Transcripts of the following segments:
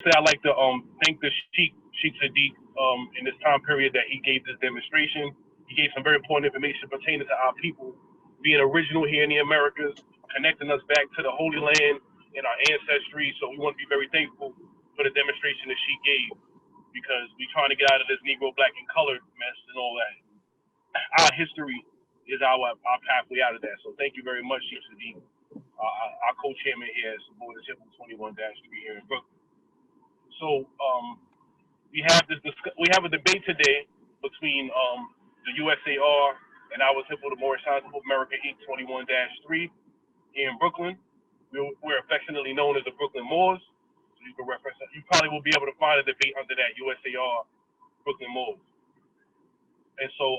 I'd like to thank the Sheikh Sadiq in this time period that he gave this demonstration. He gave some very important information pertaining to our people being original here in the Americas, connecting us back to the Holy Land and our ancestry. So we want to be very thankful for the demonstration that she gave, because we're trying to get out of this Negro, Black, and colored mess and all that. Our history is our pathway out of that. So thank you very much, Sheikh Sadiq, our co-chairman here at Moorish-American 21-3 here in Brooklyn. So we have a debate today between the USAR and our temple, the Moorish-American Inc. 21-3 here in Brooklyn. We're affectionately known as the Brooklyn Moors. So you can reference that. You probably will be able to find a debate under that, USAR Brooklyn Moors. And so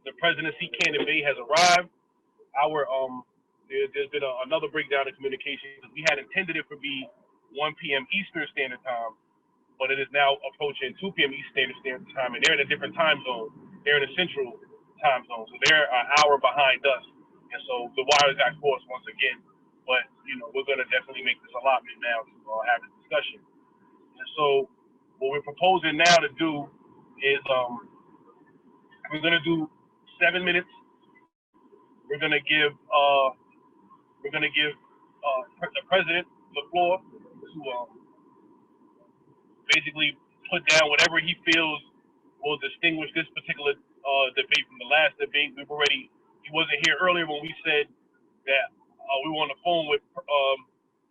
the presidency candidate has arrived. There's been another breakdown in communication, because we had intended it to be 1 p.m. Eastern Standard Time, but it is now approaching 2 p.m. Eastern Standard Time, and they're in a different time zone. They're in a central time zone, so they're an hour behind us. And so the wires got crossed once again. But, we're going to definitely make this allotment now to have this discussion. And so what we're proposing now to do is we're going to do 7 minutes. We're going to give the president the floor to basically put down whatever he feels will distinguish this particular debate from the last debate. He wasn't here earlier when we said that we were on the phone with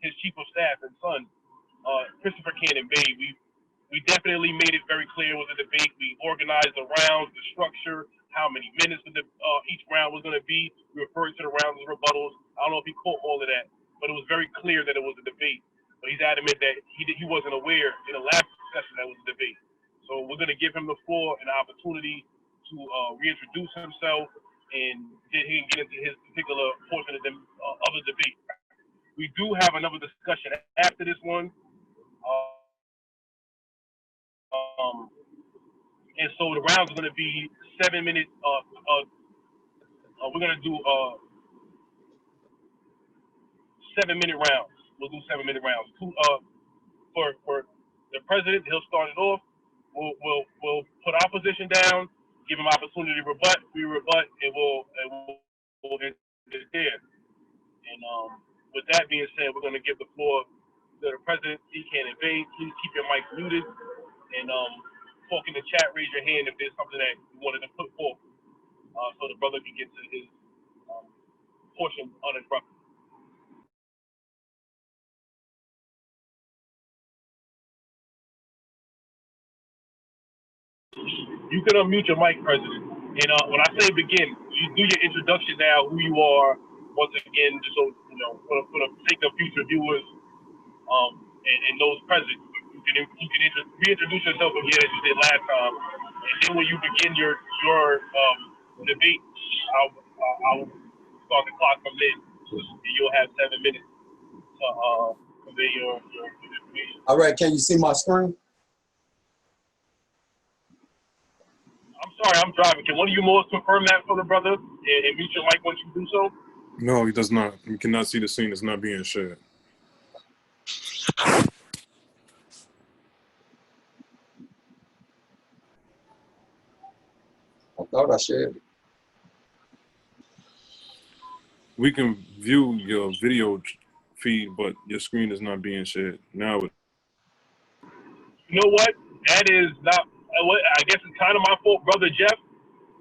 his chief of staff and son, Christopher Cannon Bay. We definitely made it very clear it was a debate. We organized the rounds, the structure, how many minutes each round was going to be. We referred to the rounds as rebuttals. I don't know if he caught all of that, but it was very clear that it was a debate. But he's adamant that he wasn't aware in the last session that was a debate. So we're going to give him the floor and the opportunity to reintroduce himself, and then he can get into his particular portion of the debate. We do have another discussion after this one. And so the rounds are going to be 7 minutes. We're going to do 7-minute rounds. We'll do 7-minute rounds. For the president, he'll start it off. We'll put our position down, give him opportunity to rebut. We rebut, and we'll end it there. And with that being said, we're going to give the floor to the president. He can't invade. Please keep your mic muted. And talk in the chat, raise your hand if there's something that you wanted to put forth, so the brother can get to his portion uninterrupted. You can unmute your mic, President. And when I say begin, you do your introduction now, who you are, once again, just so, for the sake of future viewers and those present. You can reintroduce yourself again as you did last time. And then when you begin your debate, I'll start the clock from then. You'll have 7 minutes to convey your information. All right, can you see my screen? I'm sorry, I'm driving. Can one of you more confirm that for the brother and mute your mic once you do so? No, he does not. You cannot see the scene. It's not being shared. I thought I shared it. We can view your video feed, but your screen is not being shared. Now, You know what? That is not. I guess it's kind of my fault, Brother Jeff.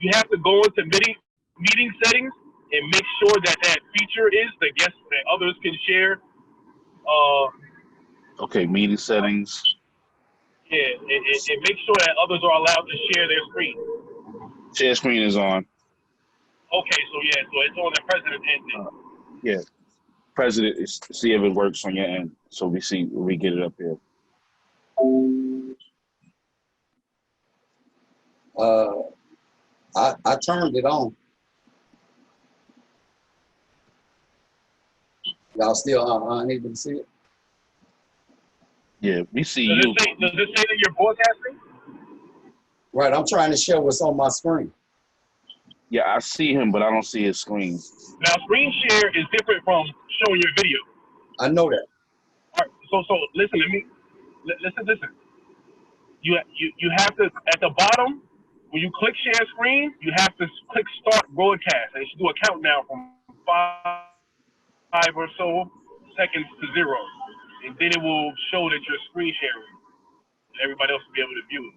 You have to go into meeting settings and make sure that feature is the guests that others can share. Okay, meeting settings. Yeah, and make sure that others are allowed to share their screen. Share screen is on. Okay, so it's on the president end. Yeah, president, see if it works on your end, so we get it up here. I turned it on. Y'all still unable to see it? Yeah, we see Does you. It say that you're broadcasting? Right, I'm trying to show what's on my screen. Yeah, I see him, but I don't see his screen. Now, screen share is different from showing your video. I know that. All right, so listen to me. Listen. You have to, at the bottom, when you click share screen, you have to click start broadcast, and it should do a countdown from 5 or so seconds to 0, and then it will show that you're screen sharing, and everybody else will be able to view it.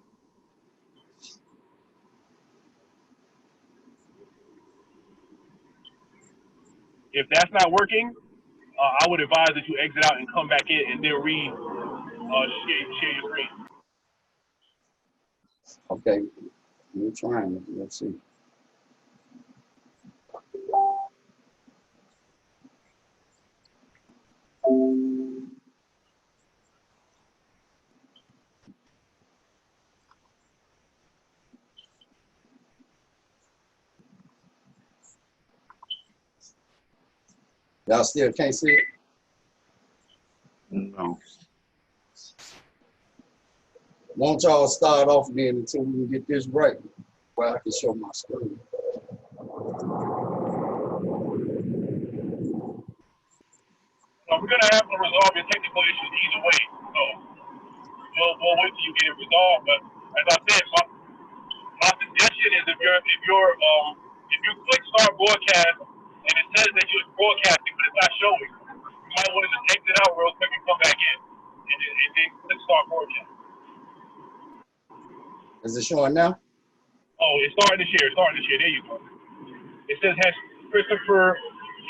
If that's not working, I would advise that you exit out and come back in and then share your screen. Okay, we're trying it. Let's see. Y'all still can't see it? No. Won't y'all start off then until we can get this right? Well, I can show my screen. We're gonna have to resolve your technical issues either way, so we'll wait till you get it resolved. But as I said, my suggestion is if you click start broadcast and it says that you're broadcasting but it's not showing, you might want to just exit out real quick and come back in and then click start broadcast. Is it showing now? Oh, it's starting to share. There you go. It says Christopher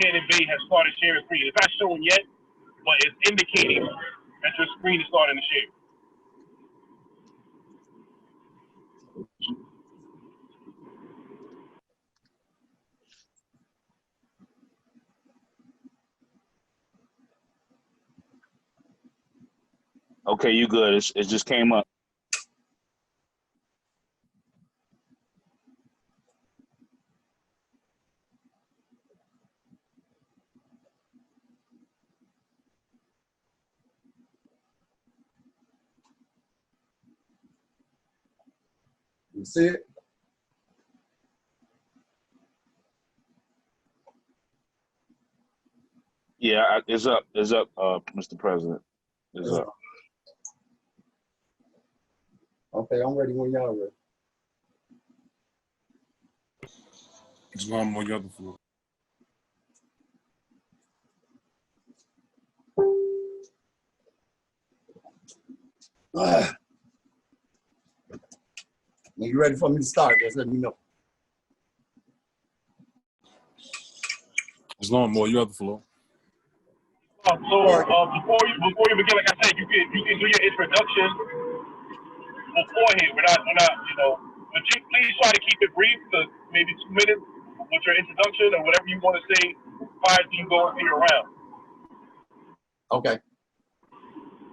Cannon Bay has started sharing screen. It's not showing yet, but it's indicating that your screen is starting to share. Okay, you good. It just came up. You see it? Yeah, it's up. It's up, Mr. President. It's up. Okay, I'm ready when y'all ready. Islam on the other floor. When you ready for me to start, just let me know. Islam on the other floor. So before you begin, like I said, you can do your introduction beforehand. We're not, but please try to keep it brief, to maybe 2 minutes with your introduction or whatever you want to say prior to you going through your round. Okay.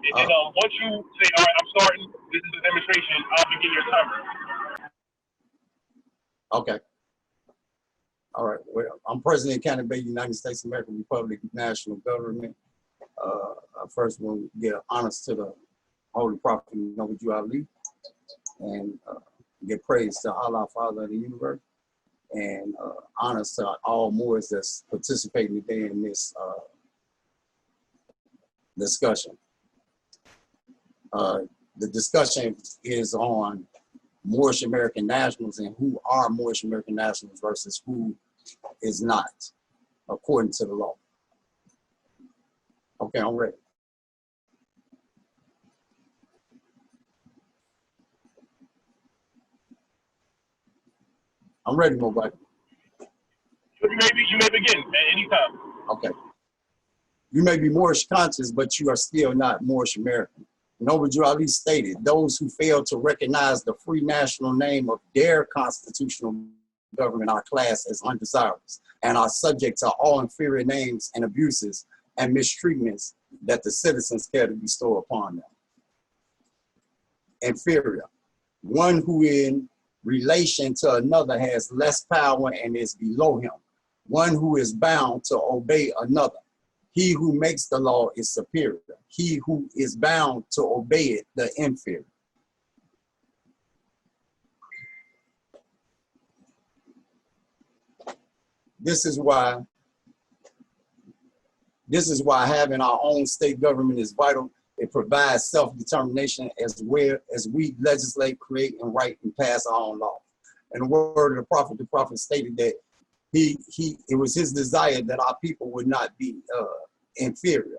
And then once you say, all right, I'm starting, this is a demonstration, I'll begin your timer. Okay. All right. Well, I'm President Cannon Bay, United States of America Republic, national government. I first want to give honors to the Holy Prophet Noble Ali, and give praise to Allah, Father of the universe, and honors to all Moors that's participating today in this discussion. The discussion is on Moorish-American nationals and who are Moorish-American nationals versus who is not, according to the law. Okay, I'm ready. I'm ready, Mobile. You may begin at any time. Okay. You may be Moorish conscious, but you are still not Moorish-American. Noble Ali stated, those who fail to recognize the free national name of their constitutional government are classed as undesirables and are subject to all inferior names and abuses and mistreatments that the citizens care to bestow upon them. Inferior, one who in relation to another has less power and is below him, one who is bound to obey another. He who makes the law is superior. He who is bound to obey it, the inferior. This is why having our own state government is vital, It provides self-determination as well as we legislate, create, and write and pass our own law. And the word of the prophet stated that it was his desire that our people would not be inferior.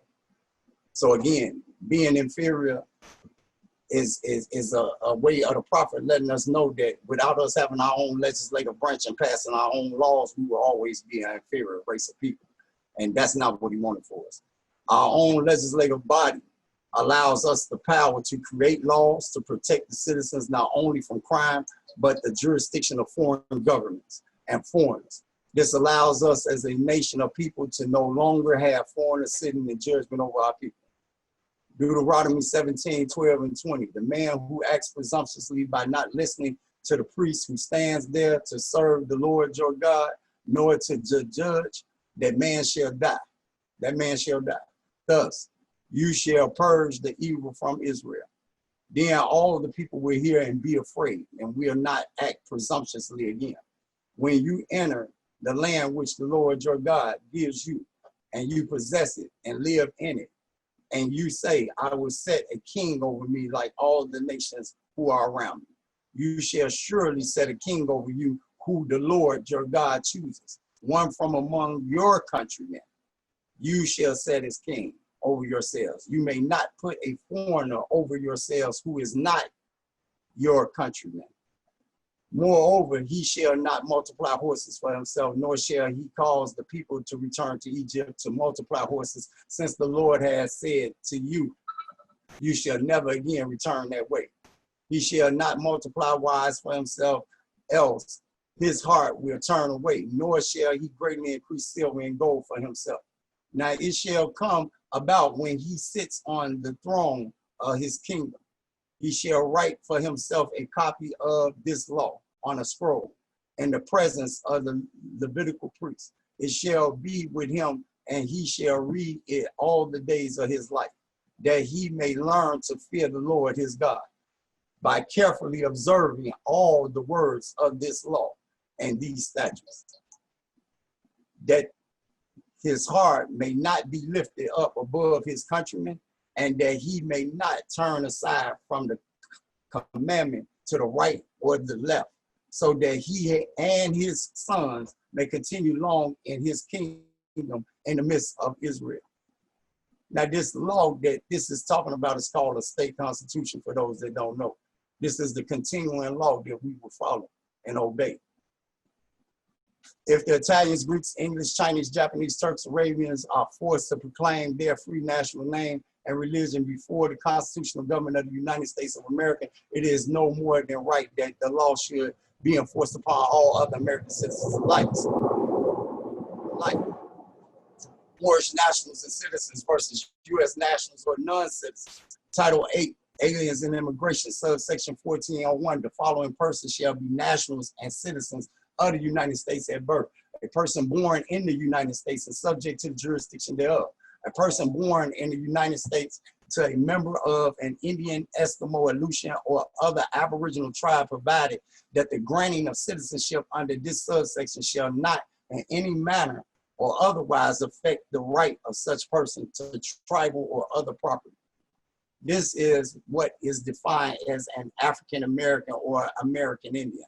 So again, being inferior is a way of the prophet letting us know that without us having our own legislative branch and passing our own laws, we will always be an inferior race of people. And that's not what he wanted for us. Our own legislative body allows us the power to create laws to protect the citizens not only from crime, but the jurisdiction of foreign governments and foreigners. This allows us as a nation of people to no longer have foreigners sitting in judgment over our people. Deuteronomy 17, 12, and 20. The man who acts presumptuously by not listening to the priest who stands there to serve the Lord your God, nor to judge, that man shall die. That man shall die. Thus, you shall purge the evil from Israel. Then all of the people will hear and be afraid, and will not act presumptuously again. When you enter the land which the Lord your God gives you, and you possess it and live in it, and you say, I will set a king over me like all the nations who are around me. You shall surely set a king over you who the Lord your God chooses, one from among your countrymen. You shall set as king over yourselves. You may not put a foreigner over yourselves who is not your countryman. Moreover, he shall not multiply horses for himself, nor shall he cause the people to return to Egypt to multiply horses, since the Lord has said to you, you shall never again return that way. He shall not multiply wives for himself, else his heart will turn away, nor shall he greatly increase silver and gold for himself. Now it shall come about when he sits on the throne of his kingdom, he shall write for himself a copy of this law on a scroll in the presence of the Levitical priest. It shall be with him, and he shall read it all the days of his life, that he may learn to fear the Lord his God, by carefully observing all the words of this law and these statutes, that his heart may not be lifted up above his countrymen, and that he may not turn aside from the commandment to the right or the left, so that he and his sons may continue long in his kingdom in the midst of Israel. Now this law that this is talking about is called a state constitution for those that don't know. This is the continuing law that we will follow and obey. If the Italians, Greeks, English, Chinese, Japanese, Turks, Arabians are forced to proclaim their free national name and religion before the constitutional government of the United States of America, it is no more than right that the law should be enforced upon all other American citizens alike. Like Moorish nationals and citizens versus U.S. nationals or non-citizens. Title 8, Aliens and Immigration, subsection 1401, the following persons shall be nationals and citizens of the United States at birth. A person born in the United States and subject to the jurisdiction thereof. A person born in the United States to a member of an Indian, Eskimo, Aleutian, or other Aboriginal tribe, provided that the granting of citizenship under this subsection shall not in any manner or otherwise affect the right of such person to tribal or other property. This is what is defined as an African American or American Indian.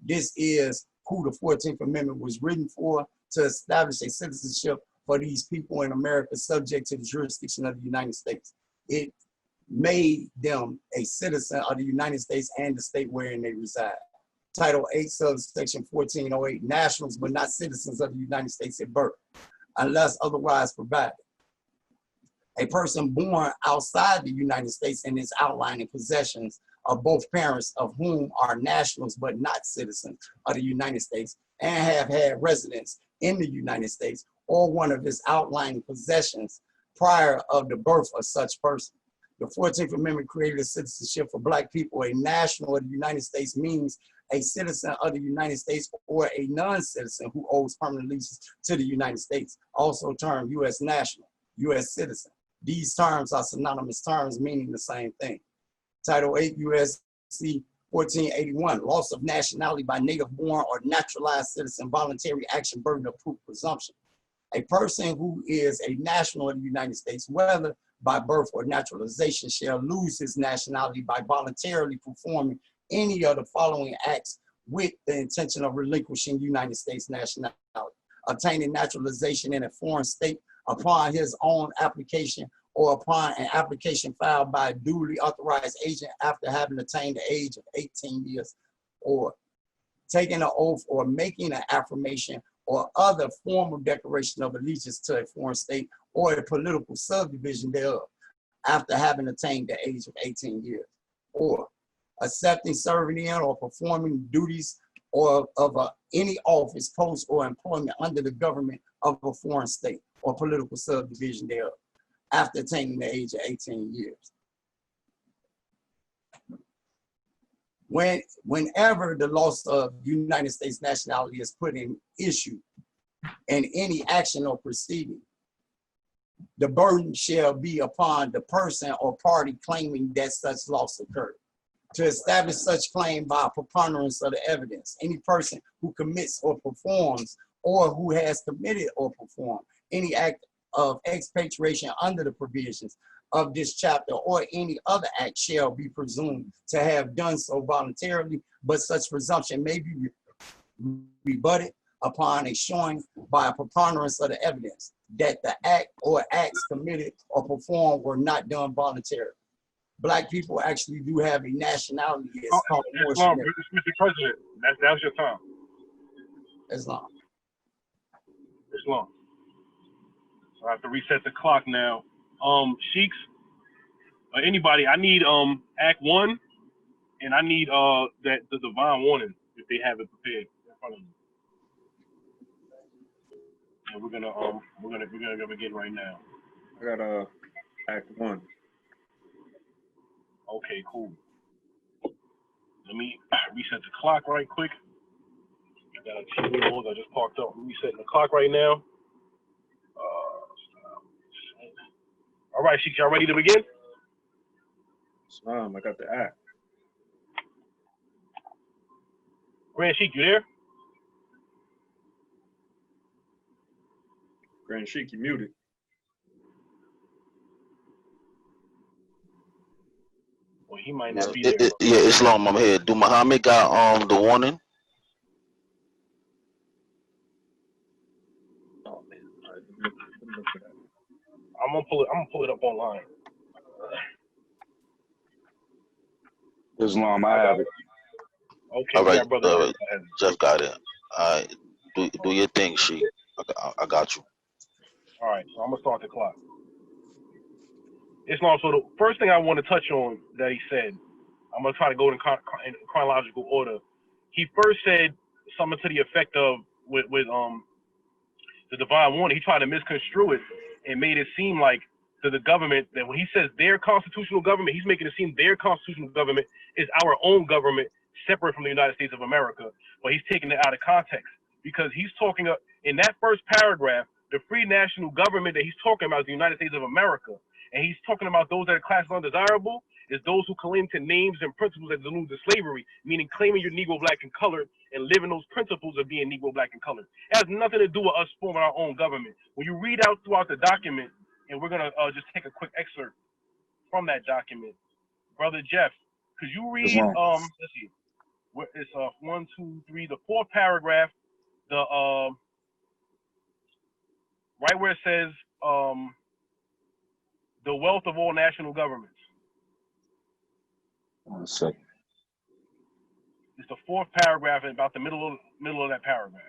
This is who the 14th Amendment was written for, to establish a citizenship for these people in America subject to the jurisdiction of the United States. It made them a citizen of the United States and the state wherein they reside. Title 8, subsection 1408, nationals but not citizens of the United States at birth, unless otherwise provided. A person born outside the United States and is outlining possessions of both parents of whom are nationals but not citizens of the United States and have had residence in the United States, or one of his outlying possessions prior of the birth of such person. The 14th Amendment created a citizenship for Black people. A national of the United States means a citizen of the United States or a non-citizen who owes permanent allegiance to the United States, also termed U.S. national, U.S. citizen. These terms are synonymous terms meaning the same thing. Title 8 U.S.C. 1481, loss of nationality by native born or naturalized citizen, voluntary action, burden of proof, presumption. A person who is a national of the United States, whether by birth or naturalization shall lose his nationality by voluntarily performing any of the following acts with the intention of relinquishing United States nationality: obtaining naturalization in a foreign state upon his own application or upon an application filed by a duly authorized agent after having attained the age of 18 years, or taking an oath or making an affirmation or other formal declaration of allegiance to a foreign state or a political subdivision thereof after having attained the age of 18 years, or accepting, serving in, or performing duties or of any office, post, or employment under the government of a foreign state or political subdivision thereof after attaining the age of 18 years. Whenever the loss of United States nationality is put in issue in any action or proceeding, the burden shall be upon the person or party claiming that such loss occurred to establish such claim by a preponderance of the evidence. Any person who commits or performs or who has committed or performed any act of expatriation under the provisions of this chapter or any other act shall be presumed to have done so voluntarily, but such presumption may be rebutted upon a showing by a preponderance of the evidence that the act or acts committed or performed were not done voluntarily. Black people actually do have a nationality. It's called Moorish-American. Mr. President, that was your time. Islam. Islam. So I have to reset the clock now. Sheiks, anybody, I need Act 1, and I need the divine warning if they have it prepared in front of me. And we're gonna begin right now. I got Act 1. Okay, cool. Let me reset the clock right quick. I got a TV mode I just parked up. I'm resetting the clock right now. All right, Sheik, y'all ready to begin? Islam, I got the act. Grand Sheik, you there? Grand Sheik, you muted. Well, he might not be there. Yeah, Islam, I'm here. Do Muhammad got the warning? Oh man, all right, let me look for that. I'm gonna pull it up online. Islam, I have it. Okay, All right, brother. all right. Jeff got it. All right, do your thing, Sheik. I got you. All right, so I'm gonna start the clock. Islam. So the first thing I want to touch on that he said, I'm gonna try to go in chronological order. He first said something to the effect of with the divine warning. He tried to misconstrue it and made it seem like to the government that when he says their constitutional government, he's making it seem their constitutional government is our own government separate from the United States of America. But he's taking it out of context because he's talking in that first paragraph, the free national government that he's talking about is the United States of America. And he's talking about those that are classed undesirable is those who claim to names and principles that allude to slavery, meaning claiming you're Negro, Black, and colored and living those principles of being Negro, Black, and colored. It has nothing to do with us forming our own government. When you read out throughout the document, and we're going to just take a quick excerpt from that document. Brother Jeff, could you read, let's see, it's 1, 2, 3, the fourth paragraph, the right where it says, the wealth of all national governments. 1 second. It's the fourth paragraph and about the middle of that paragraph.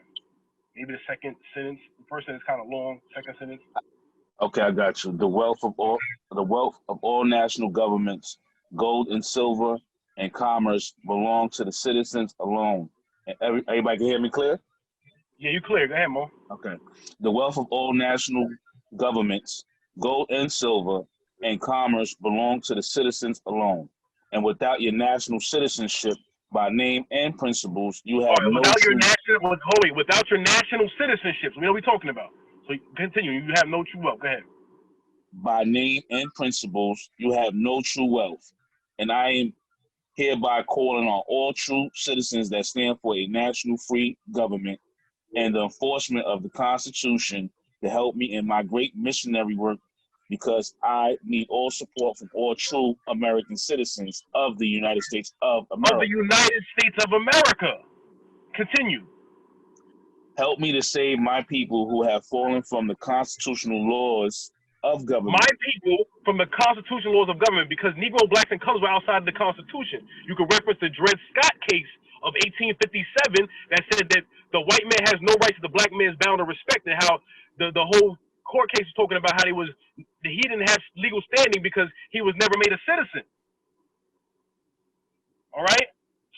Maybe the second sentence. The first sentence is kind of long. Second sentence. Okay, I got you. The wealth of all national governments, gold and silver, and commerce belong to the citizens alone. And everybody can hear me clear? Yeah, you clear. Go ahead, Mo. Okay. The wealth of all national governments, gold and silver, and commerce belong to the citizens alone. And without your national citizenship, by name and principles, you have without your national citizenship. We know what we're talking about. So continue. You have no true wealth. Go ahead. By name and principles, you have no true wealth. And I am hereby calling on all true citizens that stand for a national free government and the enforcement of the Constitution to help me in my great missionary work because I need all support from all true American citizens of the United States of America. Of the United States of America. Continue. Help me to save my people who have fallen from the constitutional laws of government. My people from the constitutional laws of government, because Negro, blacks, and colors were outside of the Constitution. You could reference the Dred Scott case of 1857 that said that the white man has no rights to the black man's bound to respect, and how the whole court case was talking about how he didn't have legal standing because he was never made a citizen. All right.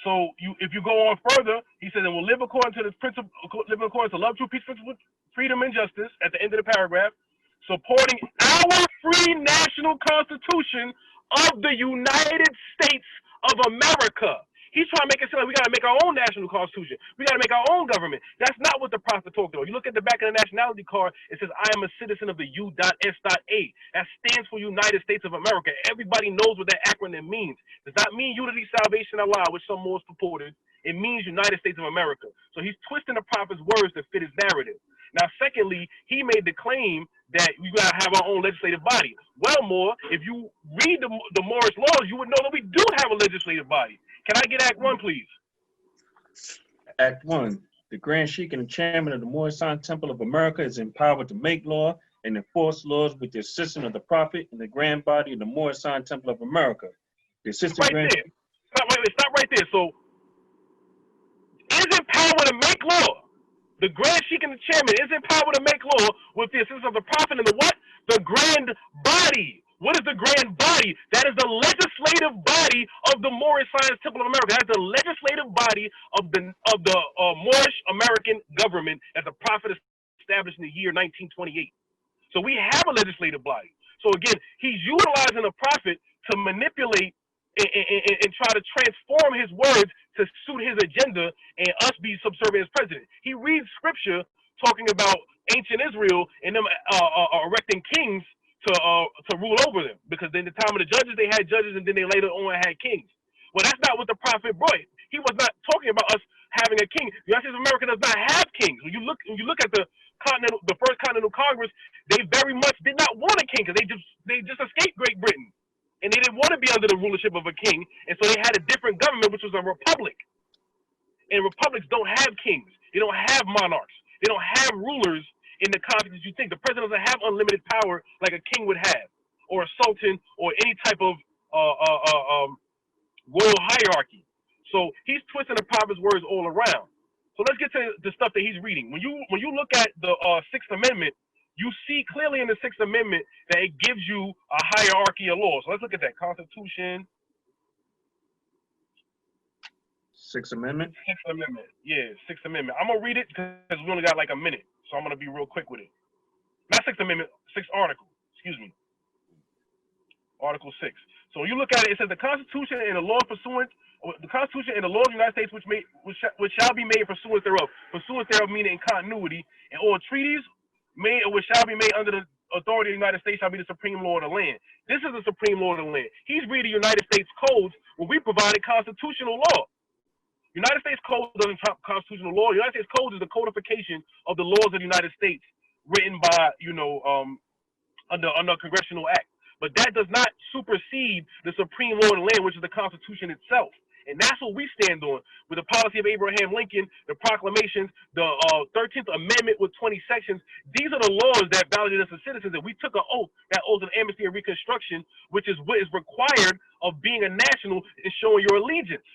So if you go on further, he says, and will live according to the principle, live according to love, true peace, freedom, and justice. At the end of the paragraph, supporting our free national constitution of the United States of America. He's trying to make it sound like we got to make our own national constitution. We got to make our own government. That's not what the prophet talked about. You look at the back of the nationality card, it says, I am a citizen of the U.S.A. That stands for United States of America. Everybody knows what that acronym means. It does not mean Unity, Salvation, Allah, which some Moors purported. It means United States of America. So he's twisting the prophet's words to fit his narrative. Now, secondly, he made the claim that we got to have our own legislative body. Well, Moore, if you read the Moorish laws, you would know that we do have a legislative body. Can I get Act 1, please? Act 1. The Grand Sheik and the Chairman of the Moorish-American Temple of America is empowered to make law and enforce laws with the assistance of the Prophet and the Grand Body of the Moorish-American Temple of America. The assistant Right there. Stop right there. So, is empowered to make law. The Grand Sheik and the Chairman is empowered to make law with the assistance of the Prophet and the what? The Grand Body. What is the Grand Body? That is the legislative body of the Moorish-American Temple of America. That's the legislative body of the Moorish-American government that the Prophet established in the year 1928. So we have a legislative body. So again, he's utilizing the Prophet to manipulate and try to transform his words to suit his agenda and us be subservient as president. He reads scripture talking about ancient Israel and them erecting kings to rule over them, because in the time of the judges they had judges and then they later on had kings. Well, that's not what the prophet brought. He was not talking about us having a king. The United States of America does not have kings. When you look at the first Continental Congress, they very much did not want a king because they just escaped Great Britain. And they didn't want to be under the rulership of a king, and so they had a different government, which was a republic. And republics don't have kings. They don't have monarchs. They don't have rulers in the context you think. The president doesn't have unlimited power like a king would have, or a sultan, or any type of royal hierarchy. So he's twisting the prophet's words all around. So let's get to the stuff that he's reading. When you look at the Sixth Amendment, you see clearly in the Sixth Amendment that it gives you a hierarchy of laws. So let's look at that. Constitution. Sixth Amendment? Sixth Amendment. Yeah, Sixth Amendment. I'm going to read it because we only got like a minute. So I'm going to be real quick with it. Not Sixth Amendment, Sixth Article. Excuse me. Article 6. So when you look at it, it says the Constitution and the law pursuant, the Constitution and the laws of the United States which shall be made pursuant thereof. Pursuant thereof meaning in continuity, and all treaties made or which shall be made under the authority of the United States shall be the supreme law of the land. This is the supreme law of the land. He's reading United States codes where we provided constitutional law. United States Code doesn't trump constitutional law. United States Code is the codification of the laws of the United States written by, under a congressional act. But that does not supersede the supreme law of the land, which is the Constitution itself. And that's what we stand on with the policy of Abraham Lincoln, the proclamations, the 13th Amendment with 20 sections. These are the laws that validated us as citizens. And we took an oath, that oath of amnesty and reconstruction, which is what is required of being a national and showing your allegiance.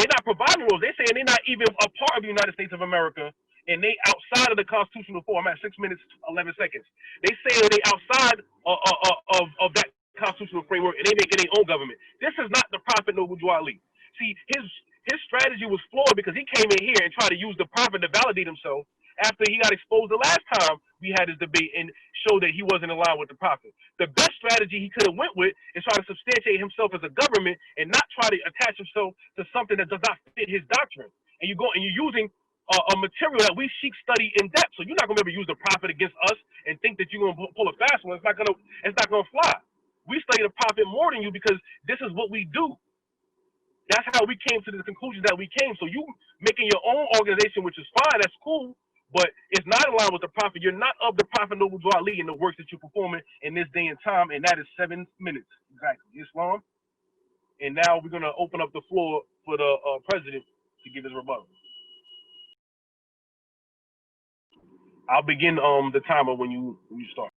They're not providing rules. They're saying they're not even a part of the United States of America, and they outside of the constitutional form. I'm at 6 minutes, 11 seconds. They say that they outside of that constitutional framework, and they make it their own government. This is not the prophet Noble Drew Ali. See, his strategy was flawed because he came in here and tried to use the prophet to validate himself after he got exposed the last time we had this debate and showed that he wasn't in line with the prophet. The best strategy he could have went with is try to substantiate himself as a government and not try to attach himself to something that does not fit his doctrine. And you're using a material that we Sheiks study in depth. So you're not gonna ever use the prophet against us and think that you're gonna pull a fast one. It's not gonna fly. We study the prophet more than you because this is what we do. That's how we came to the conclusions that we came. So you making your own organization, which is fine, that's cool. But it's not in line with the prophet. You're not of the prophet Noble Ali in the works that you're performing in this day and time, and that is 7 minutes exactly. Islam. And now we're gonna open up the floor for the president to give his rebuttal. I'll begin the timer when you start.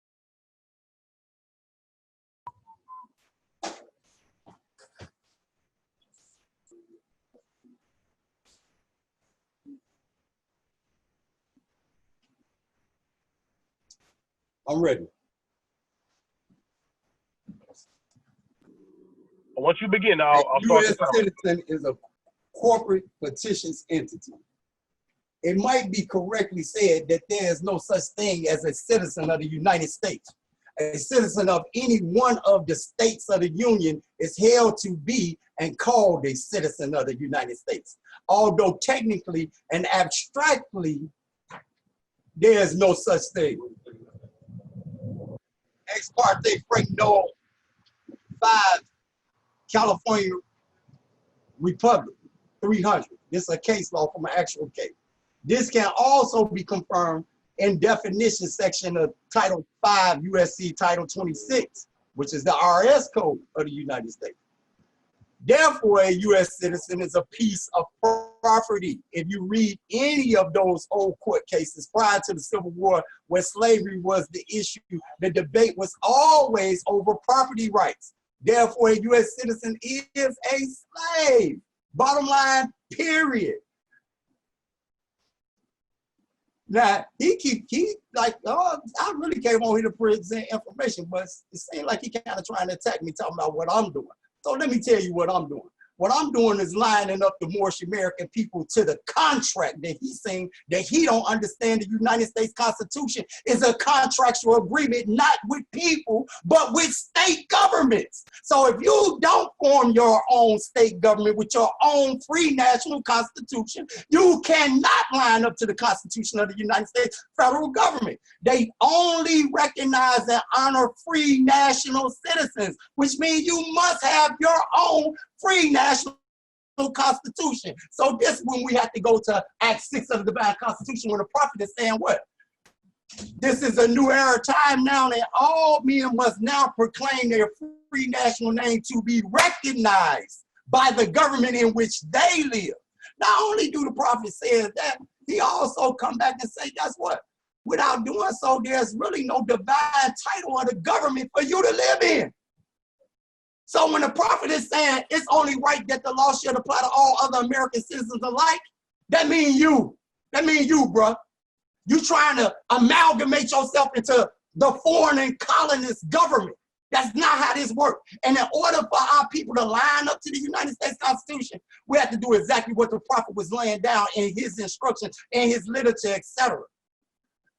I'm ready. Once you begin, I'll start the U.S. timer. citizen is a corporate petitions entity. It might be correctly said that there is no such thing as a citizen of the United States. A citizen of any one of the states of the Union is held to be and called a citizen of the United States. Although technically and abstractly, there is no such thing. Ex parte Frank No 5, California Republic 300. This is a case law from an actual case. This can also be confirmed in definition section of Title 5 USC Title 26, which is the RS code of the United States. Therefore, a U.S. citizen is a piece of property. If you read any of those old court cases prior to the Civil War, where slavery was the issue, the debate was always over property rights. Therefore, a U.S. citizen is a slave. Bottom line, period. Now, he like, oh, I really came on here to present information, but it seemed like he kind of trying to attack me, talking about what I'm doing. So let me tell you what I'm doing. What I'm doing is lining up the Moorish-American people to the contract that he's saying that he don't understand. The United States Constitution is a contractual agreement, not with people, but with state governments. So if you don't form your own state government with your own free national constitution, you cannot line up to the Constitution of the United States federal government. They only recognize and honor free national citizens, which means you must have your own free national constitution. So this when we have to go to Act 6 of the Divine Constitution, when the prophet is saying what? This is a new era time now, and all men must now proclaim their free national name to be recognized by the government in which they live. Not only do the prophet say that, he also come back and say, guess what? Without doing so, there's really no divine title of the government for you to live in. So when the prophet is saying it's only right that the law should apply to all other American citizens alike, that means you. That means you, bro. You trying to amalgamate yourself into the foreign and colonist government. That's not how this works. And in order for our people to line up to the United States Constitution, we have to do exactly what the prophet was laying down in his instructions, in his literature, etc.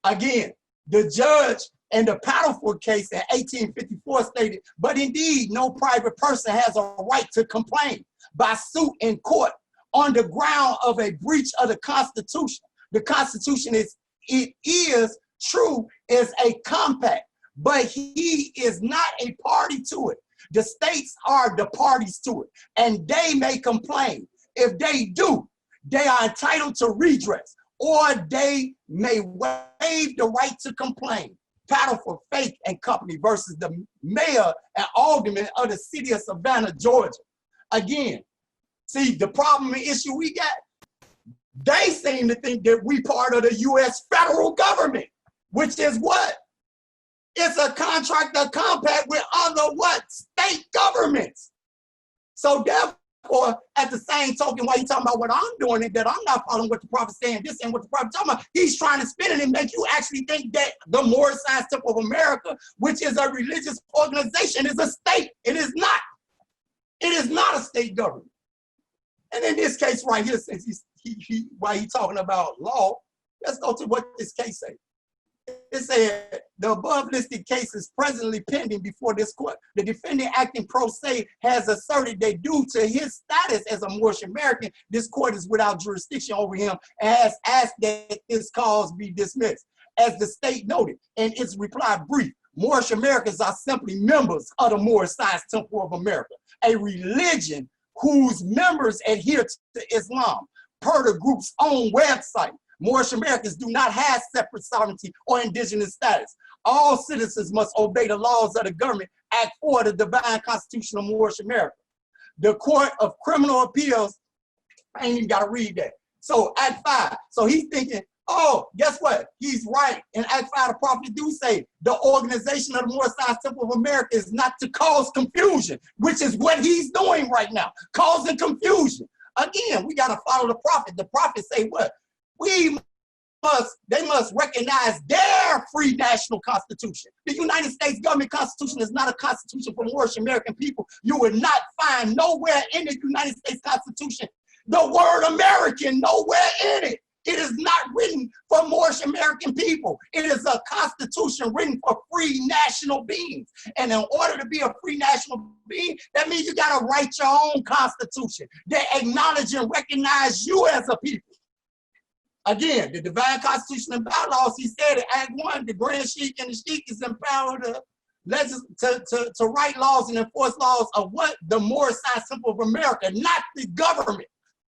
Again, the judge and the Paddleford case in 1854 stated, but indeed no private person has a right to complain by suit in court on the ground of a breach of the Constitution. The Constitution is true as a compact, but he is not a party to it. The states are the parties to it, and they may complain. If they do, they are entitled to redress, or they may waive the right to complain. Paddleford Fake and Company versus the mayor and alderman of the city of Savannah, Georgia. Again, see the problem and issue we got? They seem to think that we part of the U.S. federal government, which is what? It's a contract, a compact with other what? State governments. So therefore, at the same token, while you talking about what I'm doing, and that I'm not following what the prophet saying, this ain't what the prophet talking about, he's trying to spin it and make you actually think that the Moorish-American Temple of America, which is a religious organization, is a state. It is not. It is not a state government. And in this case right here, since while he's talking about law, let's go to what this case says. It said, the above listed case is presently pending before this court. The defendant acting pro se has asserted that due to his status as a Moorish-American, this court is without jurisdiction over him and has asked that this cause be dismissed. As the state noted in its reply brief, Moorish-Americans are simply members of the Moorish-American Temple of America, a religion whose members adhere to Islam per the group's own website. Moorish Americans do not have separate sovereignty or indigenous status. All citizens must obey the laws of the government. Act 4 of the Divine Constitution of Moorish America. The Court of Criminal Appeals, I ain't even got to read that. So Act 5. So he's thinking, oh, guess what? He's right. In Act 5, the prophet do say the organization of the Moorish-American Temple of America is not to cause confusion, which is what he's doing right now, causing confusion. Again, we got to follow the prophet. The prophet say what? They must recognize their free national constitution. The United States government constitution is not a constitution for Moorish-American people. You would not find nowhere in the United States Constitution the word American, nowhere in it. It is not written for Moorish-American people. It is a constitution written for free national beings. And in order to be a free national being, that means you got to write your own constitution that acknowledge and recognize you as a people. Again, the Divine Constitution and bylaws, he said in Act 1, the Grand Sheik and the Sheik is empowered to write laws and enforce laws of what? The Moorish-American Temple of America, not the government.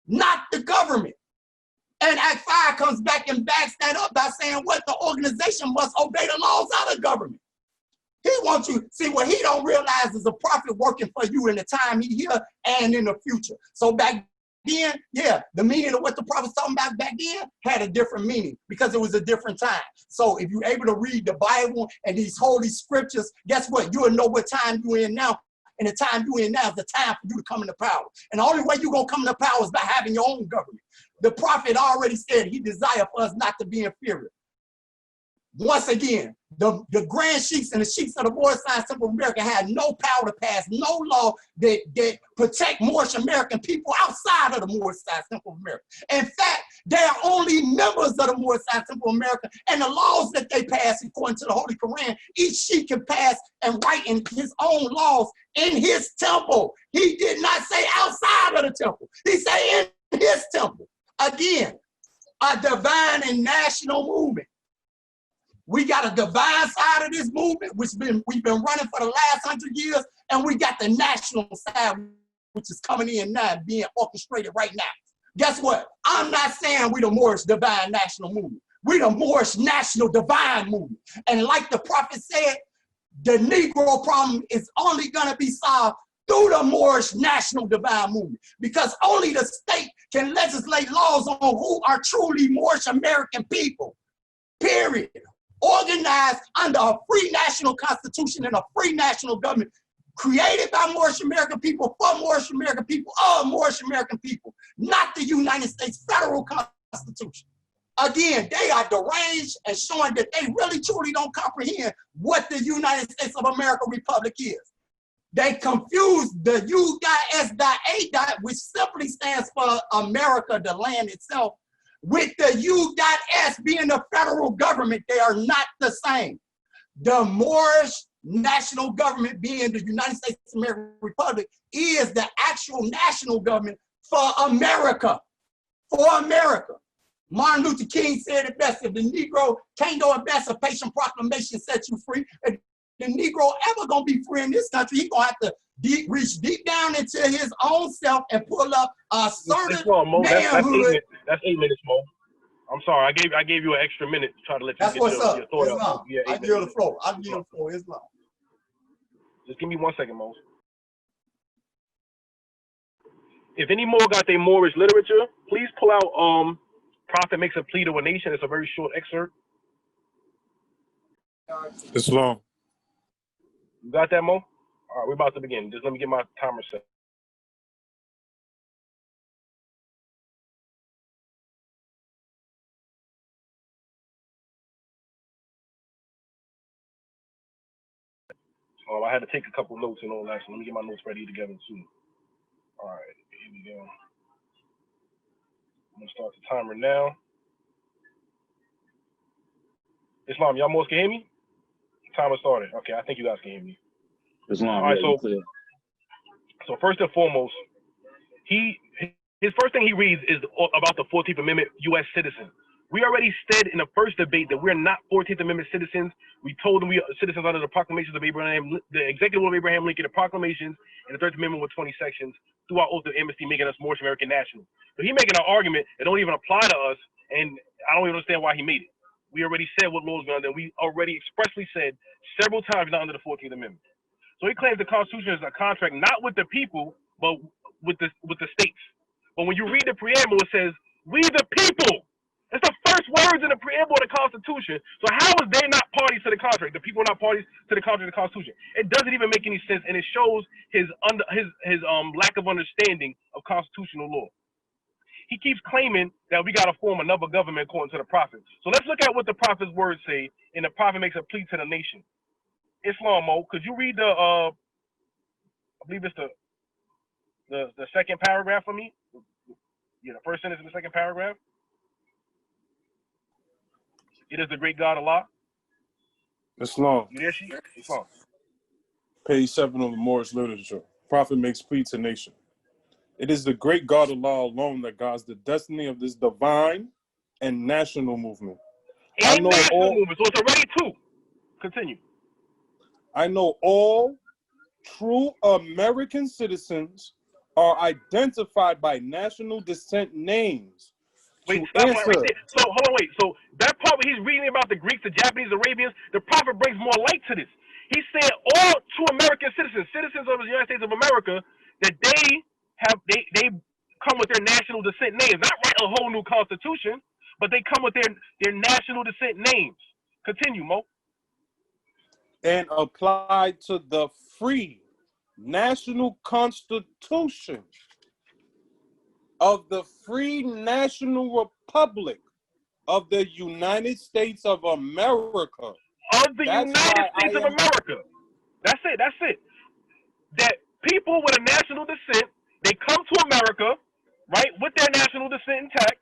Not the government. And Act 5 comes back and backs that up by saying what? The organization must obey the laws of the government. He wants you, see, what he don't realize is a prophet working for you in the time he here and in the future. So back then, yeah, the meaning of what the prophet's talking about back then had a different meaning because it was a different time. So if you're able to read the Bible and these holy scriptures, guess what? You'll know what time you're in now. And the time you're in now is the time for you to come into power. And the only way you're going to come into power is by having your own government. The prophet already said he desired for us not to be inferior. Once again, the grand sheiks and the sheiks of the Moorish-American Temple of America had no power to pass no law that protect Moorish-American people outside of the Moorish-American Temple of America. In fact, they are only members of the Moorish-American Temple of America, and the laws that they pass, according to the Holy Quran, each sheik can pass and write in his own laws in his temple. He did not say outside of the temple. He said in his temple. Again, a divine and national movement. We got a divine side of this movement, which we've been running for the last 100 years, and we got the national side, which is coming in now, being orchestrated right now. Guess what? I'm not saying we the Moorish divine national movement. We the Moorish national divine movement. And like the prophet said, the Negro problem is only gonna be solved through the Moorish national divine movement, because only the state can legislate laws on who are truly Moorish American people, period. Organized under a free national constitution and a free national government created by Moorish American people, for Moorish American people, of Moorish American people, not the United States federal constitution. Again, they are deranged and showing that they really truly don't comprehend what the United States of America Republic is. They confuse the U.S.A. which simply stands for America, the land itself, with the U.S. being the federal government. They are not the same. The Moorish national government, being the United States of American Republic, is the actual national government for America. For America. Martin Luther King said it best: if the Negro can't go at best, a patient proclamation sets you free. If the Negro ever gonna be free in this country, he gonna have to reach deep down into his own self and pull up a assertive manhood. That's 8 minutes, Mo. I'm sorry, I gave you an extra minute to try to let you That's get what's your thought up. out. Yeah, I give the floor. I give the floor. Islam. Just give me 1 second, Mo. If any more got their Moorish literature, please pull out Prophet Makes a Plea to a Nation. It's a very short excerpt. It's long. You got that, Mo? All right, we're about to begin. Just let me get my timer set. I had to take a couple notes and all that, so let me get my notes ready together too. All right, here we go. I'm gonna start the timer now. Islam, y'all most can hear me? Timer started. Okay, I think you guys can hear me. Islam, all right, yeah, so first and foremost, his first thing he reads is about the 14th Amendment U.S. citizen. We already said in the first debate that we're not 14th Amendment citizens. We told them we are citizens under the proclamations of Abraham, the executive order of Abraham Lincoln, the proclamations, and the 13th Amendment with 20 sections through our oath of amnesty, making us Moorish American nationals. So he's making an argument that don't even apply to us, and I don't even understand why he made it. We already said what laws were under. We already expressly said several times not under the 14th Amendment. So he claims the Constitution is a contract not with the people, but with the states. But when you read the preamble, it says, "We the people." It's the first words in the preamble of the Constitution. So how is they not parties to the contract? The people are not parties to the contract of the Constitution. It doesn't even make any sense, and it shows his lack of understanding of constitutional law. He keeps claiming that we got to form another government according to the prophet. So let's look at what the prophet's words say, and the prophet makes a plea to the nation. Islam, Mo, could you read the I believe it's the second paragraph for me? Yeah, the first sentence in the second paragraph. It is the great God Allah. Islam, You there, Sheikh? Islam. page 7 of the Moorish literature. Prophet makes plea to nation. It is the great God Allah alone that guides the destiny of this divine and national movement. I And know national all. movement, so it's already two. Continue. I know all true American citizens are identified by national descent names. Wait, To stop answer, right there. So hold on, wait. So that part where he's reading about the Greeks, the Japanese, Arabians, the prophet brings more light to this. He said all true American citizens, citizens of the United States of America, that they come with their national descent names, not write a whole new constitution, but they come with their national descent names. Continue, Mo. and applied to the free national constitution of the free national republic of the United States of America. Of the That's United why States I of am- America. That's it. That's it. That people with a national descent, they come to America, right, with their national descent intact,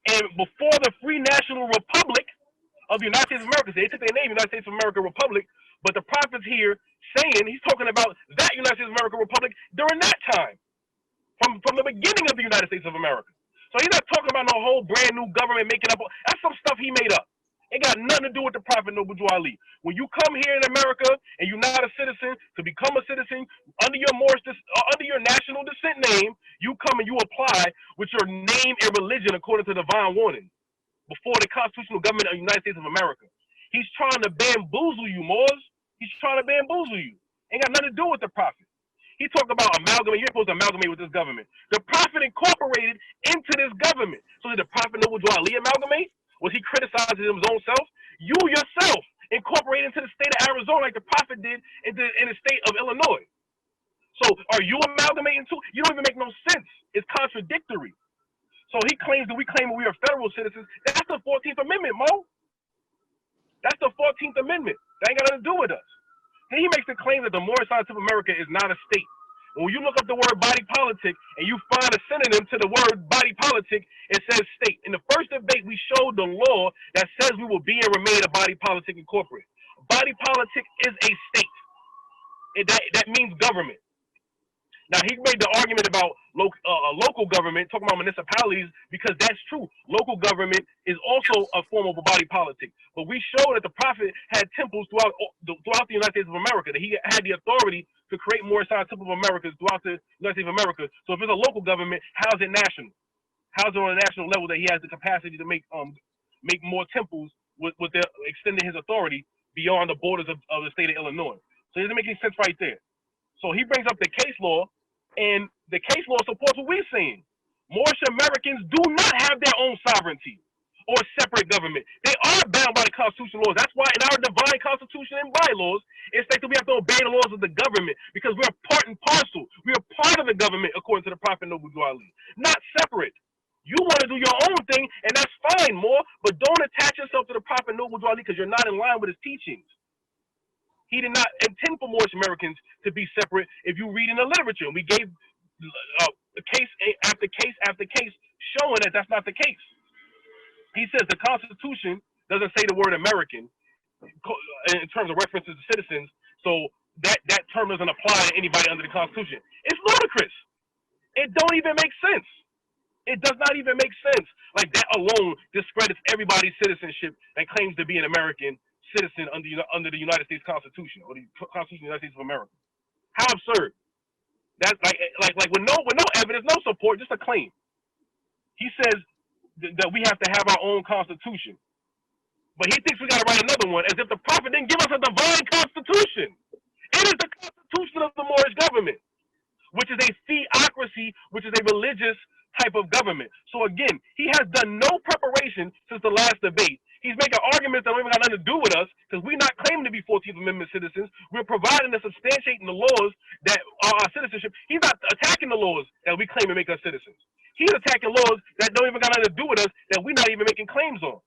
and before the free national republic of the United States of America, they took their name, United States of America Republic, but the prophet's here saying, he's talking about that United States of America Republic during that time, from the beginning of the United States of America. So he's not talking about no whole brand new government making up. That's some stuff he made up. It got nothing to do with the prophet Noble Drew Ali. When you come here in America and you're not a citizen, to become a citizen under your under your national descent name, you come and you apply with your name and religion according to divine warning before the constitutional government of the United States of America. He's trying to bamboozle you, Moors. He's trying to bamboozle you. Ain't got nothing to do with the prophet. He talked about amalgamate. You're supposed to amalgamate with this government. The prophet incorporated into this government. So did the prophet Noble Drew Ali amalgamate? Was he criticizing his own self? You yourself incorporated into the state of Arizona like the prophet did in the state of Illinois. So are you amalgamating too? You don't even make no sense. It's contradictory. So he claims that we claim we are federal citizens. That's the 14th Amendment, Mo. That's the 14th Amendment. That ain't got nothing to do with us. Then he makes the claim that the Moorish-American America is not a state. When you look up the word body politic and you find a synonym to the word body politic, it says state. In the first debate, we showed the law that says we will be and remain a body politic incorporated. Body politic is a state. That means government. Now, he made the argument about local government, talking about municipalities, because that's true. Local government is also a form of a body politic. But we showed that the prophet had temples throughout the United States of America, that he had the authority to create more Temple of Americas throughout the United States of America. So if it's a local government, how is it national? How is it on a national level that he has the capacity to make more temples with extending his authority beyond the borders of the state of Illinois? So it doesn't make any sense right there. So he brings up the case law, and the case law supports what we're saying. Moorish-Americans do not have their own sovereignty or separate government. They are bound by the constitutional laws. That's why in our divine constitution and bylaws, it states that we have to obey the laws of the government because we're part and parcel. We are part of the government according to the prophet Noble Drew Ali, not separate. You want to do your own thing, and that's fine, Moore, but don't attach yourself to the prophet Noble Drew Ali because you're not in line with his teachings. He did not intend for Moorish-Americans to be separate. If you read in the literature, we gave case after case after case showing that that's not the case. He says the Constitution doesn't say the word American in terms of references to citizens, so that term doesn't apply to anybody under the Constitution. It's ludicrous. It don't even make sense. It does not even make sense. Like that alone discredits everybody's citizenship that claims to be an American citizen under the United States Constitution or the Constitution of the United States of America. How absurd! That's like with no evidence, no support, just a claim. He says that we have to have our own constitution. But he thinks we got to write another one, as if the prophet didn't give us a divine constitution. It is the constitution of the Moorish government, which is a theocracy, which is a religious type of government. So again, he has done no preparation since the last debate. He's making arguments that don't even got nothing to do with us, because we're not claiming to be 14th Amendment citizens. We're providing and substantiating the laws that are our citizenship. He's not attacking the laws that we claim to make us citizens. He's attacking laws that don't even got nothing to do with us, that we're not even making claims on.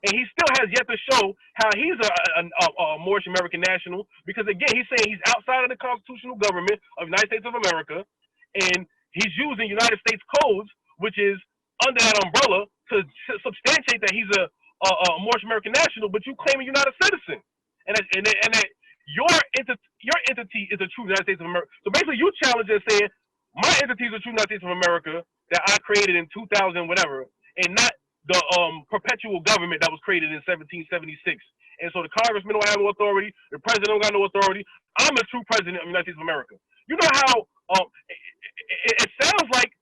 And he still has yet to show how he's a Moorish-American national, because again, he's saying he's outside of the constitutional government of the United States of America, and he's using United States codes, which is under that umbrella, to substantiate that he's a Moorish-American national, but you claiming you're not a citizen, and that your entity is a true United States of America. So basically, you challenge it saying my entity is a true United States of America that I created in 2000 whatever, and not the perpetual government that was created in 1776. And so the congressman don't have no authority, the president don't got no authority. I'm a true president of the United States of America. You know how it sounds like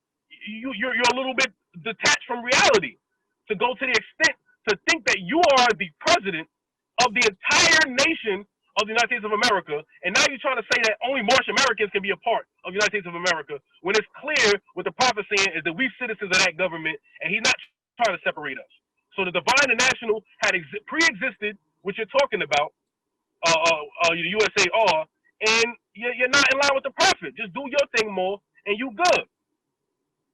you're a little bit detached from reality, to go to the extent to think that you are the president of the entire nation of the United States of America, and now you're trying to say that only Moorish-Americans can be a part of the United States of America, when it's clear what the prophet saying is that we citizens of that government, and he's not trying to separate us. So the divine and national had pre-existed, which you're talking about, the USAR, and you're not in line with the prophet. Just do your thing more, and you good.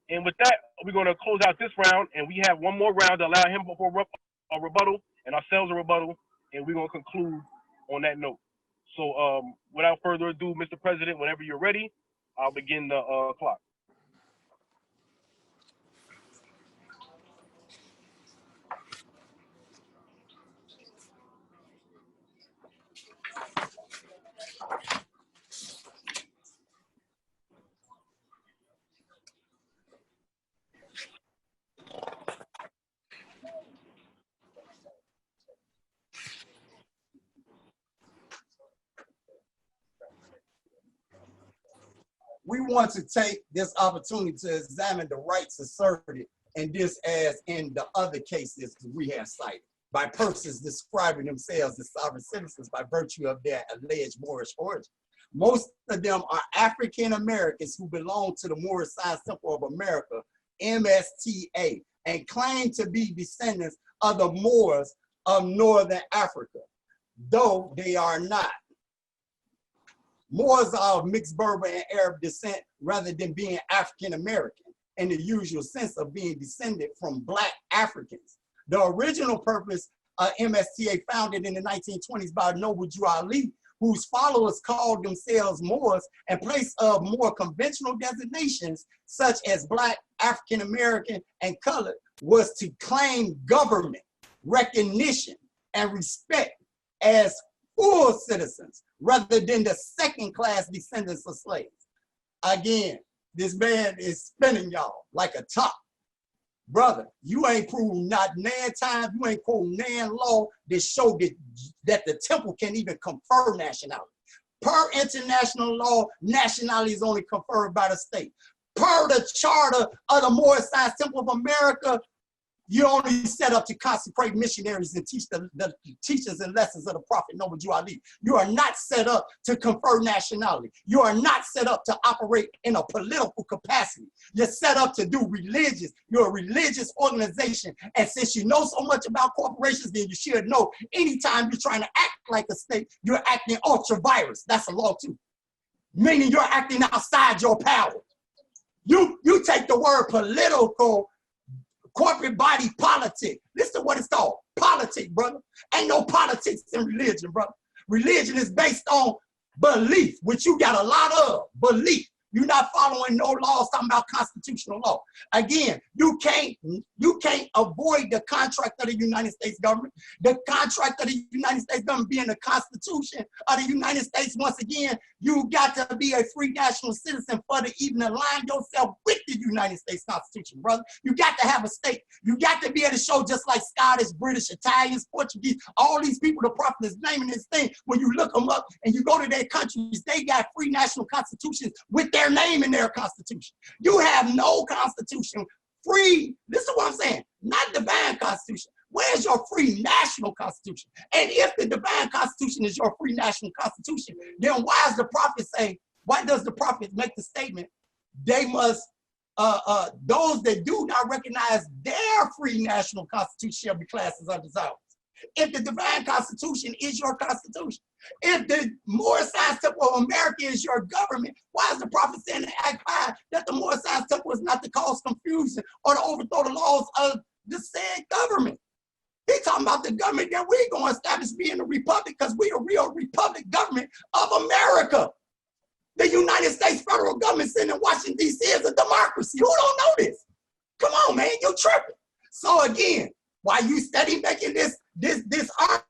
And with that, we're going to close out this round, and we have one more round to allow him before a rebuttal and ourselves a rebuttal, and we're going to conclude on that note. So without further ado, Mr. President, whenever you're ready, I'll begin the clock. We want to take this opportunity to examine the rights asserted in this, as in the other cases we have cited, by persons describing themselves as sovereign citizens by virtue of their alleged Moorish origin. Most of them are African Americans who belong to the Moorish Science Temple of America, MSTA, and claim to be descendants of the Moors of Northern Africa, though they are not. Moors are of mixed Berber and Arab descent rather than being African American in the usual sense of being descended from Black Africans. The original purpose of MSTA, founded in the 1920s by Noble Drew Ali, whose followers called themselves Moors in place of more conventional designations such as Black, African American, and colored, was to claim government, recognition, and respect as full citizens rather than the second-class descendants of slaves. Again, this man is spinning y'all like a top. Brother, you ain't proved not nan time, you ain't quoted nan law that show that the temple can even confer nationality. Per international law, nationality is only conferred by the state. Per the charter of the Moorish Science Temple of America, you're only set up to consecrate missionaries and teach the teachers and lessons of the Prophet Noble Drew Ali. You are not set up to confer nationality. You are not set up to operate in a political capacity. You're set up to do religious. You're a religious organization. And since you know so much about corporations, then you should know anytime you're trying to act like a state, you're acting ultra virus. That's a law too. Meaning you're acting outside your power. You take the word political, corporate body politic. Listen to what it's called. Politics, brother. Ain't no politics in religion, brother. Religion is based on belief, which you got a lot of. Belief. You're not following no laws talking about constitutional law. Again, you can't avoid the contract of the United States government. The contract of the United States government being the Constitution of the United States. Once again, you got to be a free national citizen for to even align yourself with the United States Constitution, brother. You got to have a state. You got to be able to show, just like Scottish, British, Italians, Portuguese, all these people the prophet is naming this thing. When you look them up and you go to their countries, they got free national constitutions with their name in their constitution. You have no constitution free, listen to what I'm saying, not divine constitution. Where's your free national constitution? And if the divine constitution is your free national constitution, then why does the prophet make the statement, they must, those that do not recognize their free national constitution shall be classed as undesirable? If the divine constitution is your constitution, if the Moorish-American Temple of America is your government, why is the prophet saying in Act 5 that the Moorish-American Temple is not to cause confusion or to overthrow the laws of the said government? He's talking about the government that we're going to establish being a republic, because we're a real republic government of America. The United States federal government sitting in Washington, D.C. is a democracy. Who don't know this? Come on, man, you tripping. So again, while you steady making this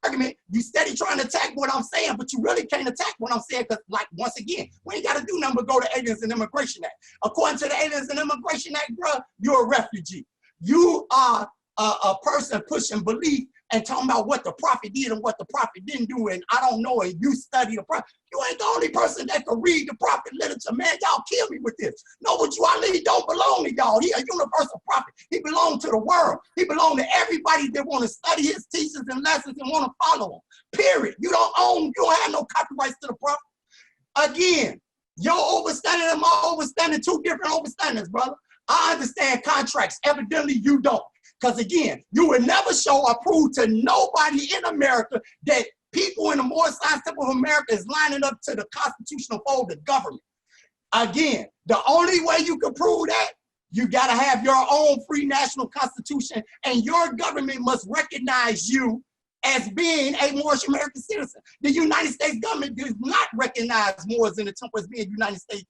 argument, you steady trying to attack what I'm saying, but you really can't attack what I'm saying, because, like, once again, we ain't got to do nothing but go to Aliens and Immigration Act. According to the Aliens and Immigration Act, bro, you're a refugee. You are a person pushing belief and talking about what the prophet did and what the prophet didn't do, and I don't know, and you study the prophet. You ain't the only person that can read the prophet literature, man. Y'all kill me with this. No, what you Ali don't belong to y'all. He a universal prophet. He belongs to the world. He belongs to everybody that want to study his teachings and lessons and want to follow him. Period. You don't have no copyrights to the prophet. Again, your overstanding and my overstanding, two different overstandings, brother. I understand contracts. Evidently, you don't. Because again, you would never show or prove to nobody in America that people in the Moorish-American Temple of America is lining up to the constitutional fold of government. Again, the only way you can prove that, you got to have your own free national constitution, and your government must recognize you as being a Moorish-American citizen. The United States government does not recognize Moors in the Temple as being United States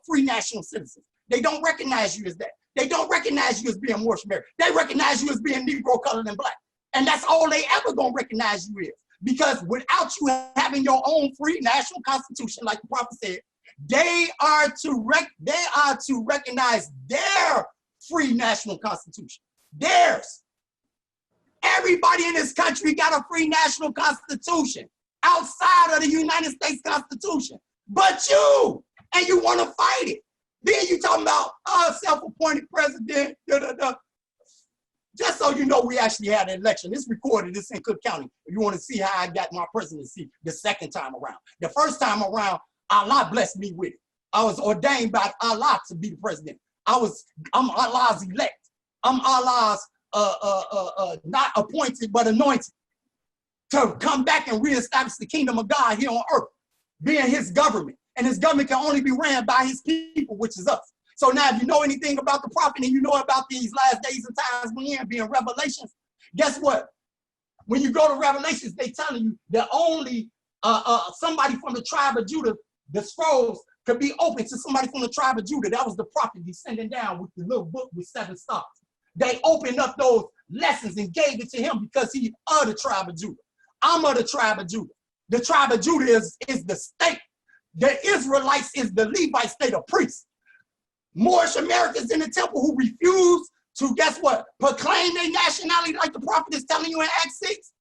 free national citizens. They don't recognize you as that. They don't recognize you as being Moorish-American. They recognize you as being Negro, colored, and black. And that's all they ever gonna recognize you is. Because without you having your own free national constitution, like the prophet said, they are to recognize their free national constitution. Theirs. Everybody in this country got a free national constitution outside of the United States Constitution. But you, and you wanna fight it. Then you talking about self-appointed president, Just so you know, we actually had an election. It's recorded, it's in Cook County. If you want to see how I got my presidency the second time around. The first time around, Allah blessed me with it. I was ordained by Allah to be the president. I'm Allah's elect. I'm Allah's not appointed, but anointed to come back and reestablish the kingdom of God here on earth, being his government. And his government can only be ran by his people, which is us. So now if you know anything about the prophet and you know about these last days and times we're in, being Revelations, guess what? When you go to Revelations, they telling you that only somebody from the tribe of Judah, the scrolls could be open to somebody from the tribe of Judah. That was the prophet descending down with the little book with 7 stars. They opened up those lessons and gave it to him because he's of the tribe of Judah. I'm of the tribe of Judah. The tribe of Judah is the state. The Israelites is the Levite state of priests. Moorish-Americans in the temple who refuse to, guess what, proclaim their nationality like the prophet is telling you in Acts 6.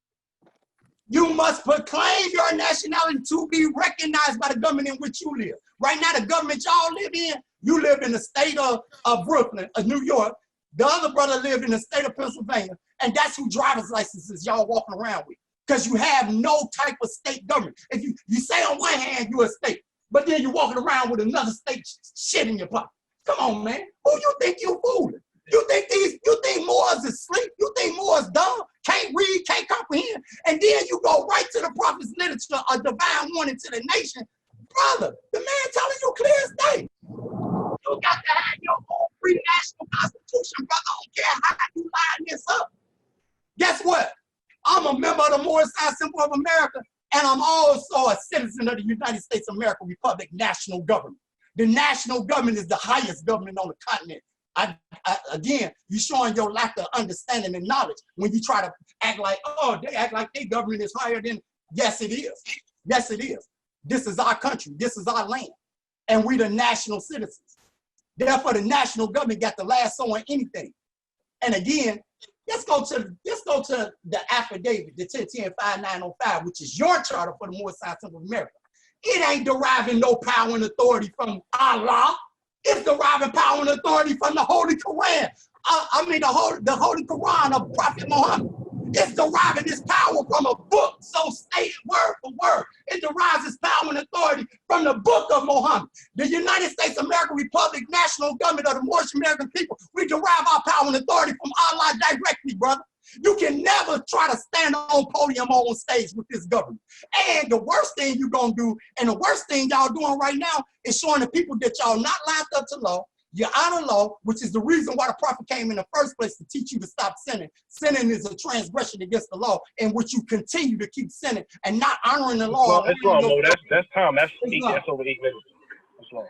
You must proclaim your nationality to be recognized by the government in which you live. Right now, the government y'all live in, you live in the state of Brooklyn, of New York. The other brother lived in the state of Pennsylvania, and that's who driver's licenses y'all walking around with. Because you have no type of state government. If you say on one hand you're a state, but then you're walking around with another state shit in your pocket. Come on, man. Who you think you fooling? You think Moors is asleep? You think Moors dumb? Can't read, can't comprehend? And then you go right to the prophet's literature, a divine warning to the nation. Brother, the man telling you clear as day. You got to have your own free national constitution, brother. I don't care how you line this up. Guess what? I'm a member of the Moorish-American Temple of America, and I'm also a citizen of the United States of America Republic national government. The national government is the highest government on the continent. Again, you're showing your lack of understanding and knowledge when you try to act like, oh, they act like their government is higher than, yes, it is. Yes, it is. This is our country. This is our land. And we're the national citizens. Therefore, the national government got the last say on anything. And again, let's go to the affidavit, the 1010-5905, which is your charter for the Moorish-American Temple of America. It ain't deriving no power and authority from Allah. It's deriving power and authority from the Holy Quran. The Holy Quran of Prophet Muhammad. It's deriving this power from a book, so stated word for word. It derives its power and authority from the book of Muhammad. The United States American Republic, national government of the Moorish-American people, we derive our power and authority from Allah directly, brother. You can never try to stand on podium or on stage with this government. And the worst thing you're going to do, and the worst thing y'all doing right now, is showing the people that y'all not lined up to law. You're out of law, which is the reason why the prophet came in the first place, to teach you to stop sinning. Sinning is a transgression against the law, in which you continue to keep sinning and not honoring the law. That's long, Mo. That's time. That's over 8 minutes. That's long.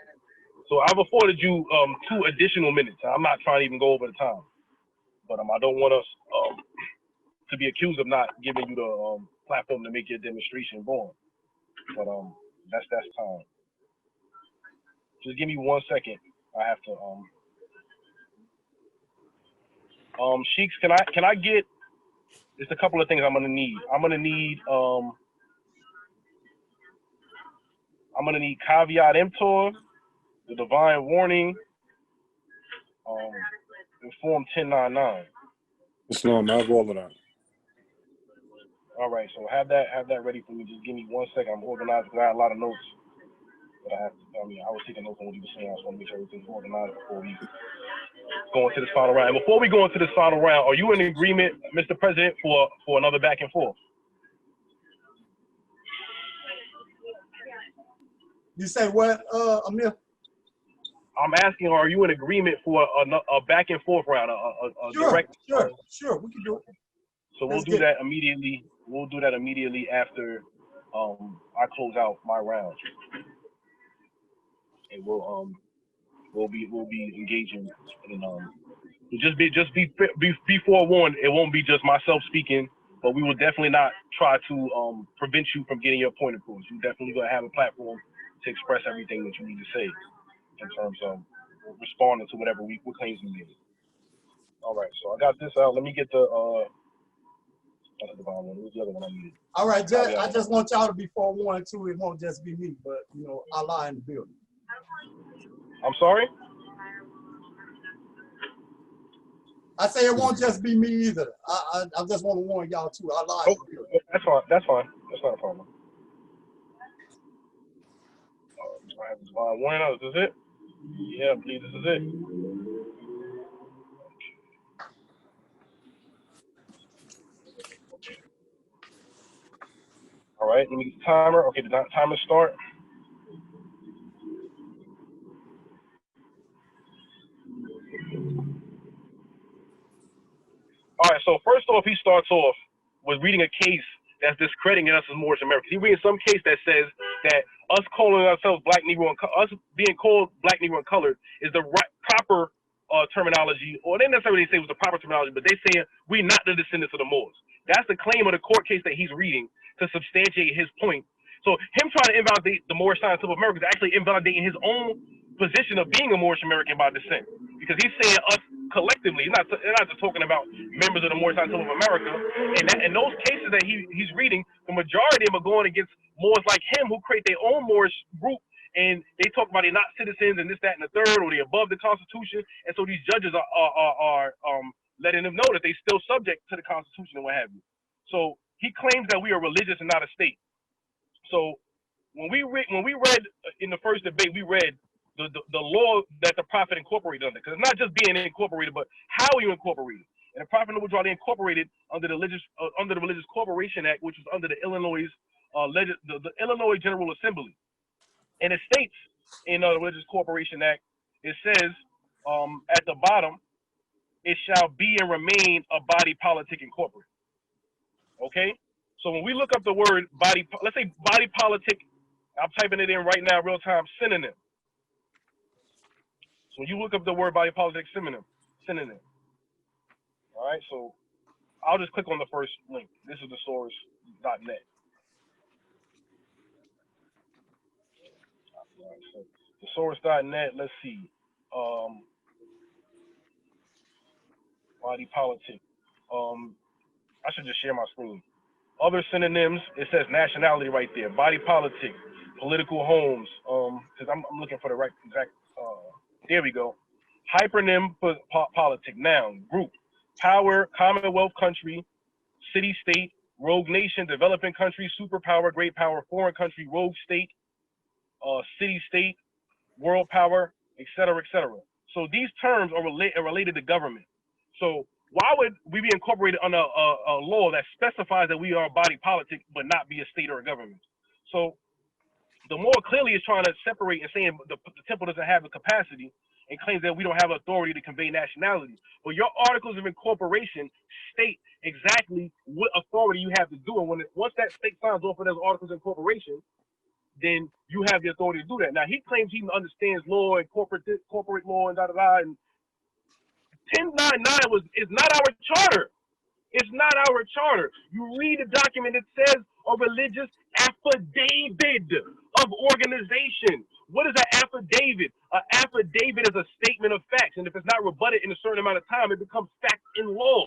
So I've afforded you 2 additional minutes. I'm not trying to even go over the time, but I don't want us to be accused of not giving you the platform to make your demonstration born. But that's time. Just give me 1 second. I have to Sheiks, can I get just a couple of things I'm gonna need. I'm gonna need caveat emptor, the divine warning, and form 1099. Islam, I have all of that. All right, so have that ready for me. Just give me 1 second. I'm organized because I had a lot of notes that I have to. I was taking notes on what you were saying. I just want to make sure everything's organized before we go into this final round. And before we go into this final round, are you in agreement, Mr. President, for another back and forth? You say what, Amir? I'm asking, are you in agreement for a back and forth round, a Sure, direct? Sure, we can do it. So we'll do that immediately. We'll do that immediately after I close out my round, and we'll be engaging in just be forewarned. It won't be just myself speaking, but we will definitely not try to prevent you from getting your point across. You definitely gonna have a platform to express everything that you need to say in terms of responding to whatever what claims we made. All right, so I got this out. Let me get the that's the wrong one. What's the other one I needed? All right, I just want y'all to be forewarned too. It won't just be me, but Allah in the building. I'm sorry? I say it won't just be me either. I just want to warn y'all too. Allah in the building. That's fine. That's fine. That's not a problem. I have this warning. Is this it? Yeah, please. This is it. All right, let me get the timer. Okay, the timer start. All right, so first off, he starts off with reading a case that's discrediting us as Moorish-Americans. He reads some case that says that us calling ourselves Black Negro and us being called Black Negro and colored is the proper terminology, or they necessarily say it was the proper terminology, but they saying we're not the descendants of the Moors. That's the claim of the court case that he's reading to substantiate his point. So him trying to invalidate the Moorish science of America is actually invalidating his own position of being a Moorish-American by descent, because he's saying us collectively. He's not just talking about members of the Moorish science of America. And those cases that he's reading, the majority of them are going against Moors like him who create their own Moorish group, and they talk about they're not citizens and this, that, and the third, or they're above the Constitution. And so these judges are letting them know that they're still subject to the Constitution and what have you. So he claims that we are religious and not a state. So when we read in the first debate, we read the law that the prophet incorporated under, because it's not just being incorporated, but how you incorporate it. And the prophet Noble they incorporated under the Religious Corporation Act, which was under the Illinois the Illinois General Assembly. And it states in the Religious Corporation Act, it says at the bottom, it shall be and remain a body politic and corporate. Okay? So when we look up the word body, let's say body politic, I'm typing it in right now, real time, synonym. So when you look up the word body politic synonym. All right, so I'll just click on the first link. This is thesaurus.net. All right, so thesaurus.net, let's see. Body politic. I should just share my screen. Other synonyms, it says nationality right there. Body politic, political homes. Because I'm looking for the right exact There we go. Hypernym politic, noun, group, power, commonwealth country, city state, rogue nation, developing country, superpower, great power, foreign country, rogue state, city state, world power, etc., etc. So these terms are related to government. So why would we be incorporated under a law that specifies that we are a body politic but not be a state or a government? So the more clearly is trying to separate and saying the temple doesn't have the capacity and claims that we don't have authority to convey nationality. But your articles of incorporation state exactly what authority you have to do. And once that state signs off of those articles of incorporation, then you have the authority to do that. Now, he claims he understands law and corporate law and da-da-da. And 1099 is not our charter. It's not our charter. You read the document, it says a religious affidavit of organization. What is an affidavit? An affidavit is a statement of facts, and if it's not rebutted in a certain amount of time, it becomes fact in law.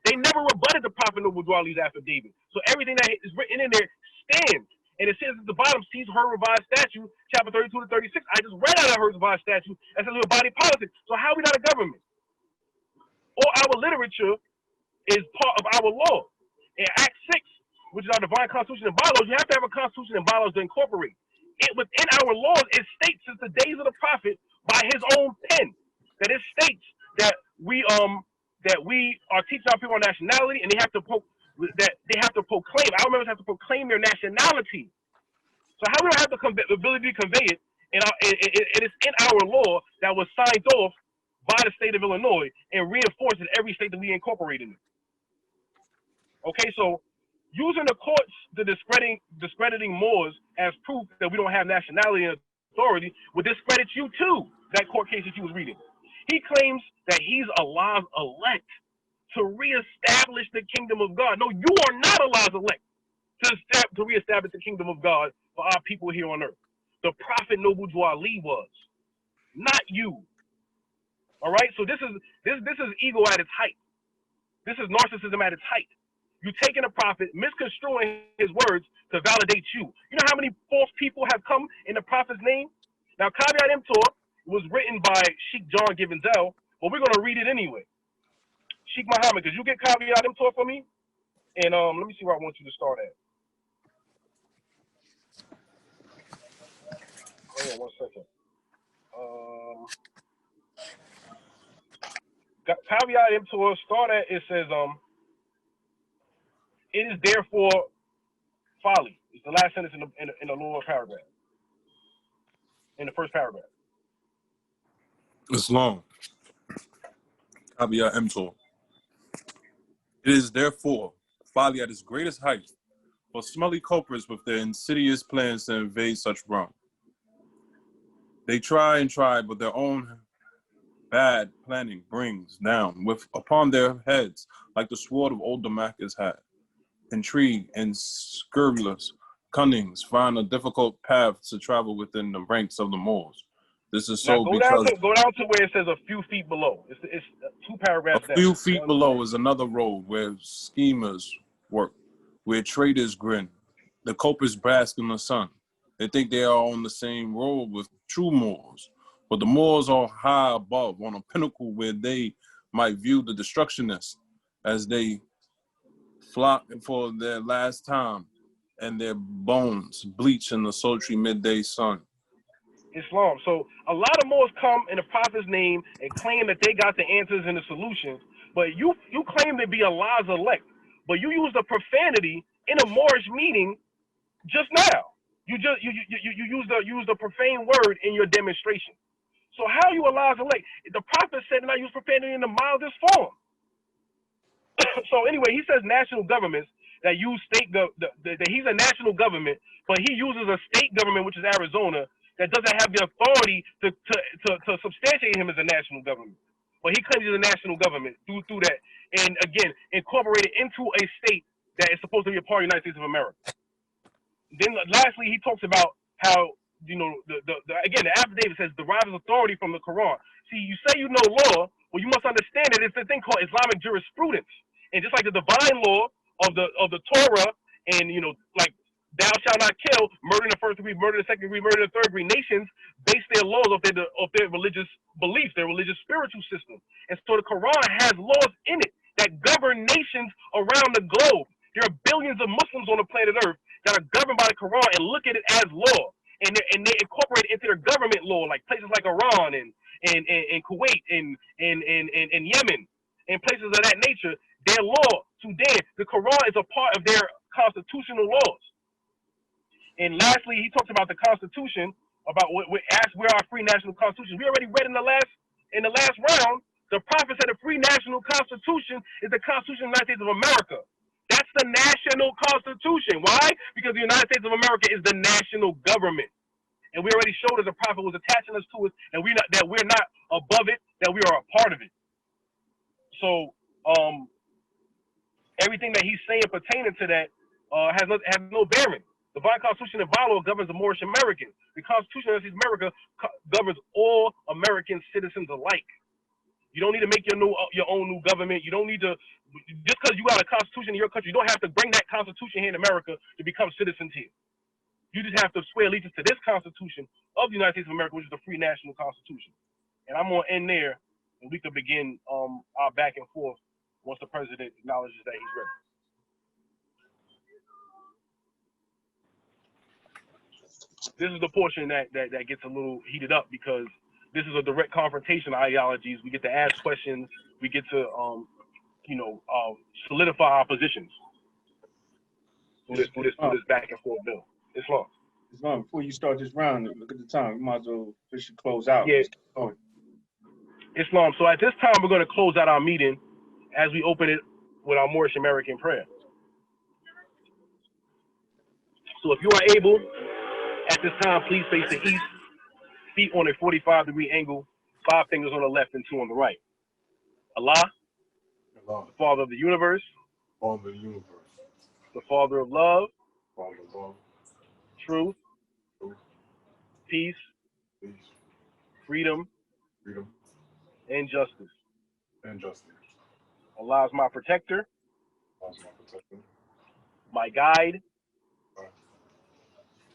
They never rebutted the Prophet Noble Drew Ali's affidavit. So everything that is written in there stands. And it says at the bottom, sees her revised statute, chapter 32 to 36. I just read out of her revised statute and says we're body politics. So how are we not a government? Or our literature is part of our law. In Act 6, which is our divine constitution and bylaws, you have to have a constitution and bylaws to incorporate. It within our laws, it states since the days of the prophet by his own pen that it states that we are teaching our people our nationality, and they have to proclaim. Our members have to proclaim their nationality. So how we don't have the ability to convey it, and it is in our law that was signed off by the state of Illinois and reinforced in every state that we incorporated in. Okay, so using the courts to discrediting Moors as proof that we don't have nationality and authority would discredit you too, that court case that you was reading. He claims that he's Allah's elect to reestablish the kingdom of God. No, you are not Allah's elect to reestablish the kingdom of God for our people here on earth. The Prophet Noble Drew Ali was, not you. All right, so this is ego at its height. This is narcissism at its height. You taking a prophet, misconstruing his words to validate you. You know how many false people have come in the prophet's name? Now, Caveat Emptor was written by Sheikh John Givenzel, but we're going to read it anyway. Sheikh Muhammad, could you get Caveat Emptor for me? And let me see where I want you to start at. Hold on 1 second. Caveat Emptor, start at, it says, it is therefore folly. It's the last sentence in the lower paragraph. In the first paragraph. It's long. Caveat emptor. It is therefore folly at its greatest height for smelly culprits with their insidious plans to invade such realm. They try and try, but their own bad planning brings down upon their heads like the sword of old Damascus had. Intrigue and scurrilous cunnings find a difficult path to travel within the ranks of the Moors. This is so because go down to where it says a few feet below. It's 2 paragraphs down. A few feet below is another road where schemers work, where traders grin. The culprits bask in the sun. They think they are on the same road with true Moors, but the Moors are high above on a pinnacle where they might view the destructionists as they flock for their last time and their bones bleach in the sultry midday sun. Islam. So a lot of Moors come in the prophet's name and claim that they got the answers and the solutions, but you claim to be Allah's elect, but you use the profanity in a Moorish meeting just now. You use the profane word in your demonstration. So how are you Allah's elect? The prophet said not use profanity in the mildest form. So anyway, he says national governments that use that he's a national government, but he uses a state government, which is Arizona, that doesn't have the authority to substantiate him as a national government. But he claims he's a national government through that, and again, incorporated into a state that is supposed to be a part of the United States of America. Then lastly, he talks about how, you know, again, the affidavit says derives authority from the Quran. See, you say you know law, well, you must understand that it's a thing called Islamic jurisprudence. And just like the divine law of the Torah and, you know, like thou shalt not kill, murder in the first degree, murder in the second degree, murder in the third degree. Nations base their laws off their religious beliefs, their religious spiritual system. And so the Quran has laws in it that govern nations around the globe. There are billions of Muslims on the planet Earth that are governed by the Quran and look at it as law. And they incorporate it into their government law, like places like Iran and Kuwait and Yemen and places of that nature. Their law, Sudan, the Quran is a part of their constitutional laws. And lastly, he talks about the Constitution, about where our free national constitution. We already read in the last round. The prophet said the free national constitution is the Constitution of the United States of America. That's the national constitution. Why? Because the United States of America is the national government. And we already showed us the prophet was attaching us to it, and we're not above it, that we are a part of it. So everything that he's saying pertaining to that has no bearing. The Divine Constitution and bylaw governs the Moorish-American. The Constitution of America governs all American citizens alike. You don't need to make your own new government. You don't need to, just because you got a constitution in your country, you don't have to bring that constitution here in America to become citizens here. You just have to swear allegiance to this Constitution of the United States of America, which is the free national constitution. And I'm going to end there, and we can begin our back and forth once the president acknowledges that he's ready. This is the portion that gets a little heated up because this is a direct confrontation of ideologies. We get to ask questions. We get to, solidify our positions through this back and forth bill. Islam, before you start this round, look at the time. We might as well officially close out. Yeah. Islam. So at this time, we're going to close out our meeting as we open it with our Moorish-American prayer. So if you are able, at this time, please face the east, feet on a 45-degree angle, 5 fingers on the left and 2 on the right. Allah, the Father of the universe, the Father of love, truth, peace, freedom, and justice. Allah is my protector, my guide,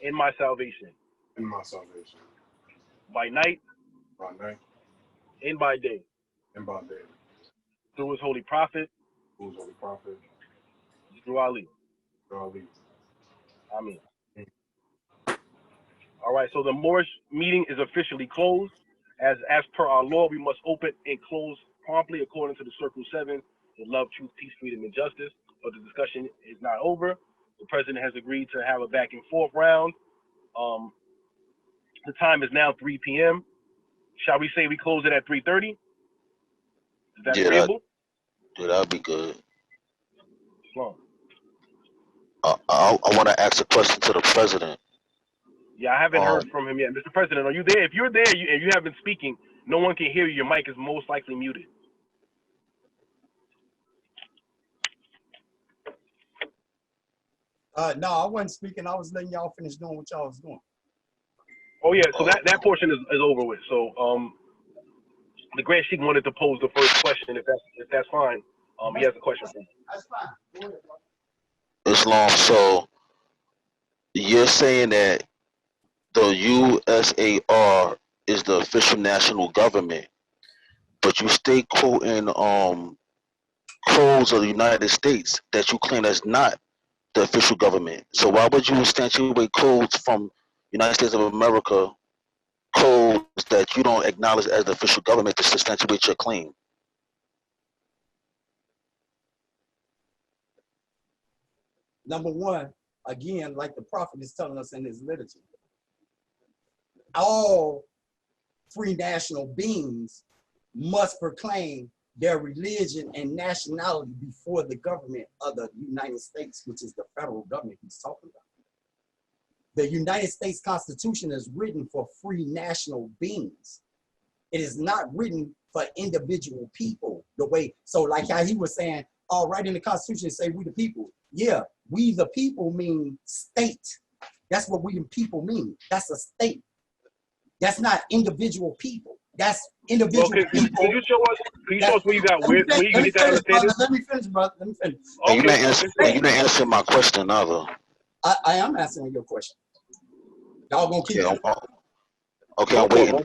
and my salvation. By night, and by day. Through his holy prophet, through Ali. Amen. All right, so the Moorish meeting is officially closed. As per our law, we must open and close promptly according to the Circle 7 in love, truth, peace, freedom, and justice. But the discussion is not over. The president has agreed to have a back and forth round. The time is now 3 p.m. Shall we say we close it at 3:30? Is that agreeable? That'll be good. Well, I want to ask a question to the president. Yeah, I haven't heard from him yet. Mr. President, are you there? If you're there and you have been speaking, no one can hear you. Your mic is most likely muted. No, I wasn't speaking. I was letting y'all finish doing what y'all was doing. Oh yeah, so that portion is over with. So the Grand Sheik wanted to pose the first question, if that's fine. He has a question for you. That's fine. Go ahead, bro. Islam, so you're saying that the USAR is the official national government, but you stay quoting codes of the United States that you claim that's not the official government. So why would you substantiate codes from United States of America, codes that you don't acknowledge as the official government to substantiate your claim? Number one, again, like the prophet is telling us in his literature, all free national beings must proclaim their religion and nationality before the government of the United States, which is the federal government he's talking about. The United States Constitution is written for free national beings. It is not written for individual people the way, so like how he was saying, oh, right in the Constitution, say we the people. Yeah, we the people mean state. That's what we the people mean. That's a state. That's not individual people. That's individual people. Can you show us where you got where you get that understanding? Let me finish, brother. Let me finish. Okay. You didn't answer my question either. I am answering your question. Y'all gonna keep Okay, I'm waiting.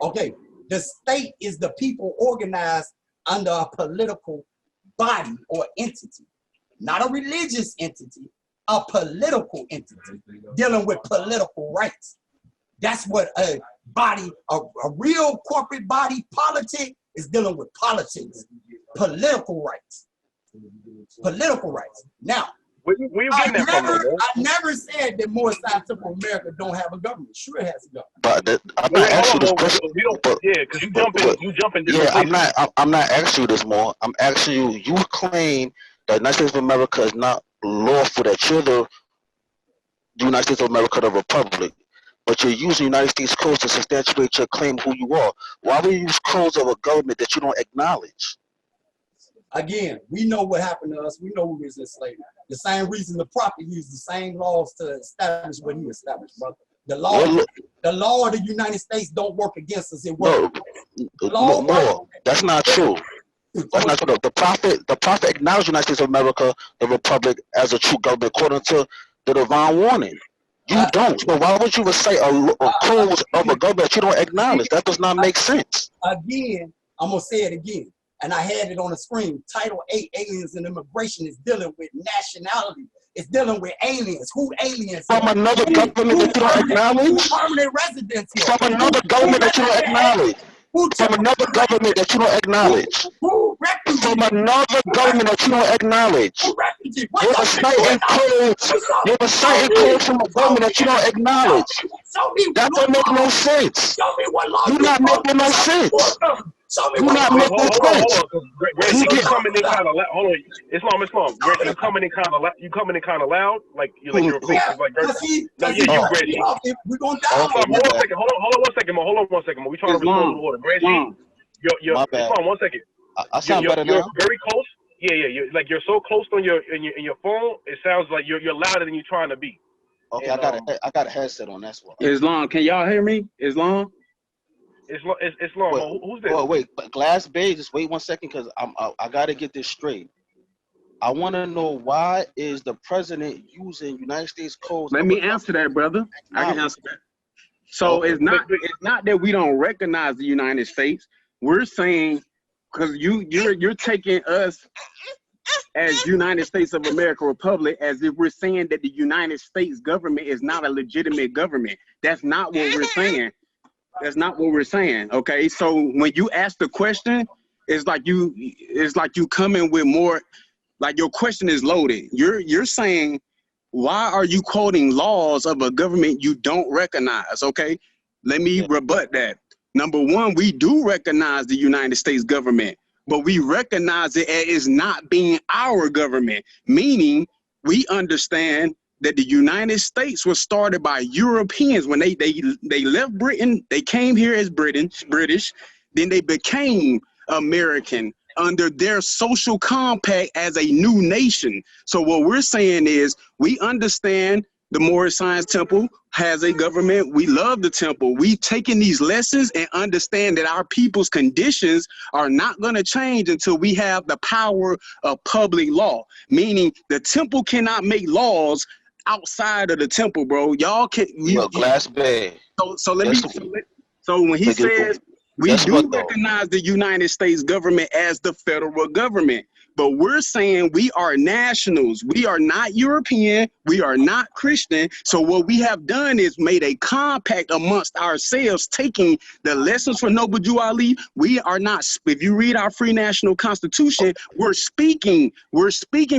Okay, the state is the people organized under a political body or entity, not a religious entity, a political entity dealing with political rights. That's what a body, a real corporate body politic is dealing with politics, political rights. Political rights. Now, where you getting that from, bro? I never said that Moorish-American America don't have a government. Sure, it has a government. But I'm not asking you this question. Yeah, because you jump in different Yeah, places. I'm not asking you this more. I'm asking you. You claim that the United States of America is not lawful. That you're the United States of America, the Republic, but you're using United States codes to substantiate your claim who you are. Why would you use codes of a government that you don't acknowledge? Again, we know what happened to us. We know we was enslaved. The same reason the prophet used the same laws to establish what he established, brother. The law of the United States don't work against us. It works. No, that's not true. That's not true. The prophet acknowledged the United States of America, the Republic, as a true government according to the divine warning. You don't. So why would you recite a code of a government that you don't acknowledge? That does not make sense. Again, I'm gonna say it again, and I had it on the screen. Title 8, aliens and immigration, is dealing with nationality. It's dealing with aliens. Who aliens? From another government that you don't acknowledge? Who permanent residents here? From another government that you don't acknowledge? From another government that you don't acknowledge? Who refugees? From another government that you don't acknowledge? Who refugees? You're reciting codes. You're reciting codes from a government that you don't acknowledge. That don't make no sense. Show me what law. You're not making no sense. You're not making sense. Gracie, you coming in kind of loud. Hold on, Islam. Gracie, you coming in kind of loud. Like your face is like. No, you, Gracie. We're gonna die. Hold on one second. We trying to respond to order. Gracie, Islam, 1 second. I sound better now. You're very close. Yeah. You're so close on your phone. It sounds like you're louder than you're trying to be. Okay, and, I got a headset on. That's why. Islam, can y'all hear me? Islam. Islam. Who's this? Wait, but Glass Bay, just wait 1 second, because I gotta get this straight. I want to know, why is the president using United States codes? Let me answer that, brother. I can answer that. So it's not that we don't recognize the United States. We're saying, because you're taking us as United States of America Republic as if we're saying that the United States government is not a legitimate government. That's not what we're saying. That's not what we're saying. Okay, so when you ask the question, it's like you coming with more, like your question is loaded. You're saying, why are you quoting laws of a government you don't recognize? Okay, let me rebut that. Number one, we do recognize the United States government, but we recognize it as not being our government, meaning we understand that the United States was started by Europeans. When they left Britain, they came here as British, then they became American under their social compact as a new nation. So what we're saying is, we understand the Moorish Science Temple has a government. We love the temple. We've taken these lessons and understand that our people's conditions are not going to change until we have the power of public law, meaning the temple cannot make laws outside of the temple, bro. Y'all can. Glass Bay. So when he says we do recognize the United States government as the federal government, but we're saying we are nationals. We are not European. We are not Christian. So what we have done is made a compact amongst ourselves, taking the lessons from Noble Jew Ali. We are not, if you read our free national constitution, we're speaking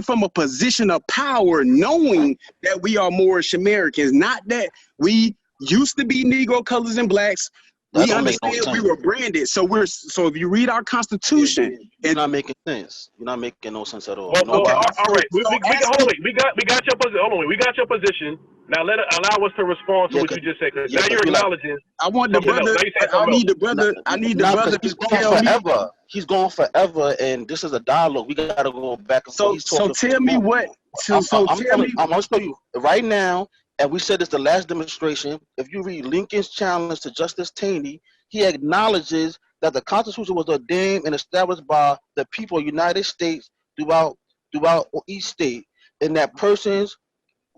from a position of power, knowing that we are Moorish Americans, not that we used to be Negro, colors, and blacks. We understand we were branded. So if you read our constitution, you're not making sense. You're not making no sense at all. All right. We got your position. Hold on. We got your position. Now allow us to respond to what you just said. Because now you're acknowledging. I want the brother. I need the brother. He's gone forever. He's gone forever, and this is a dialogue. We gotta go back and forth. So tell me what. I'm gonna show you right now. And we said it's the last demonstration. If you read Lincoln's challenge to Justice Taney, he acknowledges that the Constitution was ordained and established by the people of the United States throughout each state, and that persons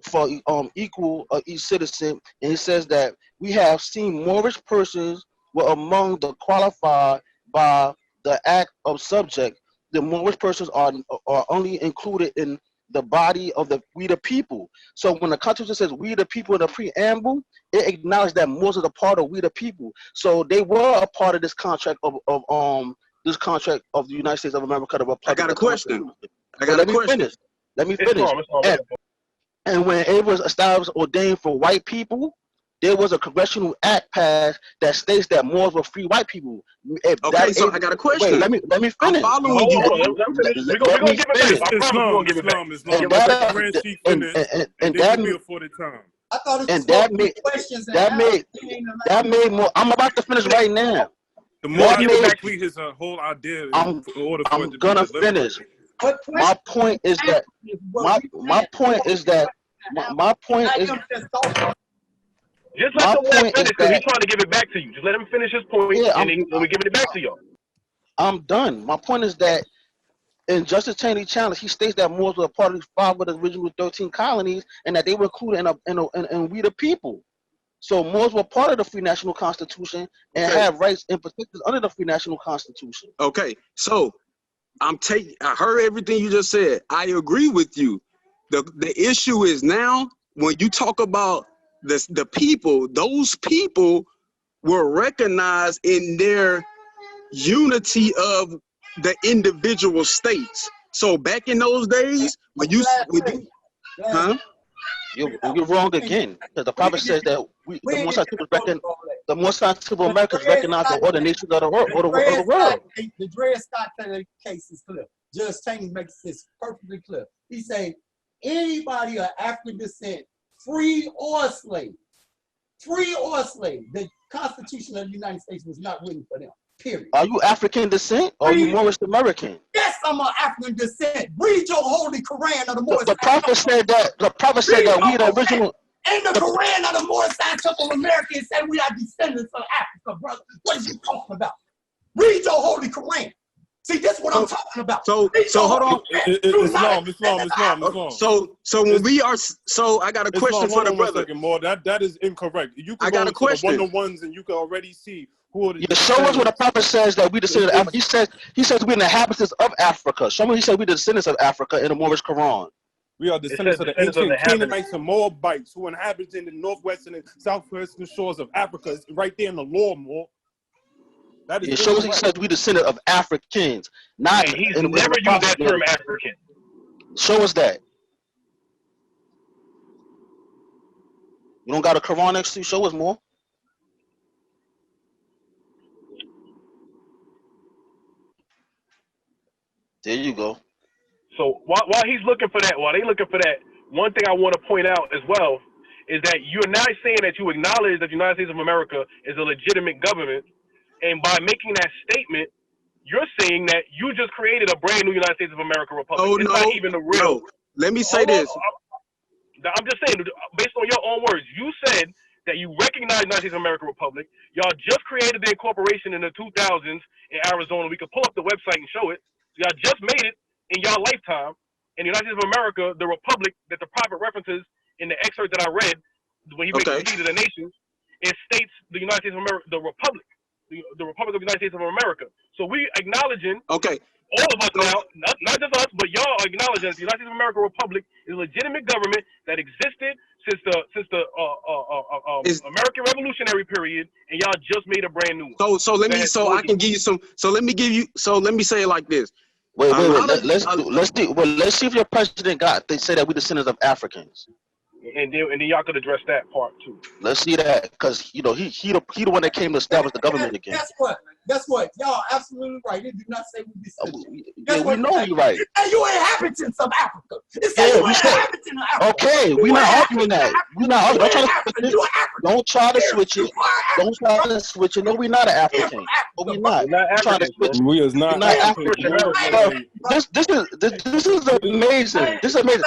for equal each citizen, and it says that we have seen Moorish persons were among the qualified by the act of subject. The Moorish persons are only included in the body of we the people. So when the Constitution says we the people in the preamble, it acknowledges that Moors are a part of we the people. So they were a part of this contract of the United States of America. I got a question. Let me finish. And when it was established, ordained for white people, there was a congressional act passed that states that Moors were free white people. Okay, so I got a question. Wait, let me finish. We're gonna give it back. Islam. And that be afforded time. I thought it was questions that made more. I'm about to finish right now. The more I complete his whole idea, I'm gonna finish. My point is that my point is. Just let him finish because he's trying to give it back to you. Just let him finish his point, and then we're giving it back to y'all. I'm done. My point is that in Justice Cheney challenge, he states that Moors were a part of 5 of the original 13 colonies, and that they were included in we the people. So Moors were part of the Free National Constitution and have rights and protections under the Free National Constitution. Okay, so I heard everything you just said. I agree with you. The issue is now when you talk about the people, those people were recognized in their unity of the individual states. So back in those days, when you're wrong again, because the prophet says that the most scientific Americans recognize the other nations of the world. The Dred Scott case is clear. Judge Cheney makes this perfectly clear. He say anybody of African descent, free or slave, the Constitution of the United States was not written for them. Period. Are you African descent or are you Moorish-American? Yes, I'm an African descent. Read your holy Quran of the Moorish. The prophet said that. The prophet said that we the original. In the Quran of the Moorish-American of America, it said we are descendants of Africa, brother. What are you talking about? Read your holy Quran. See, this is what I'm talking about. So hold on. Islam. So when we are, I got a question for the brother. More. That is incorrect. You can I got a question. One-on-ones and you can already see who are the. Yeah, show us where the prophet says that we descendants of Africa. He says we're the inhabitants of Africa. Show me he said we're the descendants of Africa in the Moorish Quran. We are descendants of the ancient Canaanites and Moabites who inhabit in the northwestern and southwestern shores of Africa. It's right there in the law, more. That is it shows he says we descendant of Africans. Not he's never used that term African. Show us that. You don't got a Quran next to you? Show us more. There you go. So while he's looking for that, one thing I want to point out as well is that you're now saying that you acknowledge that the United States of America is a legitimate government, and by making that statement, you're saying that you just created a brand new United States of America republic. Oh, it's not even the real. No. Let me say this. I'm just saying, based on your own words, you said that you recognize the United States of America republic. Y'all just created the incorporation in the 2000s in Arizona. We could pull up the website and show it. Y'all just made it in y'all lifetime. In the United States of America, the republic that the prophet references in the excerpt that I read, when he makes the League of the Nations, it states the United States of America, the republic. The Republic of the United States of America. So we acknowledging, all of us now, not just us, but y'all are acknowledging that the United States of America Republic is a legitimate government that existed since the American Revolutionary period, and y'all just made a brand new one. So let me say it like this. Wait. Let's see if your president they say that we descendants of Africans. And then y'all could address that part too. Let's see that, because he the one that came to establish the government again. Guess what? Y'all absolutely right. It did not say we descendants. We know you're right. And you inhabitants of Africa. It says you inhabitants of Africa. Okay, we're not arguing that. We're not arguing. Don't try to switch it. Don't try to switch it. No, we're not an African. But we're not. Trying to switch it. We is not African. This is amazing. This is amazing.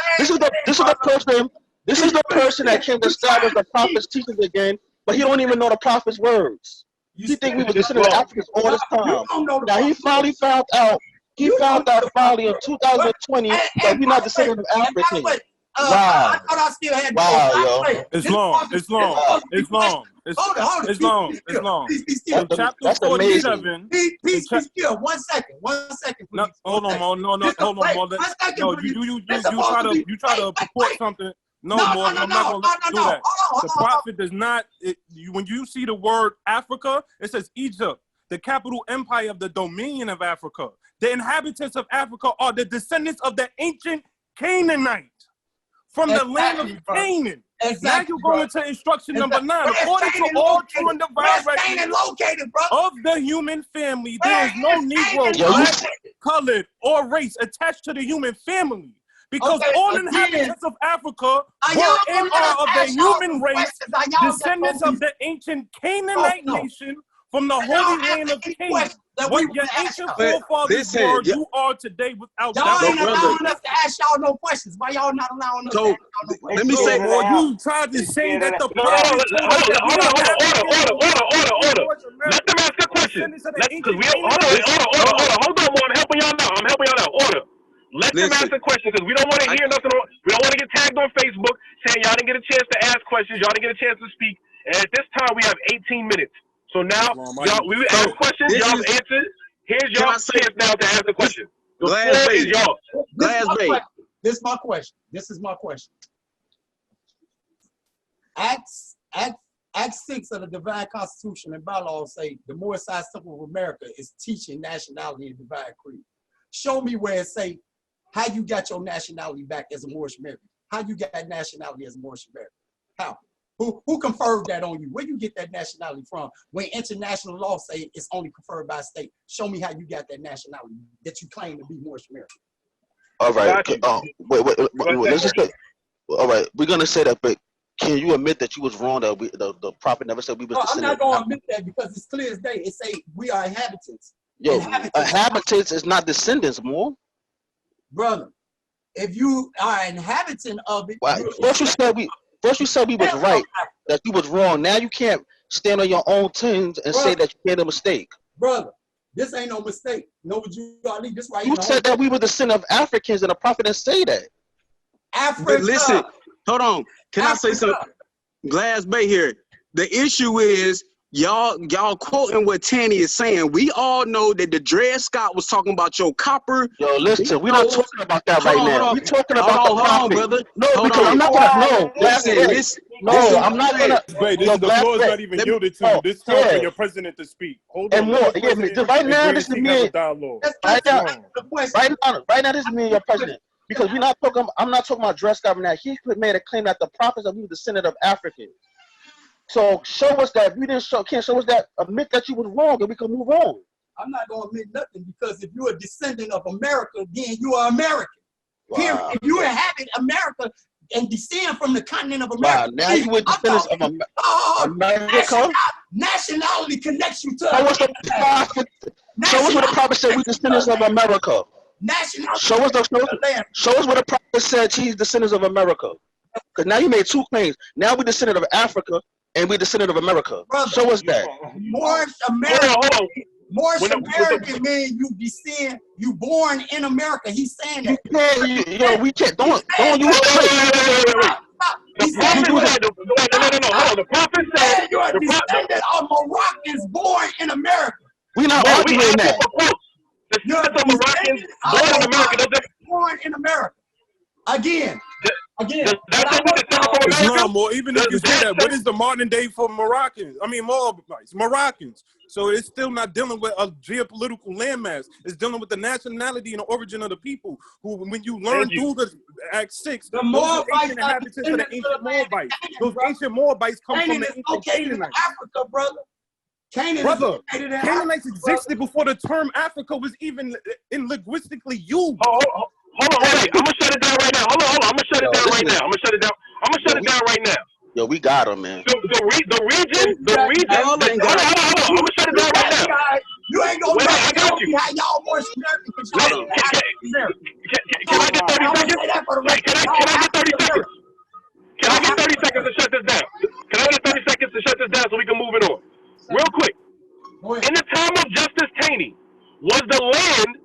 This is the person that came to establish the prophet's teachings again, but he don't even know the prophet's words. He think we were descendants of Africans all this time. Now he finally found out. He found out finally in 2020 that we're not descendants of Africans. I thought I still had. Wow, yo. It's long. It's long. It's long. Hold it. It's long. It's long. In chapter That's 47. Peace, still. 1 second. 1 second, please. No, hold on, Mo. No, hold on, Mo. No, you try to purport something. No, Mo. I'm not gonna let you do that. The prophet does not. When you see the word Africa, it says Egypt, the capital empire of the dominion of Africa. The inhabitants of Africa are the descendants of the ancient Canaanite from the land of Canaan. Exactly, now you're going into instruction number 9. According to all true and divine records of the human family, there is no Negro, black, colored, or race attached to the human family. Because all inhabitants of Africa were and are of the human race, descendants of the ancient Canaanite nation from the holy land of Canaan. What your ancient forefathers were, you are today without doubt. Y'all ain't allowing us to ask y'all no questions. Why y'all not allowing us to ask y'all no questions? Let me say, you tried to say that the prophet order. Let them ask a question. Hold on, I'm helping y'all out. Order. Let them ask a question because we don't want to hear nothing. We don't want to get tagged on Facebook saying y'all didn't get a chance to ask questions. Y'all didn't get a chance to speak. And at this time, we have 18 minutes. So now, we ask questions. Y'all answer. Here's y'all chance now to ask the question. The floor is y'all. This is my question. This is my question. Acts 6 of the Divine Constitution and bylaws say the Moorish-American Temple of America is teaching nationality and divine creed. Show me where it say how you got your nationality back as a Moorish-American. How you got nationality as a Moorish-American? How? Who conferred that on you? Where you get that nationality from? When international law say it's only conferred by a state. Show me how you got that nationality that you claim to be Moorish-American. All right. Wait. Let's just say, all right. We're gonna say that, but can you admit that you was wrong? That the prophet never said we was. I'm not gonna admit that because it's clear as day. It say we are inhabitants. Yo, inhabitants is not descendants, more. Brother, if you are an inhabitant of it, First you said we was right, that you was wrong. Now you can't stand on your own terms and say that you made a mistake. Brother, this ain't no mistake. No, this right. You said that we were the sin of Africans, and the prophet didn't say that. Africa. But listen, hold on. Can I say something? Glass Bay here. The issue is y'all quoting what Tanny is saying. We all know that the Dred Scott was talking about your copper. Yo, listen, we're not talking about that right now. We're talking about the prophet. Brother. No, because I'm not gonna. No, I'm not gonna. Wait, the floor is not even yielded to you. This time for your president to speak. Hold on. And more. Right now, this is me. Right now, this is me and your president. Because I'm not talking about Dred Scott right now. He made a claim that the prophets that we were descendant of Africans. So show us that. If you can't show us that, admit that you was wrong and we can move on. I'm not going to admit nothing because if you're a descendant of America, then you are American. Wow. If you inhabit America and descend from the continent of America. Wow, now you were descendants of America? Nationality connects you to Show us what the prophet said we descendants of America. Show us what the prophet said he's descendants of America. Because now you made 2 claims. Now we're descendant of Africa and we're descendant of America. Brother, show us that. Moorish-American. Moorish-American means you descend, you born in America. He's saying that. We can't. Don't use The prophet said you are a descendant of Moroccans born in America. We're not arguing that. You're a descendant of Moroccans born in America. Again. Islam, or even if you say that, what is the modern day for Moroccans? I mean, Moroccans. So it's still not dealing with a geopolitical landmass. It's dealing with the nationality and the origin of the people. Who, when you learn through the Act 6, the Moabites inhabitants of the ancient Moabites. Those ancient Moabites come from the ancient Canaanites. Africa, brother. Canaanites existed before the term Africa was even linguistically used. Hold on, wait. I'm gonna shut it down right now. Hold on. I'm gonna shut it down right now. I'm gonna shut it down right now. Yo, we got him, man. The region. Hold on. I'm gonna shut it down right now. You ain't gonna I got you. How y'all Moorish-American? Can I get 30 seconds? Can I get 30 seconds? Can I get 30 seconds to shut this down? Can I get 30 seconds to shut this down so we can move it on? Real quick. In the time of Justice Taney, was the land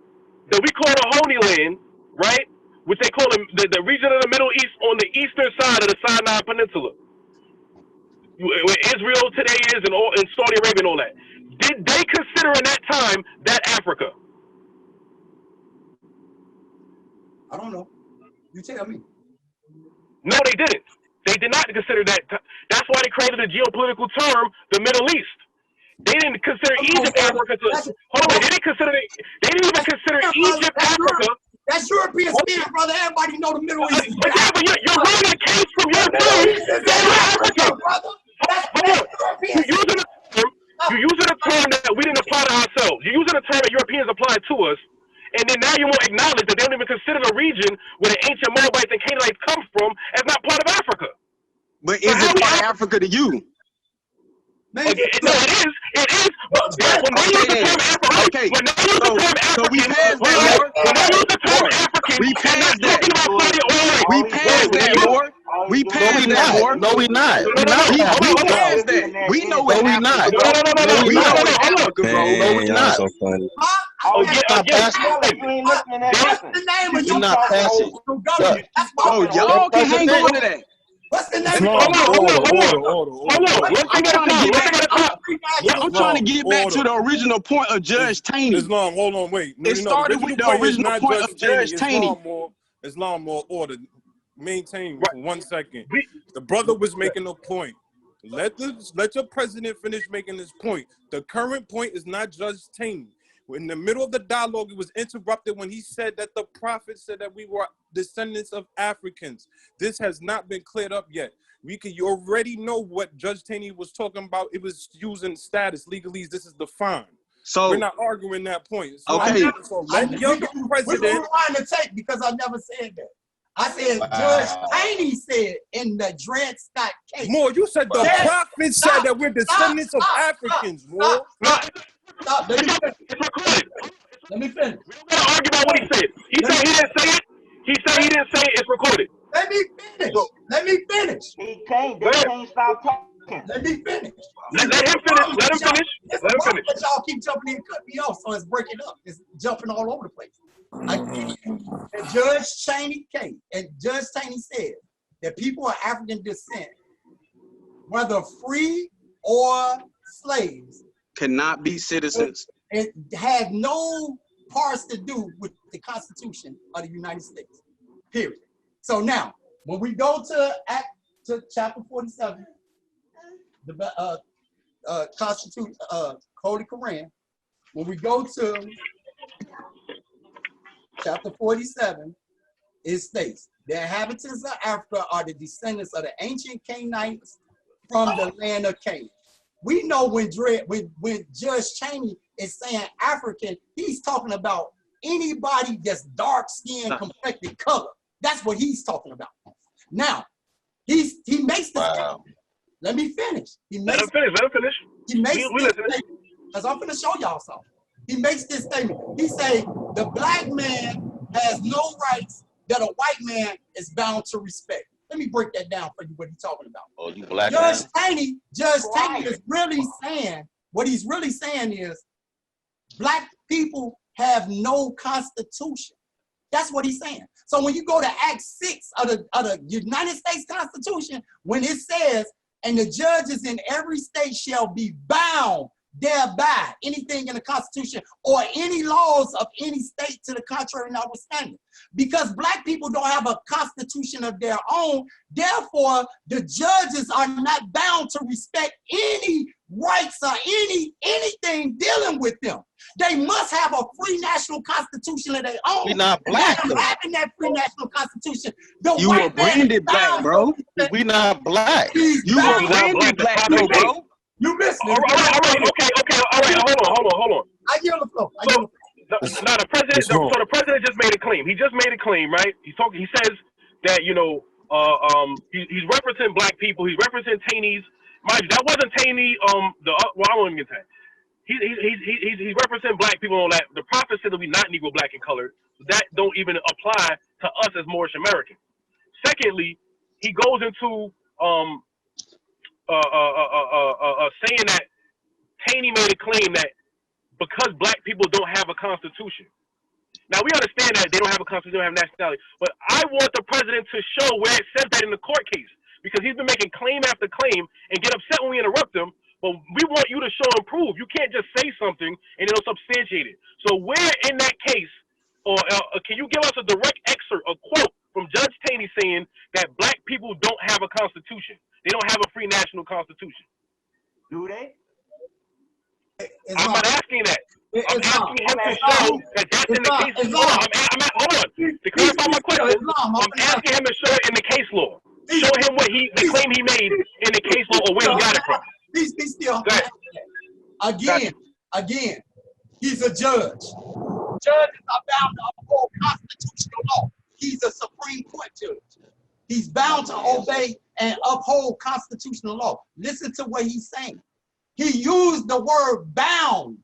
that we call the Holy Land, right? which they call the region of the Middle East on the eastern side of the Sinai Peninsula, where Israel today is and Saudi Arabia and all that. Did they consider in that time that Africa? I don't know. You tell me. No, they didn't. They did not consider that. That's why they created a geopolitical term, the Middle East. They didn't consider Egypt Africa. Hold on, they didn't even consider Egypt Africa. That's European spin, brother. Everybody know the Middle East. But you're running a case from your term. You're using a term that we didn't apply to ourselves. You're using a term that Europeans applied to us, and then now you won't acknowledge that they don't even consider the region where the ancient Moabites and Canaanites come from as not part of Africa. But is it part of Africa to you? No, it is. It is. But when they use the term African, when they use the term African, so we passed that, when they use the term African, we passed that. We passed that, Lord. We passed that, Lord. No, we not. We passed that. We know what Africa, bro. We know what Africa, bro. No, we not. So funny. Oh, yeah, What's the name of your government? Oh, y'all can hang on to that. What's the name? Hold on. I'm trying to get back to the original point of Judge Taney. Islam, hold on, wait. It started with the original point of Judge Taney. Islam more order. Maintain for 1 second. The brother was making a point. Let your president finish making his point. The current point is not Judge Taney. In the middle of the dialogue, it was interrupted when he said that the prophet said that we were descendants of Africans. This has not been cleared up yet. You already know what Judge Taney was talking about. It was using status, legalese. This is defined. So we're not arguing that point. So okay. So let your president. We're trying to take because I never said that. I said Judge Taney said in the Dred Scott case. More, you said the prophet said that we're descendants of Africans. More. Stop. Let me finish. We don't gotta argue about what he said. He said he didn't say it. He said he didn't say it. It's recorded. Let me finish. He can't stop talking. Let me finish. Let him finish. But y'all keep jumping in and cut me off, so it's breaking up. It's jumping all over the place. Again, the Judge Taney case, and Judge Taney said that people of African descent, whether free or slaves, cannot be citizens. It had no parts to do with the Constitution of the United States, period. So now, when we go to chapter 47, the Constitution, Holy Quran, when we go to chapter 47, it states, the inhabitants of Africa are the descendants of the ancient Canaanites from the land of Canaan. We know when Judge Taney is saying African, he's talking about anybody that's dark skinned, complected color. That's what he's talking about. Now, he makes this statement. Let me finish. Let him finish. He makes this statement, because I'm going to show y'all something. He makes this statement. He say the black man has no rights that a white man is bound to respect. Let me break that down for you, what he's talking about. Oh, you black Judge Taney is really saying, what he's really saying is, black people have no constitution. That's what he's saying. So when you go to Act 6 of the United States Constitution, when it says, and the judges in every state shall be bound thereby, anything in the Constitution or any laws of any state to the contrary notwithstanding. Because black people don't have a constitution of their own, therefore the judges are not bound to respect any rights or anything dealing with them. They must have a free national constitution of their own. We not black. Having that free national constitution, you were branded black, bro. We not black. You were branded black, bro. You missed it. All right, hold on. I yield the floor. Now the president, so the president just made a claim. He just made a claim, right? He says that, he's referencing black people. He's referencing Taney's. Mind you, that wasn't Taney. I won't even get that. He's referencing black people and all that. The prophet said that we not Negro, black, and colored. That don't even apply to us as Moorish-American. Secondly, he goes into saying that Taney made a claim that because black people don't have a constitution, Now, we understand that they don't have a constitution, they don't have nationality, but I want the president to show where it says that in the court case, because he's been making claim after claim and get upset when we interrupt him, but we want you to show and prove. You can't just say something and it'll substantiate it. So where in that case, or can you give us a direct excerpt, a quote from Judge Taney saying that black people don't have a constitution? They don't have a free national constitution. Do they? I'm not asking that. I'm asking him to Islam. show that that's in the case law. Hold on. To clarify my question, I'm asking him to show it in the case law. Show him what the claim he made in the case law or where he got it from. He's still again, he's a judge. Judges are bound to uphold constitutional law. He's a Supreme Court judge. He's bound to obey and uphold constitutional law. Listen to what he's saying. He used the word bound.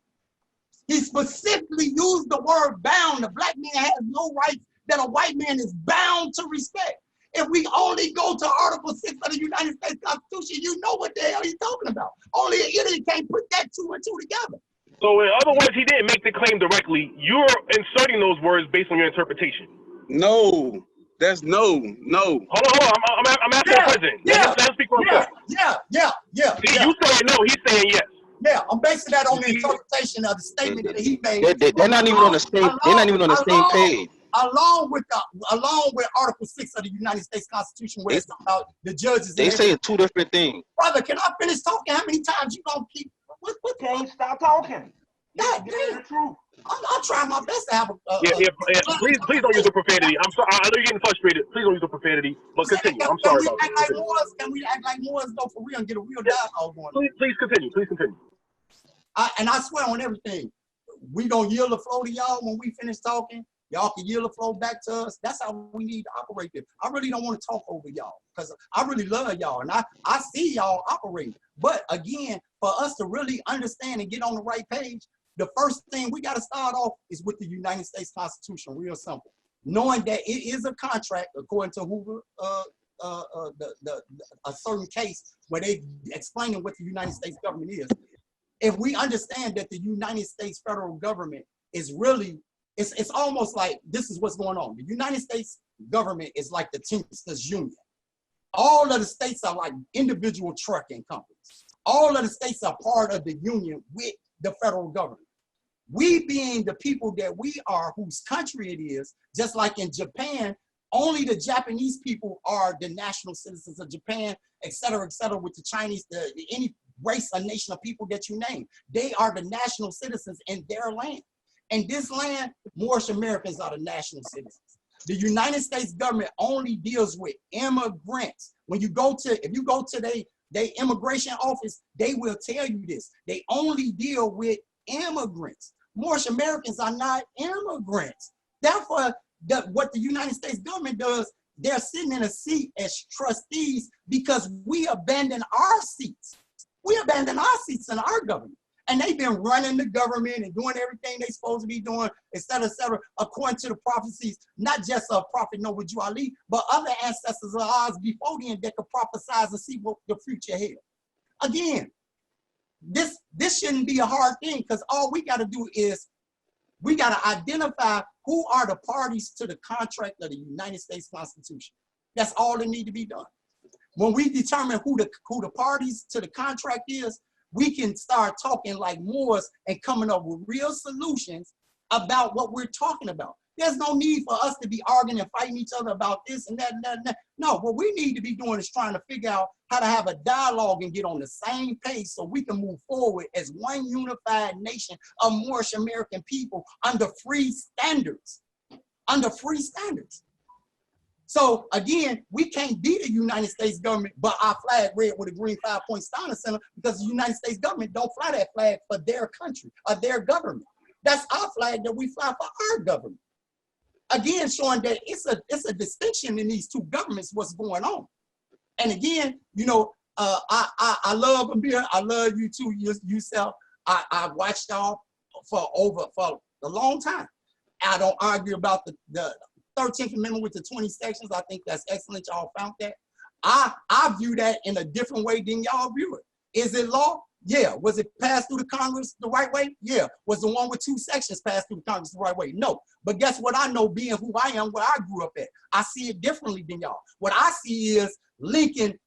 He specifically used the word bound. The black man has no rights that a white man is bound to respect. If we only go to Article 6 of the United States Constitution, you know what the hell he's talking about. Only an idiot can't put that two and two together. So in other words, he didn't make the claim directly. You're inserting those words based on your interpretation. No, that's no. Hold on. I'm asking the president. Let him speak for himself. Yeah. See, you saying no, he's saying yes. Yeah, I'm basing that on the interpretation of the statement that he made. They're not even on the same. They're not even on the same page. Along with Article 6 of the United States Constitution, where it's about the judges. They say two different things. Brother, can I finish talking? How many times you gonna keep? What Can't stop talking. God damn. I'm trying my best to have a. Please don't use the profanity. I'm sorry. I know you're getting frustrated. Please don't use the profanity. But continue. I'm sorry about that. Can we act like Moors though for real and get a real dialogue going? Please continue. Please continue. And I swear on everything, we gonna yield the flow to y'all when we finish talking. Y'all can yield the flow back to us. That's how we need to operate this. I really don't want to talk over y'all because I really love y'all and I see y'all operating. But again, for us to really understand and get on the right page, the first thing we got to start off is with the United States Constitution, real simple. Knowing that it is a contract, according to Hoover, a certain case where they explaining what the United States government is. If we understand that the United States federal government is really, it's almost like this is what's going on. The United States government is like the Teamsters Union. All of the states are like individual trucking companies. All of the states are part of the union with the federal government. We being the people that we are, whose country it is, just like in Japan, only the Japanese people are the national citizens of Japan, et cetera, with the Chinese, any race or nation of people that you name. They are the national citizens in their land. In this land, Moorish-Americans are the national citizens. The United States government only deals with immigrants. When you go to, if you go to their immigration office, they will tell you this. They only deal with immigrants. Moorish-Americans are not immigrants. Therefore, what the United States government does, they're sitting in a seat as trustees because we abandon our seats. We abandon our seats in our government. And they've been running the government and doing everything they're supposed to be doing, et cetera, according to the prophecies, not just of Prophet Noah Ali, but other ancestors of ours before them that could prophesize and see what the future held. Again, this shouldn't be a hard thing because all we got to do is we got to identify who are the parties to the contract of the United States Constitution. That's all that need to be done. When we determine who the parties to the contract is, we can start talking like Moors and coming up with real solutions about what we're talking about. There's no need for us to be arguing and fighting each other about this and that and that and that. No, what we need to be doing is trying to figure out how to have a dialogue and get on the same page so we can move forward as one unified nation of Moorish-American people under free standards. Under free standards. So again, we can't be the United States government, but our flag red with a green 5-point Steiner Center because the United States government don't fly that flag for their country or their government. That's our flag that we fly for our government. Again, showing that it's a distinction in these two governments, what's going on. And again, you know, I love Amir, I love you too, yourself. I watched y'all for a long time. I don't argue about the 13th Amendment with the 20 sections. I think that's excellent. Y'all found that. I view that in a different way than y'all view it. Is it law? Yeah. Was it passed through the Congress the right way? Yeah. Was the one with 2 sections passed through the Congress the right way? No. But guess what I know, being who I am, where I grew up at? I see it differently than y'all. What I see is Lincoln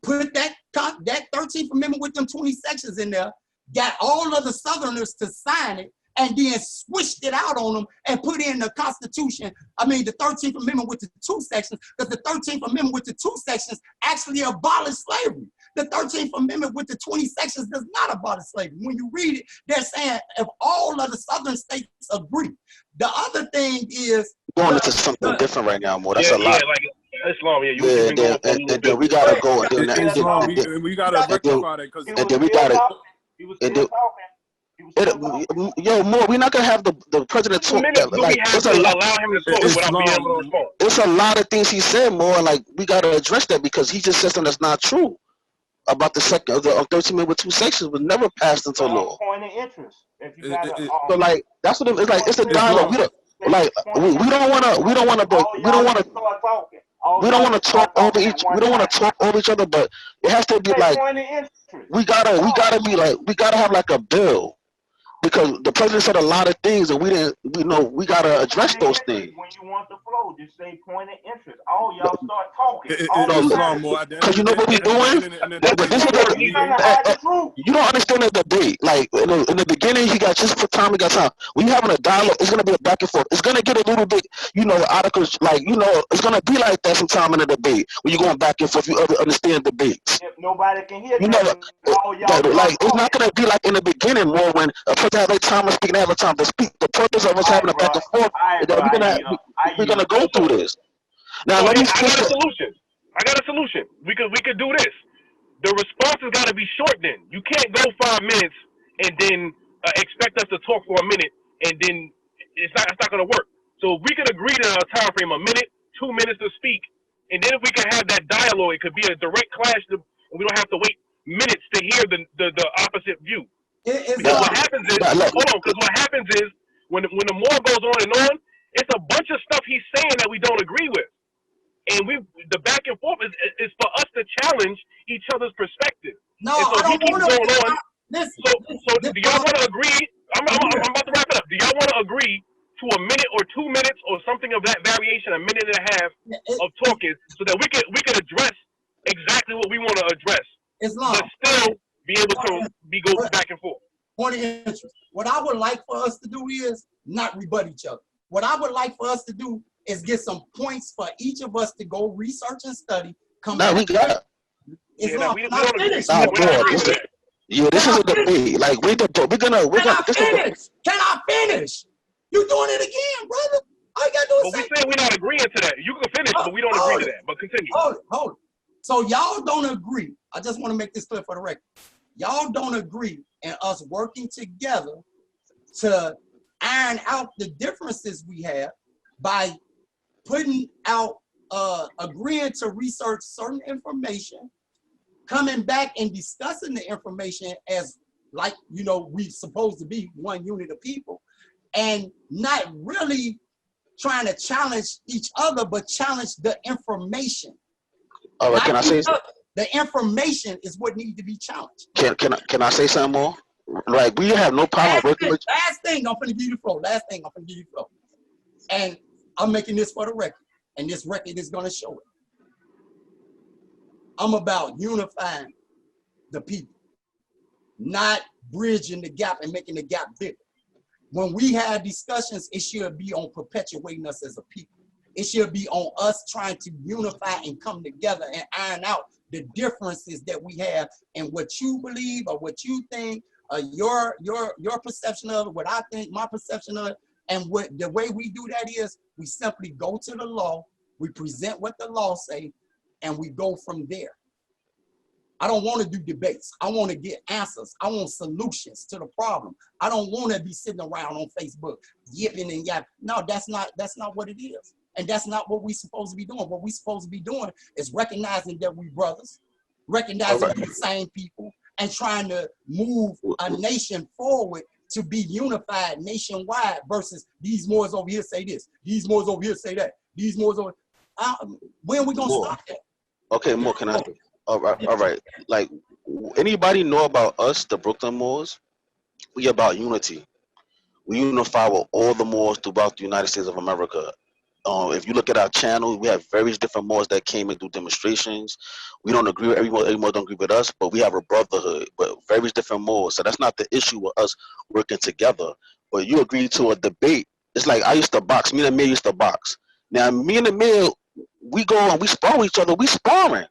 put that 13th Amendment with them 20 sections in there, got all of the Southerners to sign it, and then switched it out on them and put in the Constitution, the 13th Amendment with the 2 sections, because the 13th Amendment with the 2 sections actually abolished slavery. The 13th Amendment with the 20 sections does not abolish slavery. When you read it, they're saying if all of the Southern states agree. The other thing is— Going into something different right now, more. That's a lot. Yeah, like Islam, you've been going for a little bit. Then we gotta go, and then Islam, we gotta rectify that, because and then we gotta. He was still talking. Yo, more. We're not gonna have the president talk. We have to allow him to talk without being able to respond. It's a lot of things he said, more. Like, we gotta address that, because he just said something that's not true about the 13 Amendment with 2 sections was never passed into law. Point of interest. If you gotta, so like, that's what it's like. It's a dialogue. We don't want to talk over each other, but it has to be like, we gotta have like a bill, because the president said a lot of things, and we gotta address those things. When you want the flow, just say point of interest. All y'all start talking. Because you know what we're doing? You don't understand the debate. Like, in the beginning, he got just for time, we got time. When you having a dialogue, it's going to be a back and forth. It's going to get a little bit, articles, like, it's going to be like that sometime in the debate, when you're going back and forth, you understand debates. If nobody can hear it's not going to be like in the beginning, more when a person has a time to speak and have a time to speak. The purpose of us having a back and forth is that we're gonna go through this. Now, I got a solution. We could do this. The response has got to be short. Then you can't go 5 minutes and then expect us to talk for a minute, and then it's not gonna work. So if we could agree to a time frame, a minute, 2 minutes to speak, and then if we can have that dialogue, it could be a direct clash, and we don't have to wait minutes to hear the opposite view. Because what happens is, when the more goes on and on, it's a bunch of stuff he's saying that we don't agree with, and the back and forth is for us to challenge each other's perspective. No, and so I don't want to. So do y'all want to agree? I'm about to wrap it up. Do y'all want to agree to a minute or 2 minutes or something of that variation, a minute and a half of talking, so that we can address exactly what we want to address, but still be able to go back and forth. Point of interest. What I would like for us to do is not rebut each other. What I would like for us to do is get some points for each of us to go research and study. We got it. This is a debate. Like, we're gonna. Can I finish? You doing it again, brother? All you gotta do is we say we're not agreeing to that. You can finish, but we don't agree to that. But continue. Hold it. So y'all don't agree. I just want to make this clear for the record. Y'all don't agree in us working together to iron out the differences we have by putting out, agreeing to research certain information, coming back and discussing the information as, like, we supposed to be one unit of people, and not really trying to challenge each other, but challenge the information. All right, can I say something? The information is what needs to be challenged. Can I say something more? Like, we have no problem working with. Last thing, I'm gonna give you the flow. And I'm making this for the record, and this record is gonna show it. I'm about unifying the people, not bridging the gap and making the gap bigger. When we have discussions, it should be on perpetuating us as a people. It should be on us trying to unify and come together and iron out the differences that we have and what you believe or what you think, your perception of it, what I think, my perception of it. And what the way we do that is we simply go to the law, we present what the law say, and we go from there. I don't want to do debates. I want to get answers. I want solutions to the problem. I don't want to be sitting around on Facebook yipping and yapping. No, that's not what it is. And that's not what we're supposed to be doing. What we're supposed to be doing is recognizing that we brothers, recognizing we're the same people, and trying to move a nation forward to be unified nationwide versus these Moors over here say this, these Moors over here say that, these Moors over. When are we going to stop that? Okay, more, can I? All right, all right. Like, anybody know about us, the Brooklyn Moors? We about unity. We unify with all the Moors throughout the United States of America. If you look at our channel, we have various different Moors that came and do demonstrations. We don't agree with everyone don't agree with us, but we have a brotherhood, but various different Moors. So that's not the issue with us working together. But you agree to a debate. It's like I used to box. Me and Amir used to box. Now, me and Amir, we go and we spar with each other. We sparring.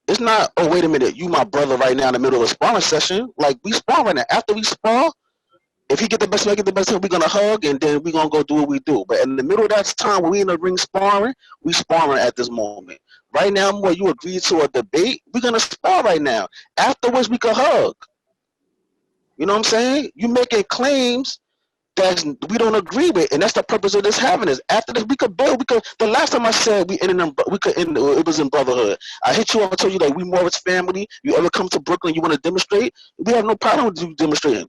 It's not, oh, wait a minute, you my brother right now in the middle of a sparring session. Like, we spar right now. After we spar, if he get the best, I get the best, we're gonna hug and then we're gonna go do what we do. But in the middle of that time when we in the ring sparring, we sparring at this moment. Right now, more you agree to a debate, we're gonna spar right now. Afterwards, we can hug. You know what I'm saying? You making claims that we don't agree with, and that's the purpose of this having this. After this, we could build. We could. The last time I said we ended in, we could end. It was in brotherhood. I hit you up and told you that we Moorish family. You ever come to Brooklyn? You want to demonstrate? We have no problem with you demonstrating.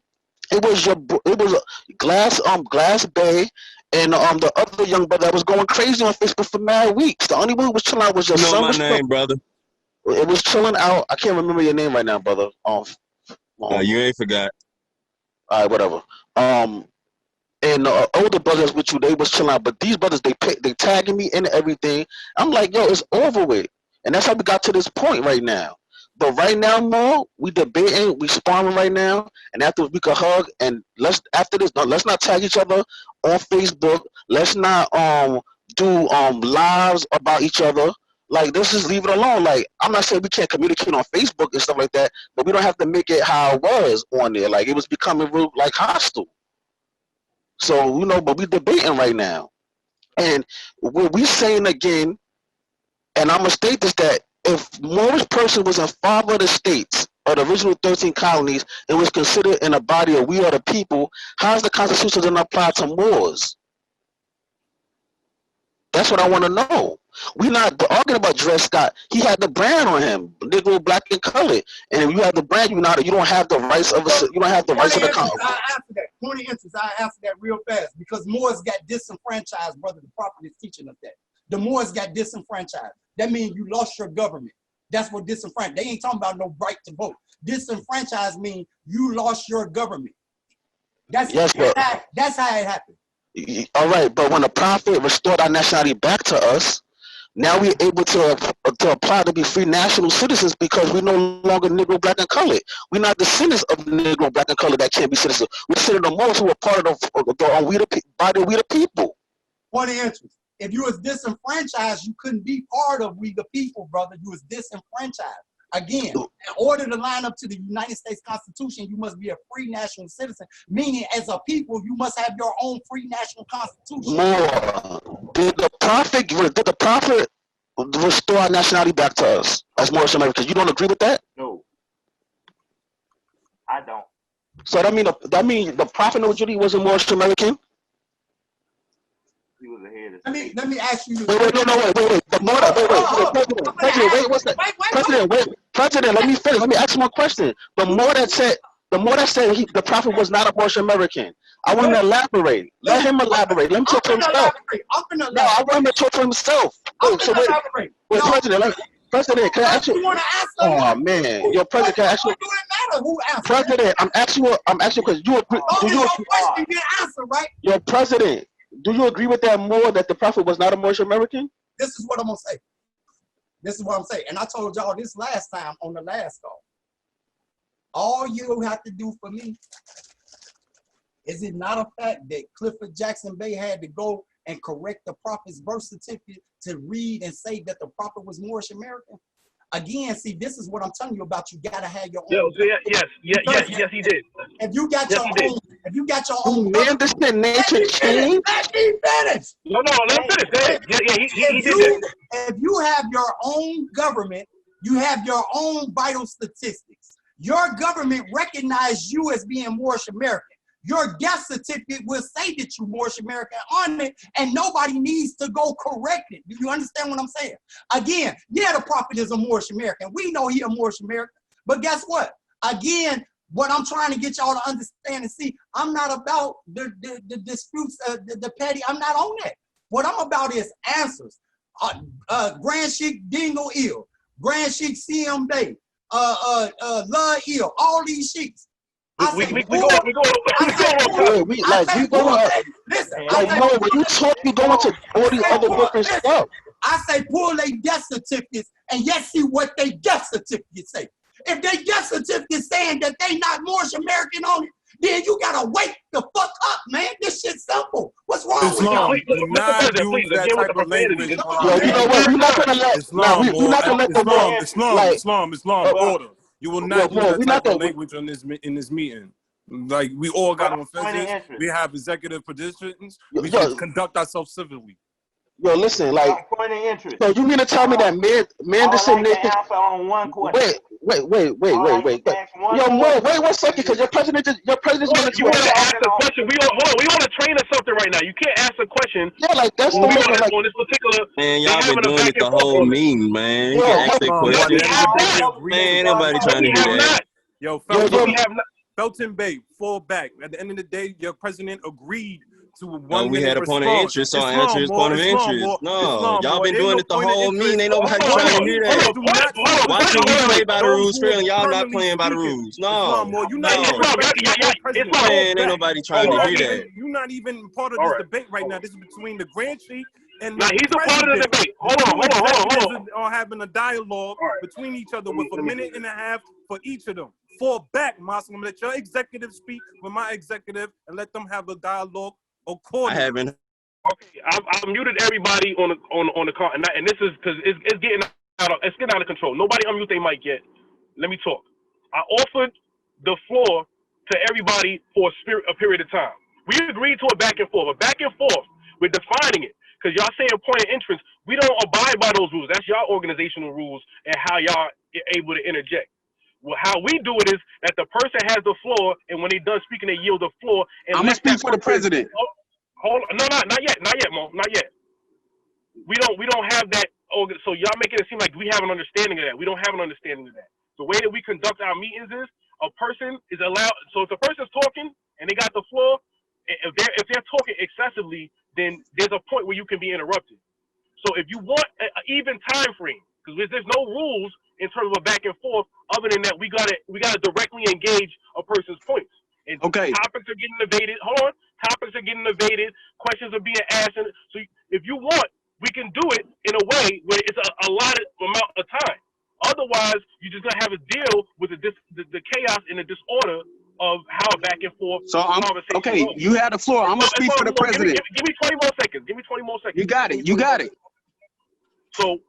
It was a Glass Bay and the other young brother that was going crazy on Facebook for mad weeks. The only one who was chilling out was your son. My name, brother. It was chilling out. I can't remember your name right now, brother. You ain't forgot. All right, whatever. And the older brothers with you, they was chilling out. But these brothers, they tagging me in everything. I'm like, yo, it's over with. And that's how we got to this point right now. But right now, Mo, we debating, we sparring right now, and after we could hug, and let's not tag each other on Facebook. Let's not do lives about each other. Like, let's just leave it alone. Like, I'm not saying we can't communicate on Facebook and stuff like that, but we don't have to make it how it was on there. Like, it was becoming real, like, hostile. So, you know, but we debating right now. And what we saying again, and I'm gonna state this, that if Moorish person was a father of the states or the original 13 colonies and was considered in a body of we are the people, how's the Constitution doesn't apply to Moors? That's what I want to know. We not arguing about Dred Scott. He had the brand on him, Negro, black, and colored. And if you have the brand, you don't have the rights of the country. I answer that. 20 inches. I answer that real fast because Moors got disenfranchised, brother. The prophet is teaching us that. The Moors got disenfranchised. That means you lost your government. That's what disenfranchised. They ain't talking about no right to vote. Disenfranchised means you lost your government. That's how it happened. All right, but when the prophet restored our nationality back to us, now we're able to apply to be free national citizens because we're no longer Negro, black, and colored. We're not descendants of Negro, black, and colored that can't be citizens. We're descendants of the Moors who are part of the body of we the people. 20 inches. If you was disenfranchised, you couldn't be part of we the people, brother. You was disenfranchised. Again, in order to line up to the United States Constitution, you must be a free national citizen, meaning as a people, you must have your own free national constitution. More. Did the prophet restore our nationality back to us as Moorish-Americans? You don't agree with that? No. I don't. So that mean the prophet originally wasn't Moorish-American? He was ahead of Let me ask you. Wait. The more President, let me finish. Let me ask you one question. The more that said the prophet was not a Moorish-American. I want to elaborate. Let him elaborate. Let him talk to himself. No, I want him to talk to himself. President, can I ask you? Oh man, your president, can I ask you? President, I'm asking because you agree. Do you right? Your president, do you agree with that more that the prophet was not a Moorish-American? This is what I'm gonna say. This is what I'm saying, and I told y'all this last time on the last call. All you have to do for me is it not a fact that Clifford Jackson Bey had to go and correct the prophet's birth certificate to read and say that the prophet was Moorish-American? Again, see, this is what I'm telling you about. You gotta have your own. Yes, he did. If you got your own, man, this is nature change. Let me finish. No, let him finish. He did that. If you have your own government, you have your own vital statistics. Your government recognizes you as being Moorish-American. Your death certificate will say that you're Moorish-American on it, and nobody needs to go correct it. Do you understand what I'm saying? Again, yeah, the prophet is a Moorish-American. We know he a Moorish-American. But guess what? Again, what I'm trying to get y'all to understand and see, I'm not about the disputes, the petty. I'm not on that. What I'm about is answers. Grand Sheik Dingle Ill. Grand Sheik CM Day, Love Eel, all these sheiks. We go on top. Listen, like Mo, when you talk, you go into all these other different stuff. I say pull their death certificates and yet see what they death certificates say. If they death certificates saying that they not Moorish-American on it, then you gotta wake the fuck up, man. This shit's simple. What's wrong with y'all? Do not use that type of language. Yo, you know what? We're not gonna let we're not gonna let Islam, order. You will not use that type of language in this meeting. Like, we all got offenses. We have executive positions. We should conduct ourselves civilly. Yo, listen, like, so you mean to tell me that man dissemination? Wait. Yo, Mo, wait 1 second, because your president's gonna. You want to ask a question? We on a train or something right now. You can't ask a question. Yeah, like that's on this particular. Man, y'all been doing it the whole meeting, man. You can ask that question. Man, nobody trying to hear that. Yo, Felton Bay, fall back. At the end of the day, your president agreed to one we had a point of interest, so I answer his point of interest. No, y'all been doing it the whole meeting. Ain't nobody trying to hear that. Why can't we play by the rules, Phil, and y'all not playing by the rules? No. Man, ain't nobody trying to hear that. You're not even part of this debate right now. This is between the Grand Sheik and the he's a part of the debate. Hold on. Are having a dialogue between each other with a minute and a half for each of them. Fall back, Muslim. Let your executive speak with my executive and let them have a dialogue accordingly. I haven't. Okay, I muted everybody on the call, and this is because it's getting out of control. Nobody unmute their mic yet. Let me talk. I offered the floor to everybody for a period of time. We agreed to a back and forth. We're defining it because y'all saying point of interest. We don't abide by those rules. That's y'all organizational rules and how y'all are able to interject. Well, how we do it is that the person has the floor, and when they're done speaking, they yield the floor. And I'm gonna speak for the president. Hold on. No, not yet, Mo, not yet. We don't have that. So y'all making it seem like we have an understanding of that. We don't have an understanding of that. The way that we conduct our meetings is a person is allowed. So if the person's talking and they got the floor, if they're talking excessively, then there's a point where you can be interrupted. So if you want an even time frame, because there's no rules in terms of a back and forth, other than that, we gotta directly engage a person's points. And topics are getting evaded. Hold on, topics are getting evaded. Questions are being asked. And so if you want, we can do it in a way where it's a allotted amount of time. Otherwise, you're just gonna have to deal with the chaos and the disorder of how back and forth. So you had the floor. I'm gonna speak for the president. Give me 20 more seconds. Give me 20 more seconds. You got it. So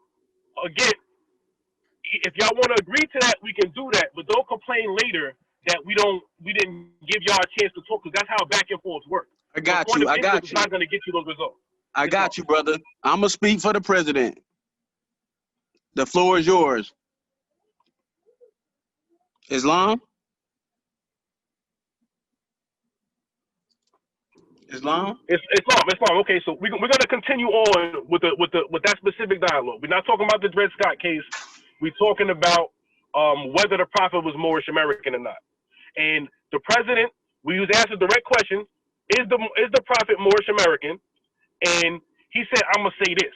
again, if y'all want to agree to that, we can do that. But don't complain later that we didn't give y'all a chance to talk, because that's how back and forth work. I got you. It's not gonna get you those results. I got you, brother. I'm gonna speak for the president. The floor is yours. Islam? Islam. Okay, so we're gonna continue on with that specific dialogue. We're not talking about the Dred Scott case. We're talking about whether the prophet was Moorish-American or not. And the president, we was asked a direct question: Is the prophet Moorish-American? And he said, "I'm gonna say this."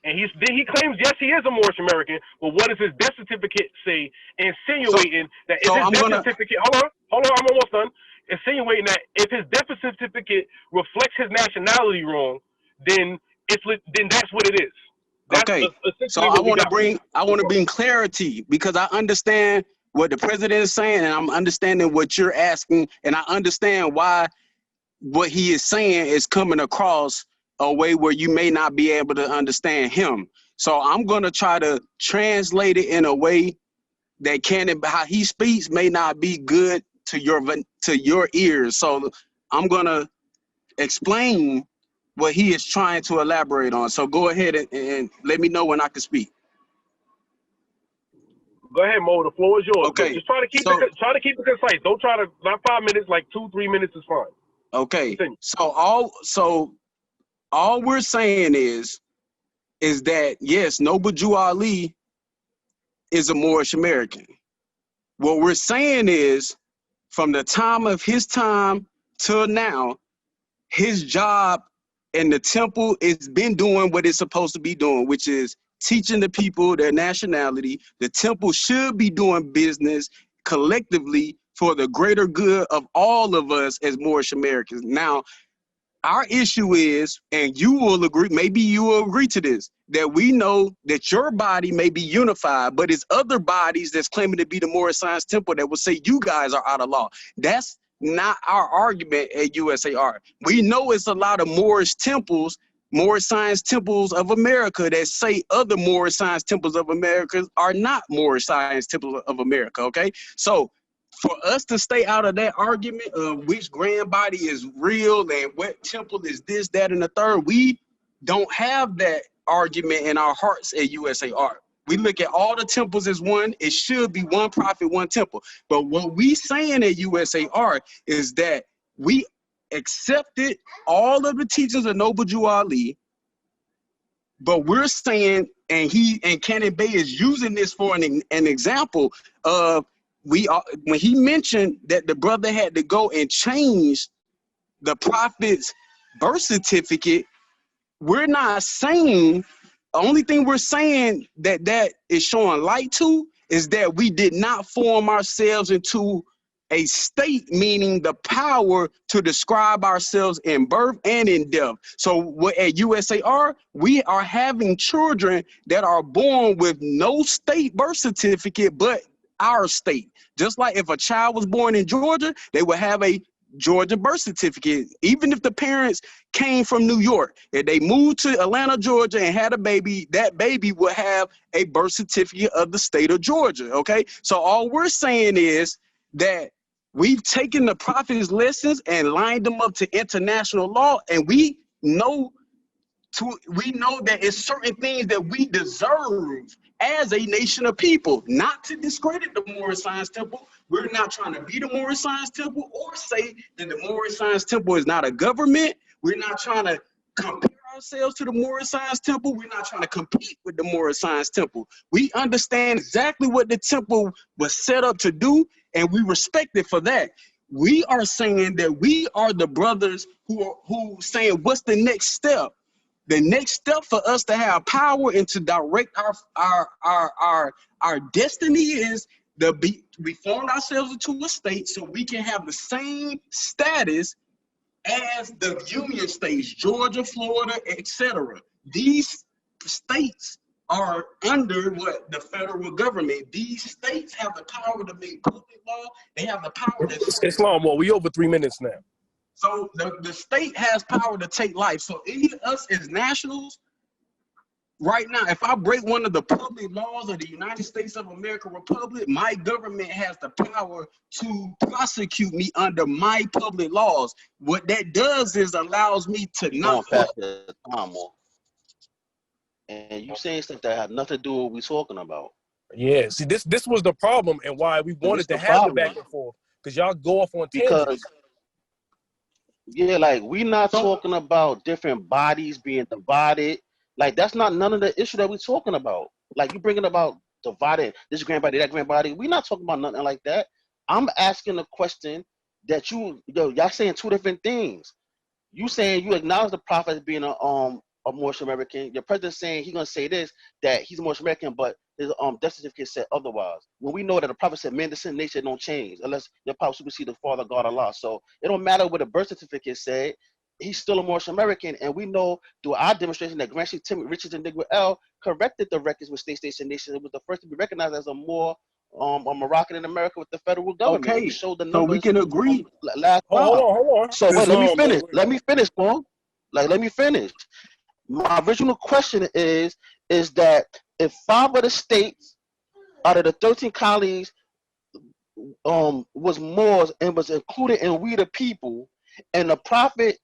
And he claims, yes, he is a Moorish-American. But what does his death certificate say? Insinuating that if his death certificate, hold on, I'm almost done. Insinuating that if his death certificate reflects his nationality wrong, then that's what it is. Okay. So I want to bring clarity, because I understand what the president is saying, and I'm understanding what you're asking, and I understand why what he is saying is coming across a way where you may not be able to understand him. So I'm going to try to translate it in a way that how he speaks may not be good to your ears. So I'm going to explain what he is trying to elaborate on. So go ahead and let me know when I can speak. Go ahead, Mo. The floor is yours. Okay. Just try to keep it concise. Don't try to, not 5 minutes, like 2-3 minutes is fine. Okay. Continue. So all we're saying is that yes, Noble Jew Ali is a Moorish-American. What we're saying is, from the time of his time till now, his job in the temple has been doing what it's supposed to be doing, which is teaching the people their nationality. The temple should be doing business collectively for the greater good of all of us as Moorish-Americans. Now, our issue is, and you will agree, maybe you will agree to this, that we know that your body may be unified, but it's other bodies that's claiming to be the Moorish Science Temple that will say you guys are out of law. That's not our argument at USAR. We know it's a lot of Moorish temples, Moorish Science Temples of America that say other Moorish Science Temples of America are not Moorish Science Temples of America, okay? So for us to stay out of that argument of which grand body is real and what temple is this, that, and the third, we don't have that argument in our hearts at USAR. We look at all the temples as one. It should be one prophet, one temple. But what we saying at USAR is that we accepted all of the teachings of Noble Jew Ali, but we're saying, and Cannon Bay is using this for an example of, when he mentioned that the brother had to go and change the prophet's birth certificate, we're not saying, the only thing we're saying that is showing light to is that we did not form ourselves into a state, meaning the power to describe ourselves in birth and in death. So at USAR, we are having children that are born with no state birth certificate, but our state. Just like if a child was born in Georgia, they would have a Georgia birth certificate. Even if the parents came from New York, if they moved to Atlanta, Georgia and had a baby, that baby would have a birth certificate of the state of Georgia, okay? So all we're saying is that we've taken the prophet's lessons and lined them up to international law, and we know that it's certain things that we deserve as a nation of people, not to discredit the Moorish Science Temple. We're not trying to be the Moorish Science Temple or say that the Moorish Science Temple is not a government. We're not trying to compare ourselves to the Moorish Science Temple. We're not trying to compete with the Moorish Science Temple. We understand exactly what the temple was set up to do, and we respect it for that. We are saying that we are the brothers who saying, what's the next step? The next step for us to have power and to direct our destiny is we formed ourselves into a state so we can have the same status as the union states, Georgia, Florida, etc. These states are under the federal government. These states have the power to make public law. They have the power to... Islam, well, we over 3 minutes now. So the state has power to take life. So any of us as nationals, right now, if I break one of the public laws of the United States of America Republic, my government has the power to prosecute me under my public laws. What that does is allows me to not... And you saying stuff that have nothing to do with what we're talking about. Yeah, see, this was the problem and why we wanted to have the back and forth, because y'all go off on tangents. Yeah, like we're not talking about different bodies being divided. Like that's not none of the issue that we're talking about. Like you bringing about divided, this grand body, that grand body. We're not talking about nothing like that. I'm asking a question that y'all saying two different things. You saying you acknowledge the prophet as being a Moorish-American. Your president saying he's gonna say this, that he's a Moorish-American, but his death certificate said otherwise. When we know that the prophet said, man, the sin nature don't change unless your power supersede the Father God Allah. So it don't matter what the birth certificate said. He's still a Moorish-American, and we know through our demonstration that Grand Sheikh Tim Richards and Nigwa L corrected the records with state nation. It was the first to be recognized as a Moroccan in America with the federal government. Okay, we showed the numbers, so we can agree. Hold on. So wait, let me finish. Let me finish, Paul. Like, let me finish. My original question is that if 5 of the states out of the 13 colonies was Moors and was included in we the people, and the prophet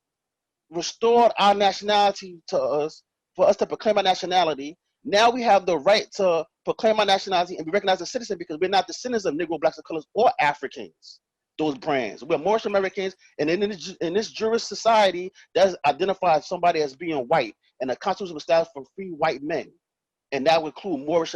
restored our nationality to us, for us to proclaim our nationality, now we have the right to proclaim our nationality and be recognized as citizens because we're not descendants of Negro, blacks, and colors, or Africans. Those brands. We're Moorish-Americans, and in this jurist society, that identifies somebody as being white, and the Constitution was established for free white men, and that would include Moors,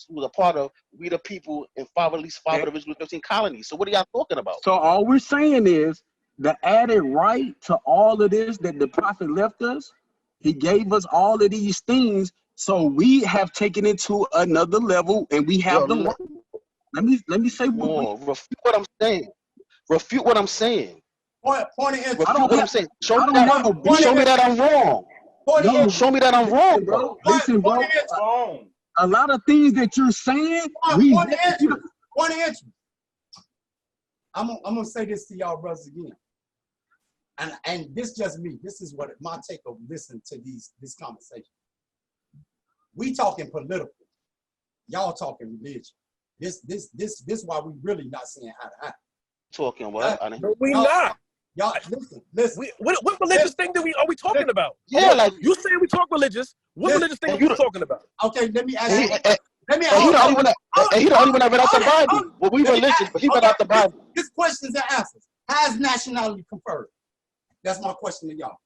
who was a part of we the people in at least five of the original 13 colonies. So what are y'all talking about? So all we're saying is the added right to all of this that the prophet left us. He gave us all of these things. So we have taken it to another level, and we have the law. Let me say more. Refute what I'm saying. Refute what I'm saying. Point of interest. Refute what I'm saying. Show me that I'm wrong. No, show me that I'm wrong, bro. Listen, bro. Wrong. A lot of things that you're saying, point of interest. I'm gonna say this to y'all brothers again. And this just me. This is what my take of listening to this conversation. We talking political. Y'all talking religion. This why we really not seeing eye to eye. Talking what? We not. Y'all listen. What religious thing are we talking about? Yeah, like you say we talk religious. What religious thing are you talking about? Okay, let me ask you. He the only one that read out the Bible. Well, we religious, but he read out the Bible. This questions and answers. Has nationality conferred? That's my question to y'all.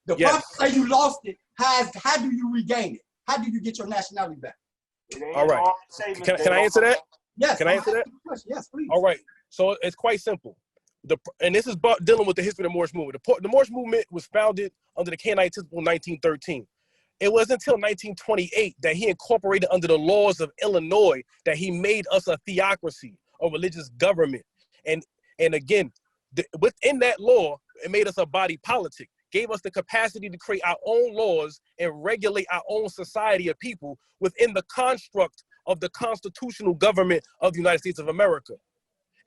The prophet say you lost it. How do you regain it? How do you get your nationality back? All right. Can I answer that? Yes. Can I answer that? Yes, please. All right. So it's quite simple. And this is dealing with the history of the Moorish movement. The Moorish movement was founded under the Canaanite Temple in 1913. It wasn't until 1928 that he incorporated under the laws of Illinois that he made us a theocracy, a religious government. And again, within that law, it made us a body politic, gave us the capacity to create our own laws and regulate our own society of people within the construct of the constitutional government of the United States of America.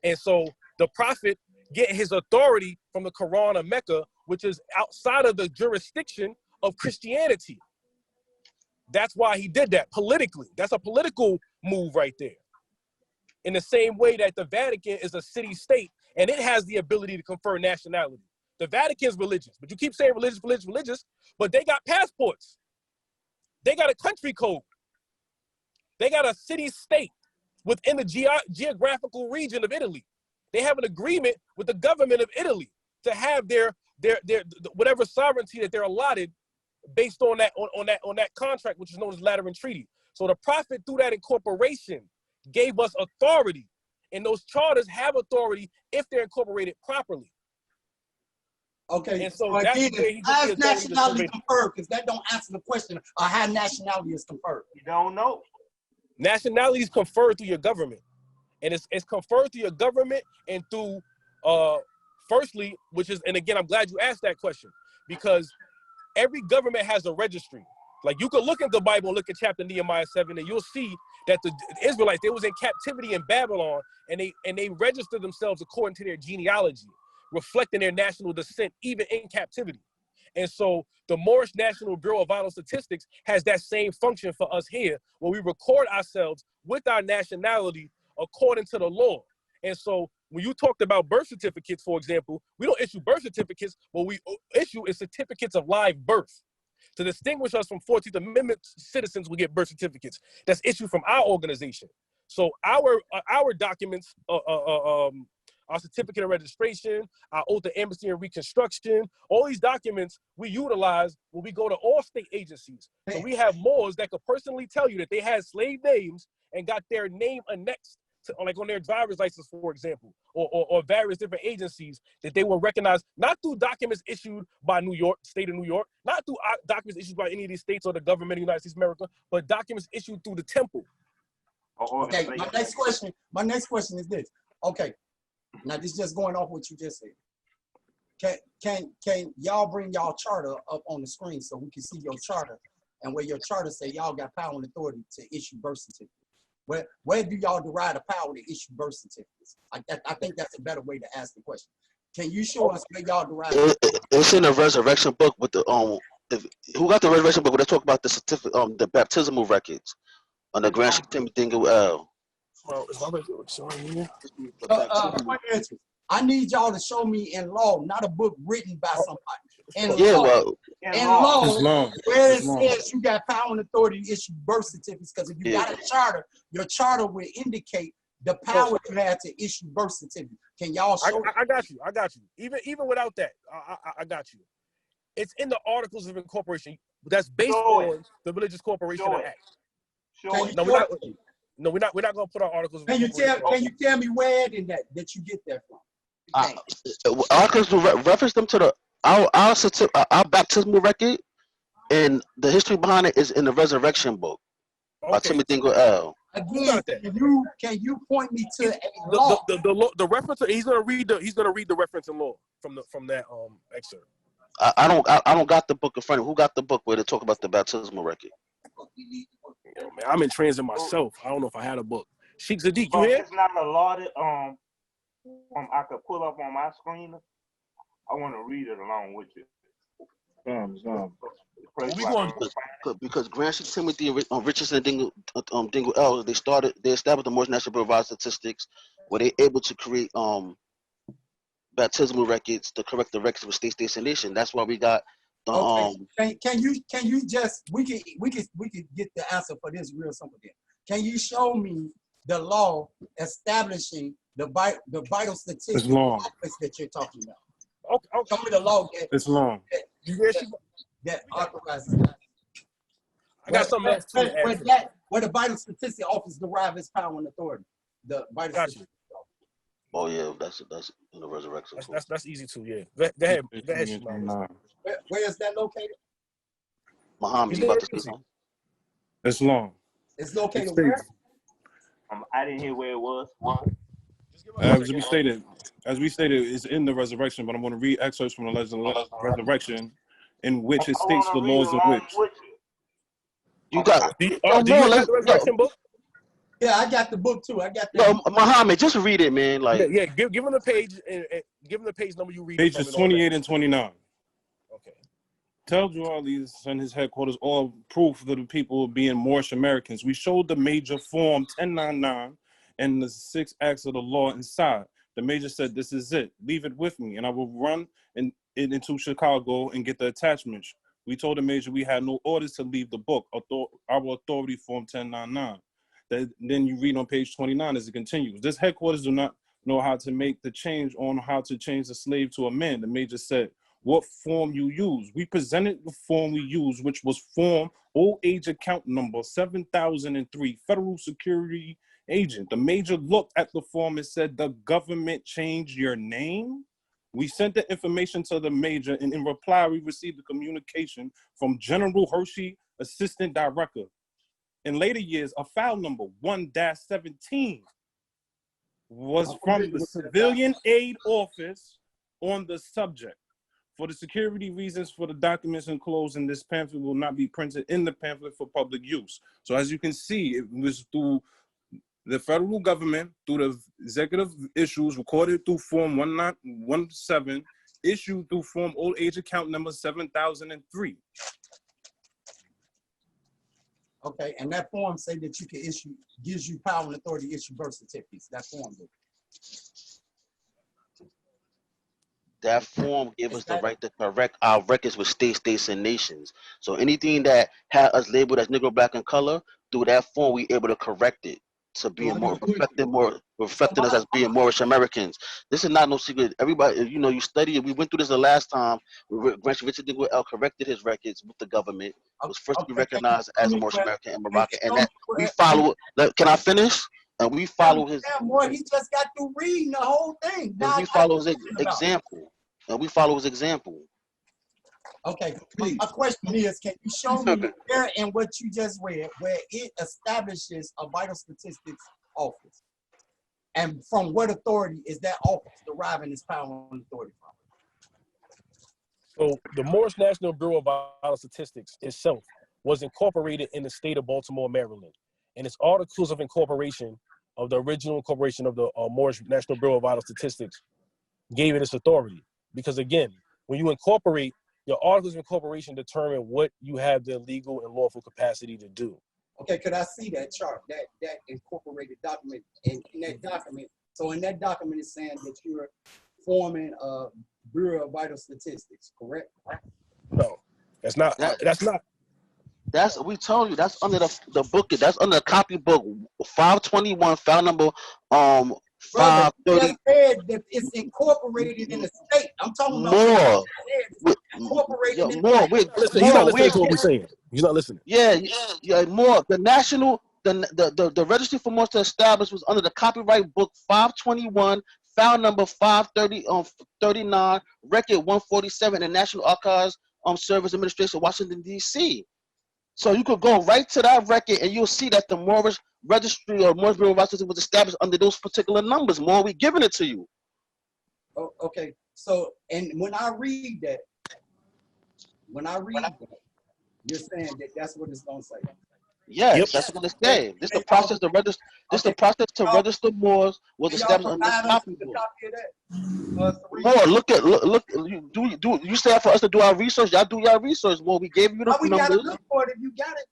And so the prophet getting his authority from the Quran of Mecca, which is outside of the jurisdiction of Christianity. That's why he did that politically. That's a political move right there. In the same way that the Vatican is a city-state and it has the ability to confer nationality. The Vatican is religious, but you keep saying religious, but they got passports. They got a country code. They got a city-state within the geographical region of Italy. They have an agreement with the government of Italy to have their whatever sovereignty that they're allotted based on that contract, which is known as Lateran Treaty. So the prophet, through that incorporation, gave us authority, and those charters have authority if they're incorporated properly. Okay, and so has nationality conferred? Because that don't answer the question of how nationality is conferred. You don't know. Nationality is conferred through your government. And it's conferred through your government and through, firstly, and again, I'm glad you asked that question, because every government has a registry. Like you could look at the Bible and look at chapter Nehemiah 7, and you'll see that the Israelites, they was in captivity in Babylon, and they registered themselves according to their genealogy, reflecting their national descent, even in captivity. And so the Moorish National Bureau of Vital Statistics has that same function for us here, where we record ourselves with our nationality according to the law. And so when you talked about birth certificates, for example, we don't issue birth certificates. What we issue is certificates of live birth. To distinguish us from 14th Amendment citizens, we get birth certificates that's issued from our organization. So our documents, our certificate of registration, our oath of amnesty and reconstruction, all these documents we utilize when we go to all state agencies. So we have Moors that could personally tell you that they had slave names and got their name annexed to, like on their driver's license, for example, or various different agencies, that they will recognize, not through documents issued by state of New York, not through documents issued by any of these states or the government of the United States of America, but documents issued through the temple. Okay, my next question is this. Okay, now this is just going off what you just said. Can y'all bring y'all charter up on the screen so we can see your charter, and where your charter say y'all got power and authority to issue birth certificates? Where do y'all derive the power to issue birth certificates? I think that's a better way to ask the question. Can you show us where y'all derive? It's in the resurrection book with the who got the resurrection book where they talk about the certificate, the baptismal records on the Grand Dingle L. Well, is my record showing here? I need y'all to show me in law, not a book written by somebody. In law, where it says you got power and authority to issue birth certificates, because if you got a charter, your charter will indicate the power you have to issue birth certificates. Can y'all show? I got you. Even without that, I got you. It's in the Articles of Incorporation. That's based on the Religious Corporation Act. No, we're not gonna put our Articles of Incorporation. Can you tell me where in that you get that from? Articles will reference them to our baptismal record. And the history behind it is in the Resurrection book by Timothy L. Again, can you point me to a law? The reference. He's gonna read the reference in law from that excerpt. I don't got the book in front of me. Who got the book where they talk about the baptismal record? Man, I'm in transit myself. I don't know if I had a book. Sheikh Sadiq, you here? It's not allotted. I could pull up on my screen. I want to read it along with you. Because Grant C. Timothy Richardson and Dingle L. They established the Moorish-American Bureau of Statistics, where they able to create baptismal records to correct the records of state and nation. That's why we got the Can you just we could get the answer for this real simple then. Can you show me the law establishing the vital statistics office that you're talking about? Okay. Show me the law. It's long. That authorizes that. I got something else too. Where the vital statistics office derive its power and authority. The vital statistics. Oh yeah, that's in the Resurrection. That's easy too. Yeah. Go ahead. Where is that located? Muhammad, you about to say something? It's long. It's located where? I didn't hear where it was. As we stated, it's in the Resurrection, but I'm going to read excerpts from the Resurrection, in which it states the laws of which. You got. Do you have the Resurrection book? Yeah, I got the book too. I got that. No, Muhammad, just read it, man. Like, yeah, give him the page and give him the page number you read. Pages 28 and 29. Okay. Tell Juarez and his headquarters all proof of the people being Moorish-Americans. We showed the major form 1099 and the 6 acts of the law inside. The major said, "This is it. Leave it with me, and I will run into Chicago and get the attachments." We told the major we had no orders to leave the book. Our authority form 1099. Then you read on page 29 as it continues. This headquarters do not know how to make the change on how to change the slave to a man. The major said, "What form you use?" We presented the form we used, which was form old age account number 7003, Federal Security Agent. The major looked at the form and said, "The government changed your name?" We sent the information to the major, and in reply, we received a communication from General Hershey, Assistant Director. In later years, a file number 1-17 was from the Civilian Aid Office on the subject. For the security reasons for the documents enclosed in this pamphlet will not be printed in the pamphlet for public use. So as you can see, it was through the federal government, through the executive issues recorded through Form 1917, issued through Form Old Age Account number 7003. Okay, and that form say that you can gives you power and authority to issue birth certificates. That form do. That form gave us the right to correct our records with states, and nations. So anything that had us labeled as Negro, Black, and color, through that form, we able to correct it to being reflecting us as being Moorish-Americans. This is not no secret. Everybody, you study it. We went through this the last time. Richard Dingle L corrected his records with the government. It was first to be recognized as a Moorish-American and Moroccan, and that we follow. Can I finish? And we follow his. Boy, he just got through reading the whole thing. And we follow his example. And we follow his example. Okay, my question is, can you show me where in what you just read, where it establishes a vital statistics office? And from what authority is that office deriving its power and authority from? So the Moorish National Bureau of Vital Statistics itself was incorporated in the state of Baltimore, Maryland. And its articles of incorporation of the original incorporation of the Moorish National Bureau of Vital Statistics gave it its authority. Because again, when you incorporate, your articles of incorporation determine what you have the legal and lawful capacity to do. Okay, could I see that chart, that incorporated document in that document? So in that document, it's saying that you're forming a Bureau of Vital Statistics, correct? No, that's not. That's we told you. That's under the book. That's under the copy book 521, file number 530. Just said that it's incorporated in the state. I'm talking about more. Incorporated. More. Listen, he's not listening to what we're saying. He's not listening. Yeah, more. The national, the registry for most established was under the copyright book 521, file number 530 39, record 147, and National Archives Service Administration, Washington, D.C. So you could go right to that record and you'll see that the Moorish Registry or Moorish Bureau of Registration was established under those particular numbers. More, we giving it to you. Oh, okay. So, and when I read that, you're saying that that's what it's gonna say. Yes, that's what it's saying. This the process to register. This the process to register Moors was established under this copy book. More, look. You said for us to do our research. Y'all do your research. Well, we gave you the numbers. Gotta look for it if you got it.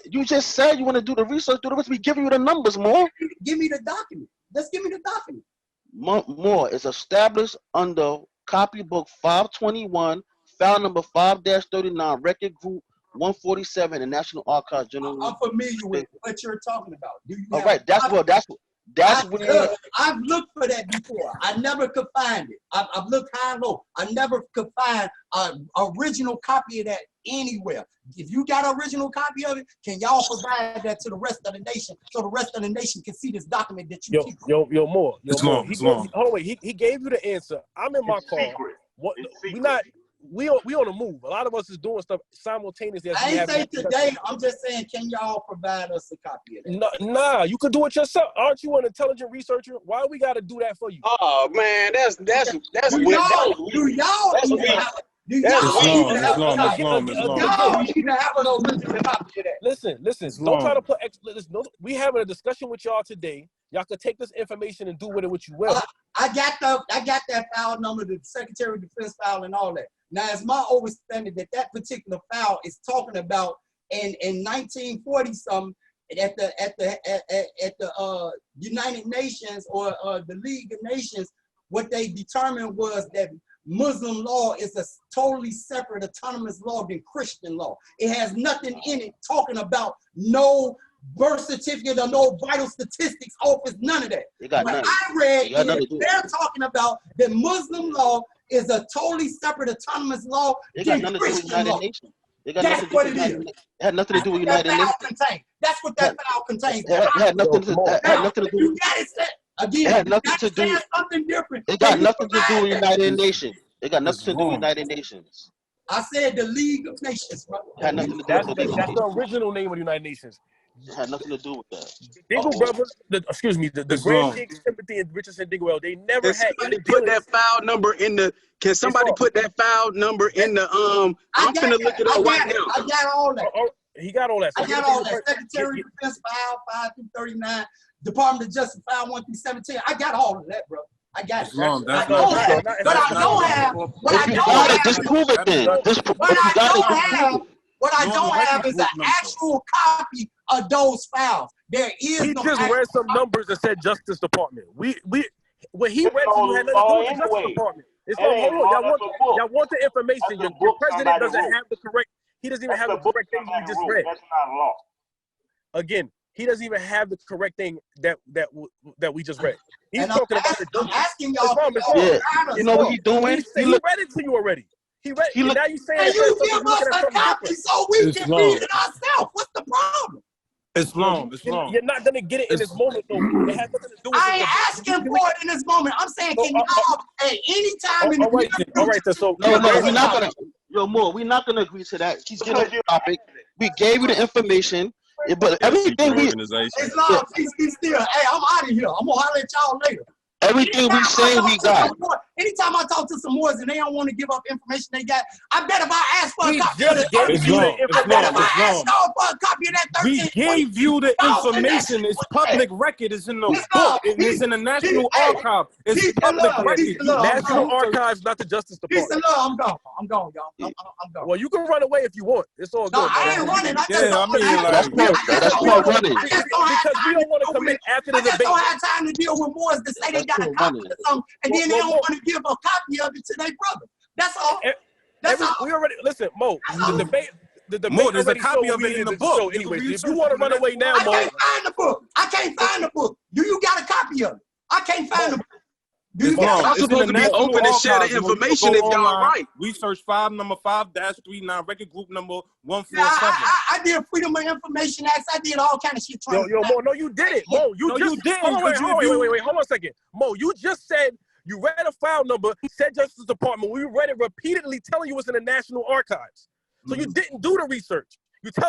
You just said you want to do the research. Do the research. We giving you the numbers, more. Give me the document. Just give me the document. More is established under copybook 521, file number 5-39, record group 147, the National Archives General. I'm familiar with what you're talking about. Do you? All right, that's where. I've looked for that before. I never could find it. I've looked high and low. I never could find an original copy of that anywhere. If you got an original copy of it, can y'all provide that to the rest of the nation so the rest of the nation can see this document that you keep? More. It's long. Hold on, wait. He gave you the answer. I'm in my car. What? We on the move. A lot of us is doing stuff simultaneously. I ain't saying today. I'm just saying, can y'all provide us a copy of that? Nah, you could do it yourself. Aren't you an intelligent researcher? Why we got to do that for you? Oh man, that's Listen. Don't try to put. We having a discussion with y'all today. Y'all could take this information and do with it what you will. I got that file number, the Secretary of Defense file, and all that. Now, it's my understanding that that particular file is talking about in 1940 something at the United Nations or the League of Nations. What they determined was that Muslim law is a totally separate, autonomous law than Christian law. It has nothing in it talking about no birth certificate or no vital statistics office, none of that. What I read is they're talking about that Muslim law is a totally separate, autonomous law than Christian law. That's what it is. It had nothing to do with United Nations. That's what that file contains. It had nothing to do. You got it set. Again, it had nothing to do. Something different. It got nothing to do with United Nations. It got nothing to do with United Nations. I said the League of Nations, bro. It had nothing to do with That's the original name of the United Nations. It had nothing to do with that. Dingle brothers, the Grand Sheik, Timothy and Richardson Dingwell, they never had any put that file number in the. Can somebody put that file number in the I'm finna look it up right now. I got all that. He got all that. I got all that. Secretary of Defense file 5 through 39, Department of Justice file 1 through 17. I got all of that, bro. I got it. But I don't have. What I don't have is an actual copy of those files. There is he just read some numbers that said Justice Department. When he read to you had nothing to do with the Justice Department. It's hold on. Y'all want the information. Your president doesn't have the correct. He doesn't even have the correct thing you just read. That's not law. Again, he doesn't even have the correct thing that we just read. He's talking about the I'm asking y'all. You know what he's doing? He read it to you already. Now you saying and you give us a copy so we can read it ourselves. What's the problem? It's long. You're not gonna get it in this moment, though. It has nothing to do with I ain't asking for it in this moment. I'm saying, can y'all at any time in the future? All right, so no, we're not gonna. We're not gonna agree to that. He's getting the topic. We gave you the information, but everything we. It's long. He's still. Hey, I'm out of here. I'm gonna holler at y'all later. Everything we say, we got. Anytime I talk to some Moors and they don't want to give up information they got, I bet if I ask for a copy of that, we gave you the information. It's public record. It's in the book. It's in the National Archive. It's public record. National Archives, not the Justice Department. Peace and love. I'm gone, y'all. I'm gone. Well, you can run away if you want. It's all good. No, I ain't running. That's called running. Because we don't want to commit after the debate. I just don't have time to deal with Moors that say they got a copy of something, and then they don't want to give a copy of it to their brother. That's all. We already listen, Mo. The debate. Mo, there's a copy of it in the book. So anyway, if you want to run away now, Mo, I can't find the book. I can't find the book. Do you got a copy of it? I can't find the book. I'm supposed to be open and share the information if y'all right. We searched number 5-39, record group number 147. I did Freedom of Information Acts. I did all kind of shit. Yo, Mo, no, you did it. Mo, you did. Wait, hold on a second. Mo, you just said You read a file number, said Justice Department. We read it repeatedly, telling you it's in the National Archives. So you didn't do the research.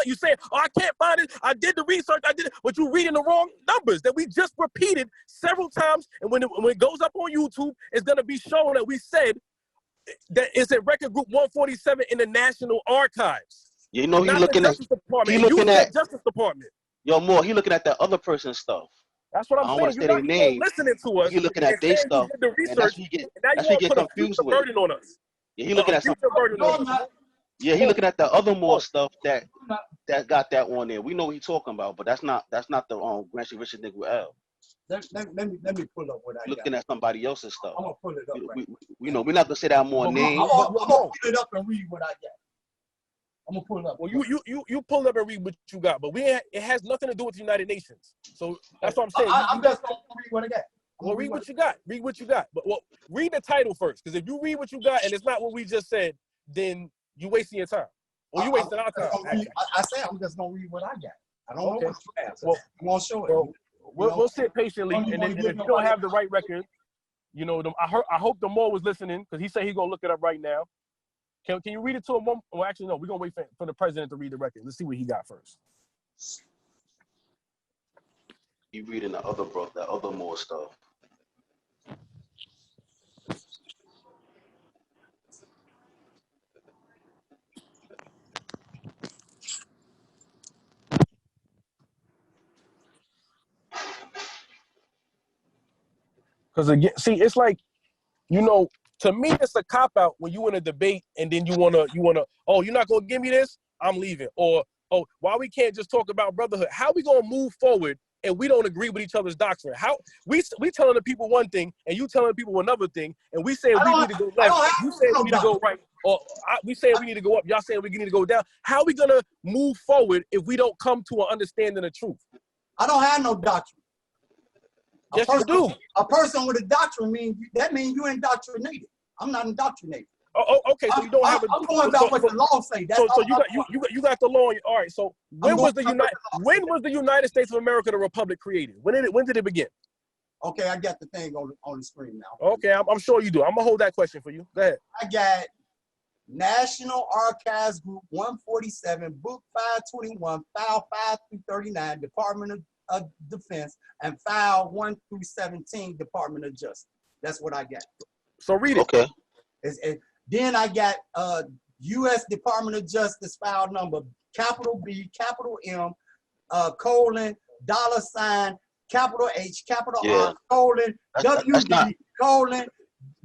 You say, oh, I can't find it. I did the research. I did it, but you're reading the wrong numbers that we just repeated several times. And when it goes up on YouTube, it's gonna be shown that we said that it's at record group 147 in the National Archives. You know, not the Justice Department. He looking at Justice Department. Yo, Moore, he looking at that other person's stuff. That's what I'm saying. I don't want to say their name. Listening to us. He looking at their stuff. The research, and that's what you get confused with. Burden on us. Yeah, he looking at something. Yeah, he looking at the other Moore stuff that got that on there. We know what he's talking about, but that's not the Grand Street Richard Nigga L. Let me pull up what I looking got. at somebody else's stuff. I'm gonna pull it up. We know we're not gonna say that more names. I'm gonna pull it up and read what I got. I'm gonna pull it up. Well, you pull up and read what you got, but it has nothing to do with the United Nations. So that's what I'm saying. I'm just gonna read what I got. Well, read what you got. Read what you got. But read the title first, because if you read what you got and it's not what we just said, then you wasting your time. Or you wasting our time. I say I'm just gonna read what I got. I don't know what you have. Well, I'm gonna show it. We'll sit patiently, and then if you don't have the right record, you know, I hope the Moore was listening, because he said he's gonna look it up right now. Can you read it to him? Well, actually, no. We're gonna wait for the president to read the record. Let's see what he got first. You reading the other Moore stuff. Because again, see, it's like, you know, to me, it's a cop out when you in a debate and then you wanna, oh, you're not gonna give me this, I'm leaving. Or, oh, why we can't just talk about brotherhood? How we gonna move forward and we don't agree with each other's doctrine? How we telling the people one thing and you telling people another thing, and we saying we need to go left, you saying we need to go right, or we saying we need to go up, y'all saying we need to go down. How are we gonna move forward if we don't come to an understanding of truth? I don't have no doctrine. Yes, you do. A person with a doctrine means you indoctrinated. I'm not indoctrinated. Oh, okay. So you don't have. I'm going about what the law say. So you got the law. All right. So when was the United States of America the republic created? When did it begin? Okay, I got the thing on the screen now. Okay, I'm sure you do. I'm gonna hold that question for you. Go ahead. I got National Archives Group 147, Book 521, File 5 through 39, Department of Defense, and File 1 through 17, Department of Justice. That's what I got. So read it. Okay. Then I got U.S. Department of Justice file number capital B, capital M, colon, $, capital H, capital R, colon, WD, colon,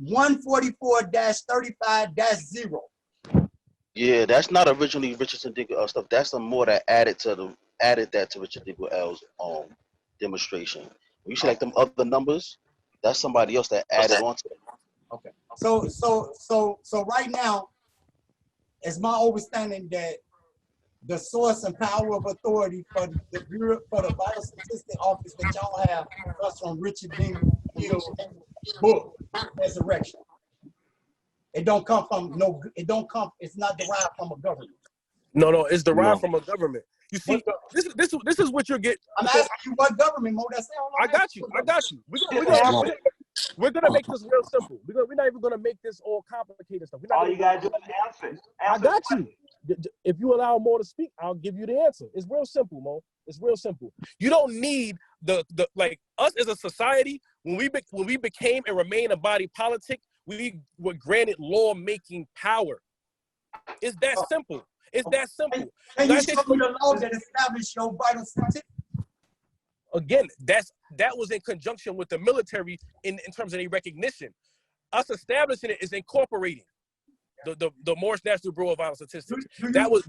144-35-0. Yeah, that's not originally Richardson Diggle stuff. That's some more that added that to Richard Diggle L's demonstration. When you see like them other numbers, that's somebody else that added on to it. Okay. So right now, it's my understanding that the source and power of authority for the Bureau, for the Vital Statistic Office that y'all have comes from Richard Dingell's book, Resurrection. It don't come from it's not derived from a government. No, it's derived from a government. You see, this is what you're getting. I'm asking you what government, Mo. That's I got you. We're gonna make this real simple. We're not even gonna make this all complicated stuff. All you gotta do is answer. I got you. If you allow Mo to speak, I'll give you the answer. It's real simple, Mo. It's real simple. You don't need the like us as a society. When we became and remain a body politic, we were granted law-making power. It's that simple. It's that simple. And you show me the law that established your vital statistic. Again, that was in conjunction with the military in terms of their recognition. Us establishing it is incorporating the Moorish National Bureau of Vital Statistics. That was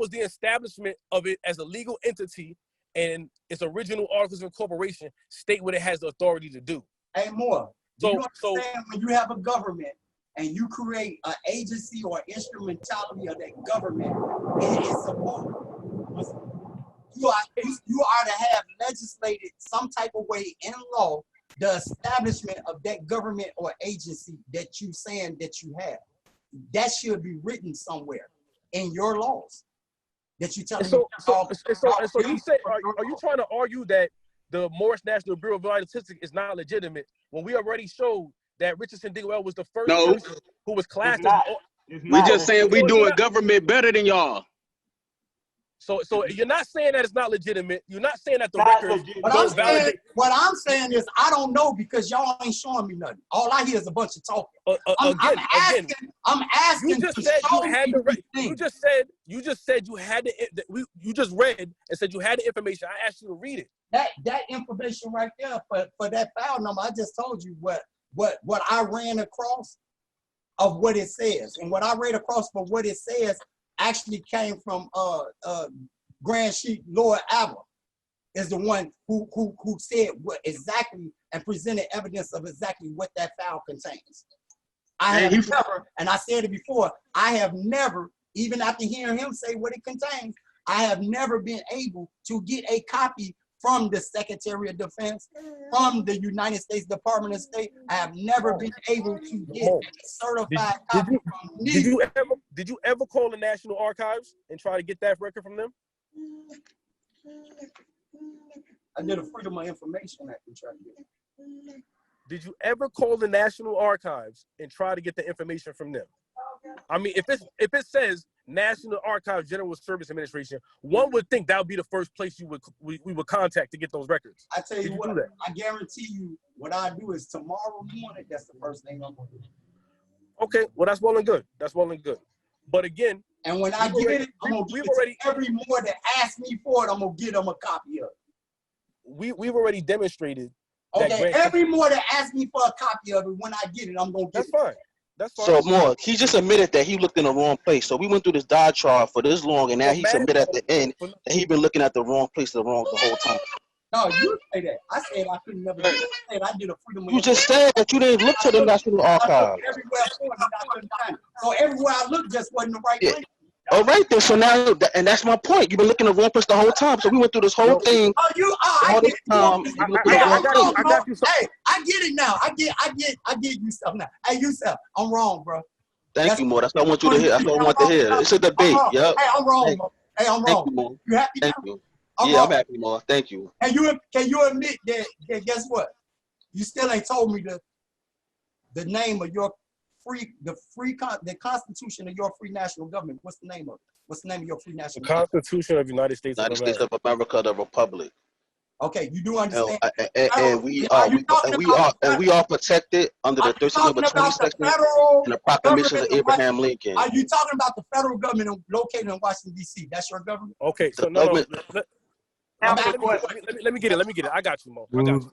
the establishment of it as a legal entity, and its original articles of incorporation state what it has the authority to do. Hey, Moore. So when you have a government and you create an agency or instrumentality of that government, it is supposed you are to have legislated some type of way in law the establishment of that government or agency that you saying that you have. That should be written somewhere in your laws that you tell me. So you say, are you trying to argue that the Moorish National Bureau of Vital Statistics is not legitimate when we already showed that Richardson Digwell was the first No. person who was classed It's We not. just saying we So doing you're not- government better than y'all. So you're not saying that it's not legitimate. You're not saying that the Not records legitimate. don't validate. What I'm saying is I don't know because y'all ain't showing me nothing. All I hear is a bunch of talking. I'm asking. You just to said show you had me the. these You things. just said you had the. You just read and said you had the information. I asked you to read it. That information right there for that file number, I just told you what I ran across of what it says. And what I read across for what it says actually came from Grand Sheik Lord Abba, is the one who said what exactly and presented evidence of exactly what that file contains. I have never, and I said it before, I have never, even after hearing him say what it contains, I have never been able to get a copy from the Secretary of Defense, from the United States Department of State. I have never been able to get a certified copy from neither. Did you ever call the National Archives and try to get that record from them? I did a Freedom of Information Act to try to get it. Did you ever call the National Archives and try to get the information from them? I mean, if it says National Archives General Service Administration, one would think that would be the first place we would contact to get those records. I tell you what, I guarantee you what I do is tomorrow morning, that's the first thing I'm gonna do. Okay, well that's well and good. That's well and good. But again, and when I get it, I'm gonna give it to every more that asks me for it, I'm gonna give them a copy of it. We've already demonstrated. Okay, every more that asks me for a copy of it, when I get it, I'm gonna get it. That's fine. That's fine. So more, he just admitted that he looked in the wrong place. So we went through this diatribe for this long, and now he submitted at the end that he been looking at the wrong place the whole time. No, you say that. I said I couldn't never do it. I said I did a Freedom of You just said that you didn't look to the National Archives. Everywhere for it, I couldn't find it. So everywhere I looked just wasn't the right place. All right then. So now, and that's my point. You've been looking in the wrong place the whole time. So we went through this whole thing. All this time. I got you. Hey, I get it now. I get you stuff now. Hey, you stuff. I'm wrong, bro. Thank you, Mo. That's what I want you to hear. That's what I want to hear. It's a debate. Yep. Hey, I'm wrong. Hey, I'm wrong. Thank you, Mo. You happy Thank now? you. Yeah, I'm happy, Mo. Thank you. Can you admit that guess what? You still ain't told me the name of your the Constitution of your free national government. What's the name of it? What's the name of your free national government? The Constitution of the United States of America, the Republic. Okay, you do understand. And we are protected under the 13th and 22nd and the Proclamation of Abraham Lincoln. Are you talking about the federal government located in Washington, D.C.? That's your government? Okay, so no. Let me get it. I got you, Mo. I got you.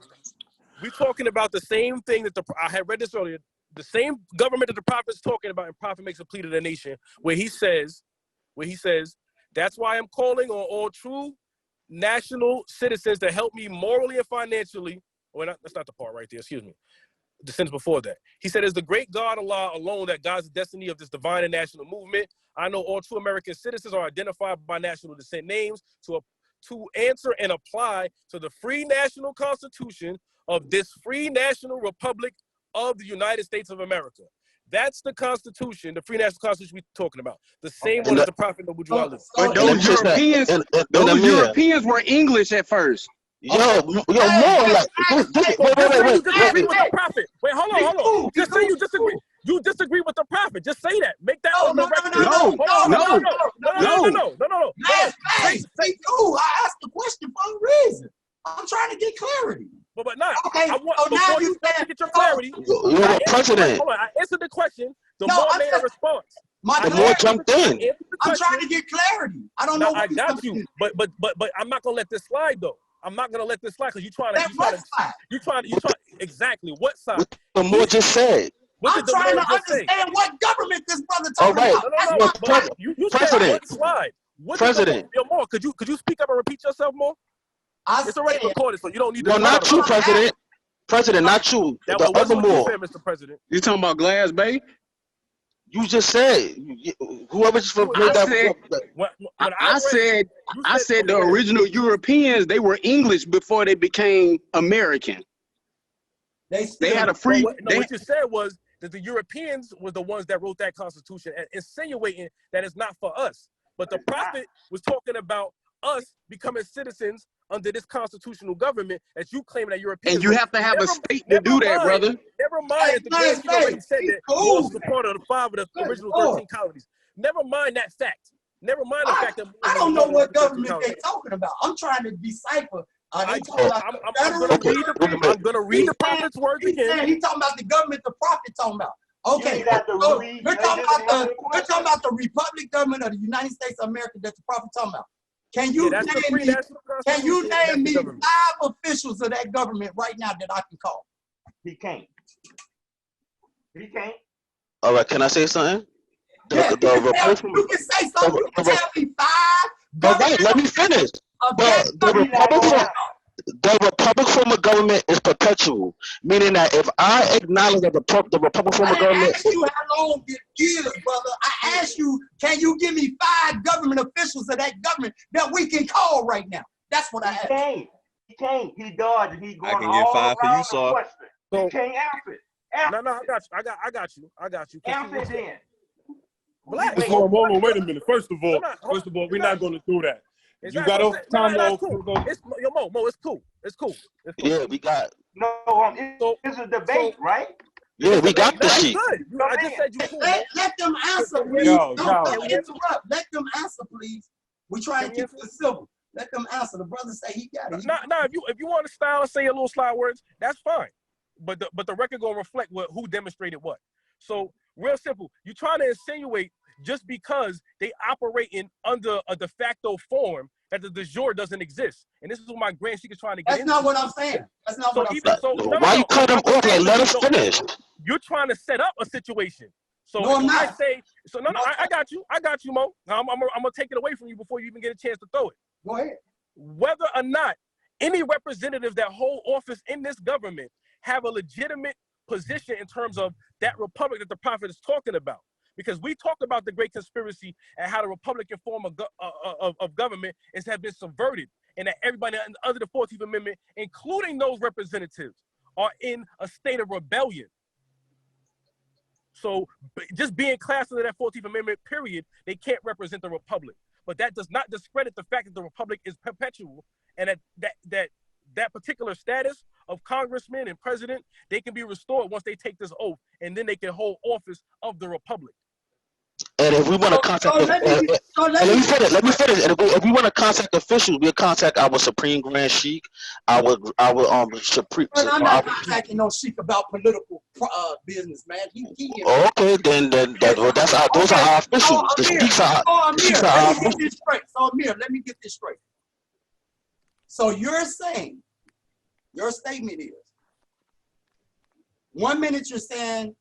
We're talking about the same thing that I had read this earlier. The same government that the prophet's talking about, and prophet makes a plea to the nation, where he says, that's why I'm calling on all true national citizens to help me morally and financially. Well, that's not the part right there. Excuse me. The sentence before that. He said, "It's the great God Allah alone that guides the destiny of this divine and national movement. I know all true American citizens are identified by national descent names to answer and apply to the free national constitution of this free national republic of the United States of America." That's the Constitution, the free national constitution we're talking about. The same one as the Prophet Noble Drew Ali. But those Europeans were English at first. Yo, more like wait. Disagree with the prophet. Wait, hold on. Just say you disagree. You disagree with the prophet. Just say that. Make that on the record. No. Say, I asked the question for a reason. I'm trying to get clarity. But not. Okay. Before you get your clarity, President. Hold on. I answered the question. The more made a response. The more jumped in. I'm trying to get clarity. I don't know. I got you. But I'm not gonna let this slide though. I'm not gonna let this slide because you trying exactly what side? What the more just said. I'm trying to understand what government this brother talking about. No. You President. Said what slide? President. More. Could you speak up and repeat yourself more? It's already recorded, so you don't need to. No, not you, President. President, not you. The other more. Mr. President. You talking about Glass Bay? You just said whoever just made that. I said the original Europeans, they were English before they became American. They had a free. What you said was that the Europeans were the ones that wrote that Constitution, insinuating that it's not for us. But the prophet was talking about us becoming citizens under this constitutional government that you claim that Europeans. And you have to have a state to do that, brother. Never mind that the Grand Sheik already said that Moors was a part of the 5 of the original 13 colonies. Never mind that fact. Never mind the fact that I don't know what government they're talking about. I'm trying to decipher. I'm gonna read the prophet's words again. He's talking about the government the prophet talking about. Okay, we're talking about the Republic government of the United States of America that the prophet talking about. Can you name me 5 officials of that government right now that I can call? He can't. He can't. All right, can I say something? Yeah, you can say something. You can tell me 5. All right, let me finish. The Republic form of government is perpetual, meaning that if I acknowledge that the Republic form of government. I asked you how long it is, brother. I asked you, can you give me 5 government officials of that government that we can call right now? That's what I asked. He can't. He dodged and he going I can get 5 for you, sir. So, he can't answer it. No, I got you. Answer it then. Wait a minute. First of all, we're not going to do that. You got to time Mo, it's cool. Yeah, we got. No, it's a debate, right? Yeah, we got the sheet. I just said you cool. Let them answer, please. Don't interrupt. Let them answer, please. We try to keep it civil. Let them answer. The brother say he got it. No, if you want to style and say a little slide words, that's fine. But the record gonna reflect who demonstrated what. So real simple. You trying to insinuate just because they operating under a de facto form that the de jure doesn't exist. And this is what my Grand Sheik is trying to get into. That's not what I'm saying. That's not what I'm saying. Why you cut him off and let us finish? You're trying to set up a situation. So no, I'm not. I got you, Mo. I'm gonna take it away from you before you even get a chance to throw it. Go ahead. Whether or not any representatives that hold office in this government have a legitimate position in terms of that republic that the prophet is talking about. Because we talked about the great conspiracy and how the Republican form of government has been subverted, and that everybody under the 14th Amendment, including those representatives, are in a state of rebellion. So just being classed under that 14th Amendment period, they can't represent the Republic. But that does not discredit the fact that the Republic is perpetual, and that particular status of congressman and president, they can be restored once they take this oath, and then they can hold office of the Republic. And if we want to contact, let me finish. And if we want to contact officials, we'll contact our Supreme Grand Sheik, our Supreme. Well, I'm not contacting no Sheik about political business, man. Okay, then those are our officials. The Sheiks are our officials. So Amir, let me get this straight. So you're saying, your statement is, 1 minute you're saying,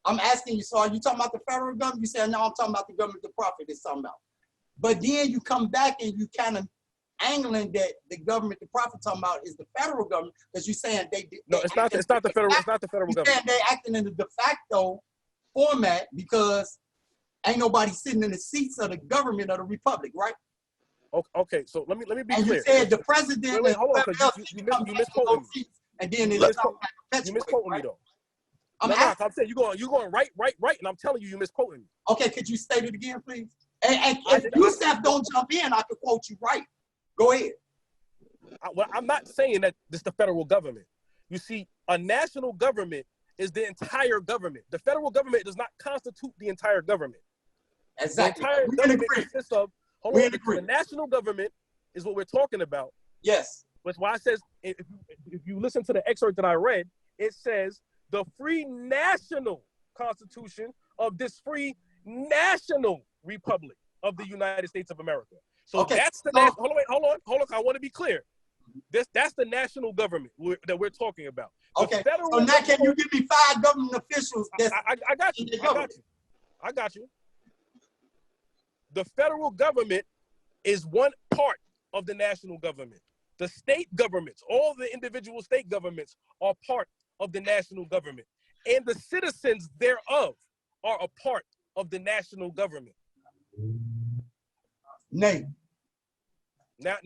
I'm asking you, so are you talking about the federal government? You said, no, I'm talking about the government the prophet is talking about. But then you come back and you kind of angling that the government the prophet talking about is the federal government, because you're saying it's not the federal government. Saying they're acting in the de facto format because ain't nobody sitting in the seats of the government of the republic, right? Okay, so let me be clear. And you said the president. Wait, hold on, you misquoted me. And then you misquoted me though. I'm saying you're going right, and I'm telling you misquoting me. Okay, could you state it again, please? And if Yusef don't jump in, I could quote you right. Go ahead. I'm not saying that this is the federal government. You see, a national government is the entire government. The federal government does not constitute the entire government. Exactly. The entire government consists of, the national government is what we're talking about. Yes. That's why it says, if you listen to the excerpt that I read, it says, the free national constitution of this free national republic of the United States of America. So that's the national. Hold on. I want to be clear. That's the national government that we're talking about. Okay. So now can you give me 5 government officials? I got you. The federal government is one part of the national government. The state governments, all the individual state governments, are part of the national government, and the citizens thereof are a part of the national government. Name. Now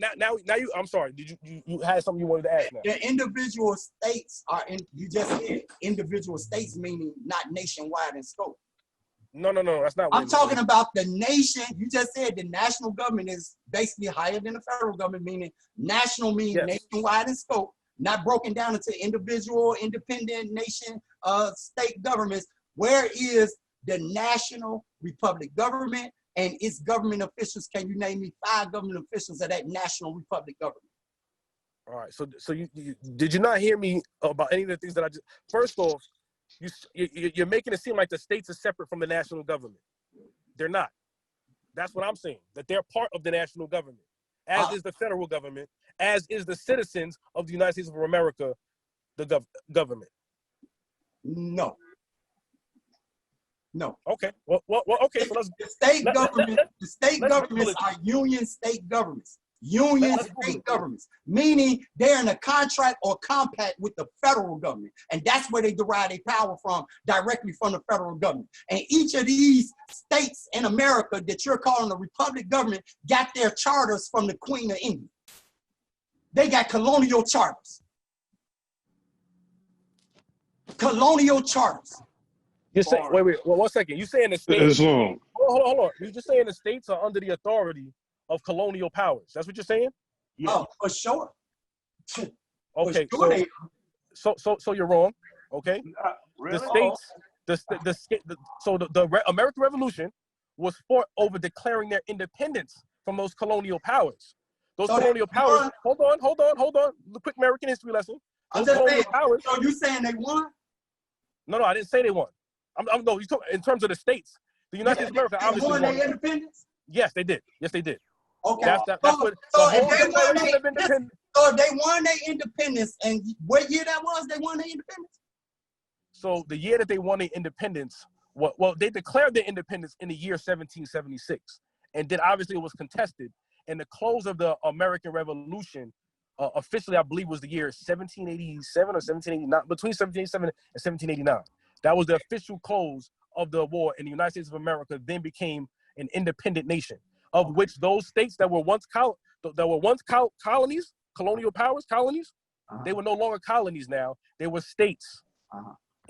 you. I'm sorry. Did you had something you wanted to ask? Now the individual states are in. You just said individual states, meaning not nationwide in scope. No, that's not. I'm talking about the nation. You just said the national government is basically higher than the federal government, meaning national means nationwide in scope, not broken down into individual, independent nation, state governments. Where is the national republic government and its government officials? Can you name me 5 government officials of that national republic government? All right. So you did you not hear me about any of the things that I just? First off, you're making it seem like the states are separate from the national government. They're not. That's what I'm saying. That they're part of the national government, as is the federal government, as is the citizens of the United States of America, the government. No. Okay. Well, okay. So the state government. The state governments are union state governments. Union state governments, meaning they're in a contract or compact with the federal government. And that's where they derive their power from, directly from the federal government. And each of these states in America that you're calling the republic government got their charters from the Queen of England. They got colonial charters. Colonial charters. You're saying, wait, 1 second. You saying the states? Islam. Hold on. You're just saying the states are under the authority of colonial powers. That's what you're saying? Yeah. Oh, for sure. Okay, for sure so you're wrong. Okay, really? The states, the American Revolution was fought over declaring their independence from those colonial powers. Those colonial powers. Hold on. The quick American history lesson. I'm just saying. Powers, so you saying they won? No, I didn't say they won. No, you talk in terms of the states. The United States of America obviously won their independence. Yes, they did. Okay. That's what. So if they won their independence, and what year that was? They won their independence. So the year that they won their independence, well, they declared their independence in the year 1776, and then obviously it was contested. And the close of the American Revolution, officially, I believe, was the year 1787 or 1789, between 1787 and 1789. That was the official close of the war, and the United States of America then became an independent nation, of which those states that were once colonies, colonial powers, colonies, they were no longer colonies now. They were states.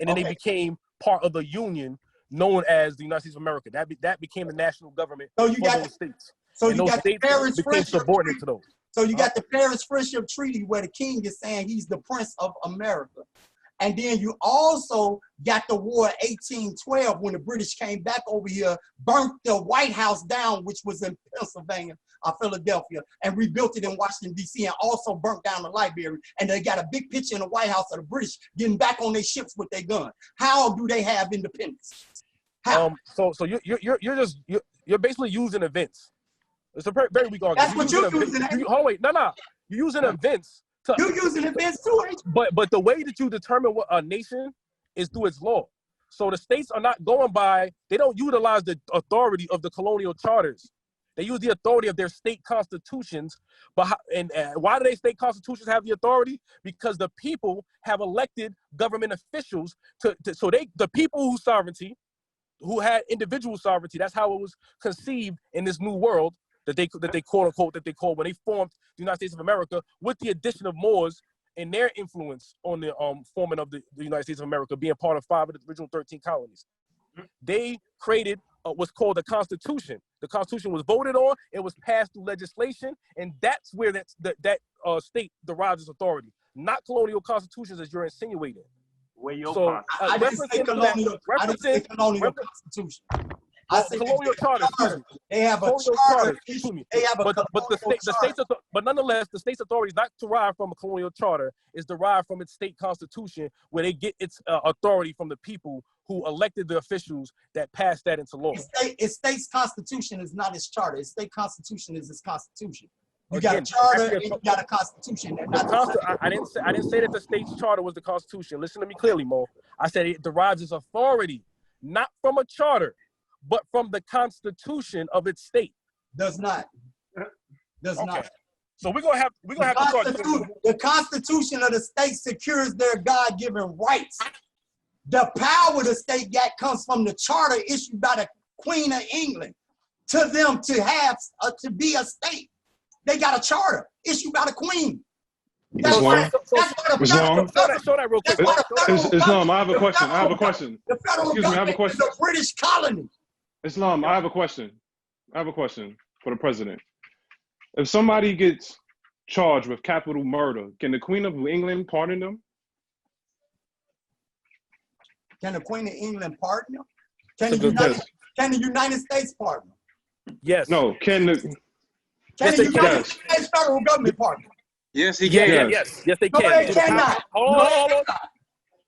And then they became part of the union known as the United States of America. That became the national government for those states. So and you got the Paris became subordinate to those. So you got the Paris Friendship Treaty where the king is saying he's the Prince of America. And then you also got the war of 1812 when the British came back over here, burnt the White House down, which was in Pennsylvania, Philadelphia, and rebuilt it in Washington, D.C., and also burnt down the library. And they got a big picture in the White House of the British getting back on their ships with their guns. How do they have independence? How? So you're basically using events. It's a very weak argument. That's what you're using. You're using events. You're using events too, ain't you? But the way that you determine what a nation is through its law. So the states are not going by, they don't utilize the authority of the colonial charters. They use the authority of their state constitutions. And why do they state constitutions have the authority? Because the people have elected government officials the people whose sovereignty, who had individual sovereignty, that's how it was conceived in this new world that they quote unquote that they call when they formed the United States of America, with the addition of Moors and their influence on the forming of the United States of America, being part of 5 of the original 13 colonies. They created what's called the Constitution. The Constitution was voted on, it was passed through legislation, and that's where that state derives its authority, not colonial constitutions as you're insinuating. Where your I didn't say colonial constitution. I said colonial charters. They have a charter. But nonetheless, the state's authority is not derived from a colonial charter. It's derived from its state constitution, where they get its authority from the people who elected the officials that passed that into law. Its state's constitution is not its charter. Its state constitution is its constitution. You got a charter and you got a constitution. I didn't say that the state's charter was the constitution. Listen to me clearly, Mo. I said it derives its authority not from a charter, but from the constitution of its state. Does not. Not. So we're gonna have to start. The constitution of the state secures their God-given rights. The power the state got comes from the charter issued by the Queen of England to them to have to be a state. They got a charter issued by the Queen. Islam? Show that real quick. Islam, I have a question. I have a question. The federal Excuse me, I have a government is question. a British colony. Islam, I have a question. I have a question for the president. If somebody gets charged with capital murder, can the Queen of England pardon them? Can the Queen of England pardon them? Can the United States pardon them? Yes. No, can the United States federal government pardon them? Yes, he can. Yes, they No, can. they cannot. Hold on.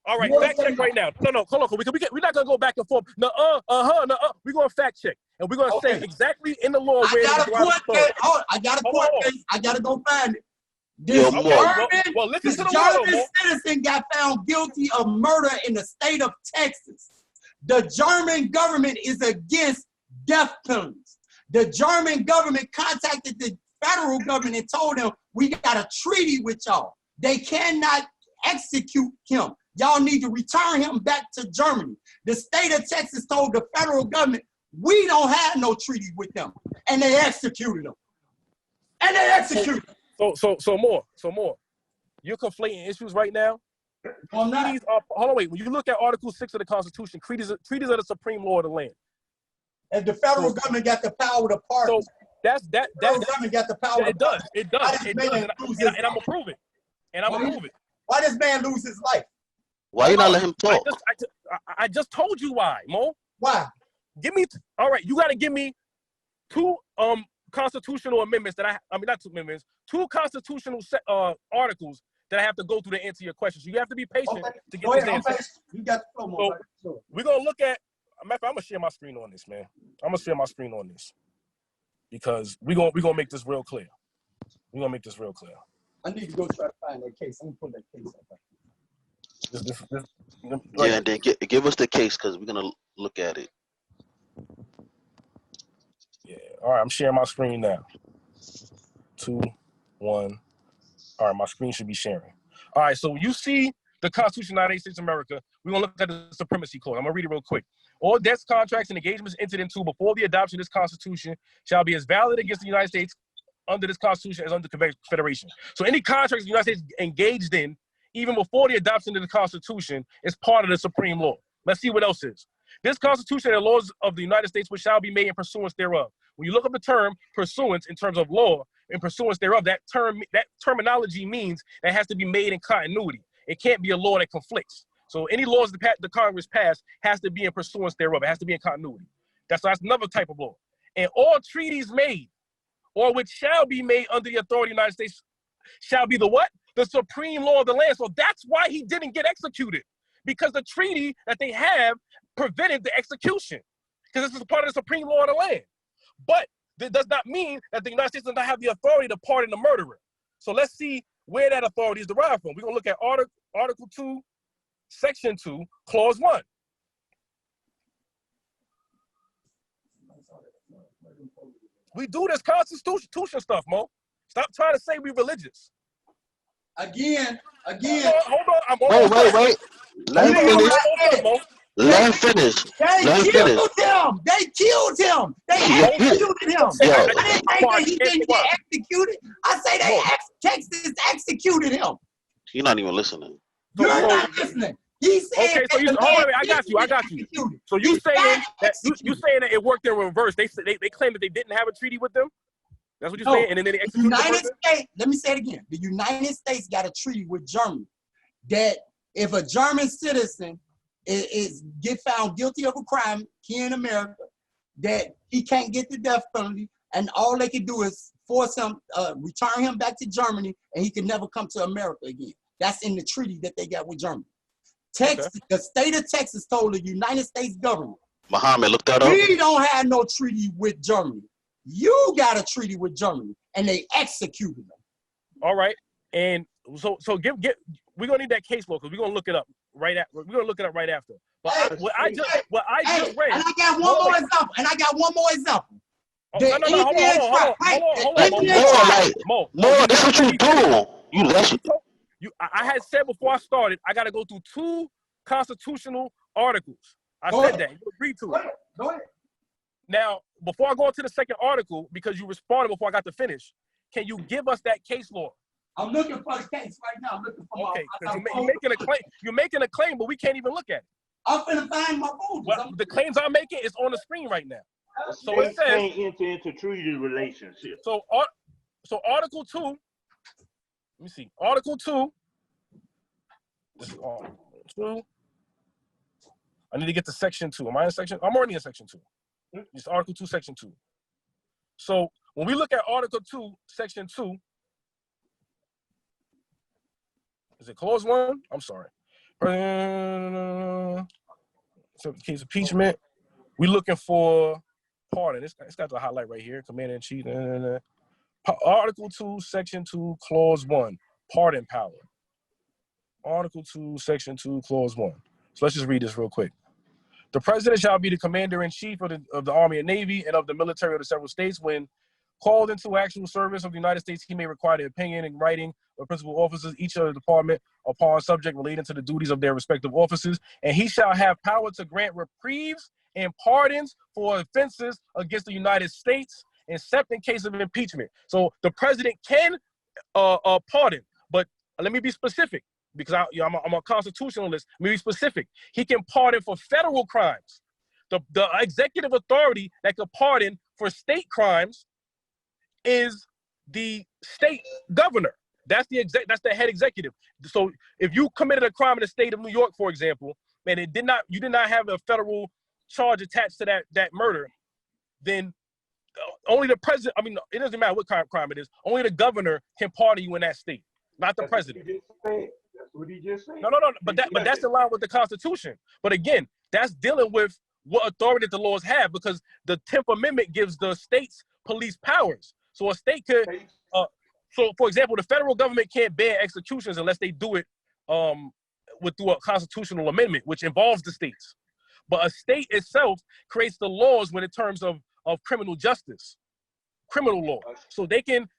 All right, fact check right now. No, hold on. We're not gonna go back and forth. We're gonna fact check, and we're gonna say exactly in the law where I got a court case. I got a court case. I gotta go find it. This German citizen got found guilty of murder in the state of Texas. The German government is against death penalties. The German government contacted the federal government and told them, we got a treaty with y'all. They cannot execute him. Y'all need to return him back to Germany. The state of Texas told the federal government, we don't have no treaty with them. And they executed him. So more. You're conflating issues right now. Hold on, wait. When you look at Article 6 of the Constitution, treaties are the supreme law of the land. And the federal government got the power to pardon. So that's the federal government got the power. It does. And I'm gonna prove it. Why does man lose his life? Why you not let him talk? I just told you why, Mo. Why? All right, you got to give me two constitutional amendments two constitutional articles that I have to go through to answer your question. So you have to be patient to get this answer. You got the flow, Mo. So we're going to look at, I'm going to share my screen on this, man. I'm going to share my screen on this because we're going to make this real clear. I need to go try to find that case. I'm going to pull that case up. Yeah, and then give us the case because we're gonna look at it. Yeah. All right, I'm sharing my screen now. 2, 1. All right, my screen should be sharing. All right, so you see the Constitution of the United States of America. We're gonna look at the Supremacy Clause. I'm gonna read it real quick. All debts, contracts, and engagements entered into before the adoption of this Constitution shall be as valid against the United States under this Constitution as under the Confederation. So any contracts the United States engaged in even before the adoption of the Constitution, is part of the supreme law. Let's see what else is. This Constitution and the laws of the United States which shall be made in pursuance thereof. When you look up the term pursuance in terms of law, in pursuance thereof, that terminology means that it has to be made in continuity. It can't be a law that conflicts. So any laws the Congress passed has to be in pursuance thereof. It has to be in continuity. That's another type of law. And all treaties made or which shall be made under the authority of the United States shall be the what? The supreme law of the land. So that's why he didn't get executed, because the treaty that they have prevented the execution, because this is part of the supreme law of the land. But that does not mean that the United States does not have the authority to pardon the murderer. So let's see where that authority is derived from. We're going to look at Article 2, Section 2, Clause 1. We do this Constitution stuff, Mo. Stop trying to say we religious. Again. Hold on. Wait. Let him finish. They killed him. They executed him. I didn't say that he didn't get executed. I say Texas executed him. You're not even listening. You're not listening. He said, okay, so I got you. So you saying that it worked in reverse. They claim that they didn't have a treaty with them? That's what you're saying? And then they executed the United States, let me say it again. The United States got a treaty with Germany that if a German citizen get found guilty of a crime here in America, that he can't get the death penalty, and all they can do is force him, return him back to Germany, and he can never come to America again. That's in the treaty that they got with Germany. The state of Texas told the United States government, Muhammad, look that up. We don't have no treaty with Germany. You got a treaty with Germany, and they executed them. All right, and so we're gonna need that case law because we're gonna look it up right after. But what I just read. And I got one more example. More, that's what you do. I had said before I started, I got to go through 2 constitutional articles. I said that. You agreed to it. Go ahead. Now, before I go into the second article, because you responded before I got to finish, can you give us that case law I'm looking for the case right now. I'm looking for Okay, my. because you're making a claim. You're making a claim, but we can't even look at it. I'm finna find my folders. Well, the claims I'm making is on the screen right now. So They it says. can't enter into treaty relationships. So Article 2. Let me see. Article 2. This is Article 2. I need to get to Section 2. Am I in Section? I'm already in Section 2. It's Article 2, Section 2. So when we look at Article 2, Section 2, is it Clause 1? I'm sorry. So case impeachment. We're looking for pardon. It's got the highlight right here. Commander-in-Chief. Article 2, Section 2, Clause 1. Pardon power. Article 2, Section 2, Clause 1. So let's just read this real quick. The president shall be the commander-in-chief of the Army and Navy and of the military of the several states. When called into actual service of the United States, he may require the opinion and writing of principal officers, each of the department, upon subject relating to the duties of their respective offices. And he shall have power to grant reprieves and pardons for offenses against the United States, except in case of impeachment. So the president can pardon, but let me be specific. Because I'm a constitutionalist. Let me be specific. He can pardon for federal crimes. The executive authority that could pardon for state crimes is the state governor. That's the head executive. So if you committed a crime in the state of New York, for example, and you did not have a federal charge attached to that murder, then only the president. I mean, it doesn't matter what kind of crime it is. Only the governor can pardon you in that state, not the president. That's what he just said. No. But that's in line with the Constitution. But again, that's dealing with what authority the laws have, because the 10th Amendment gives the states police powers. So a state could, so for example, the federal government can't ban executions unless they do it through a constitutional amendment, which involves the states. But a state itself creates the laws when in terms of criminal justice, criminal law. So they can,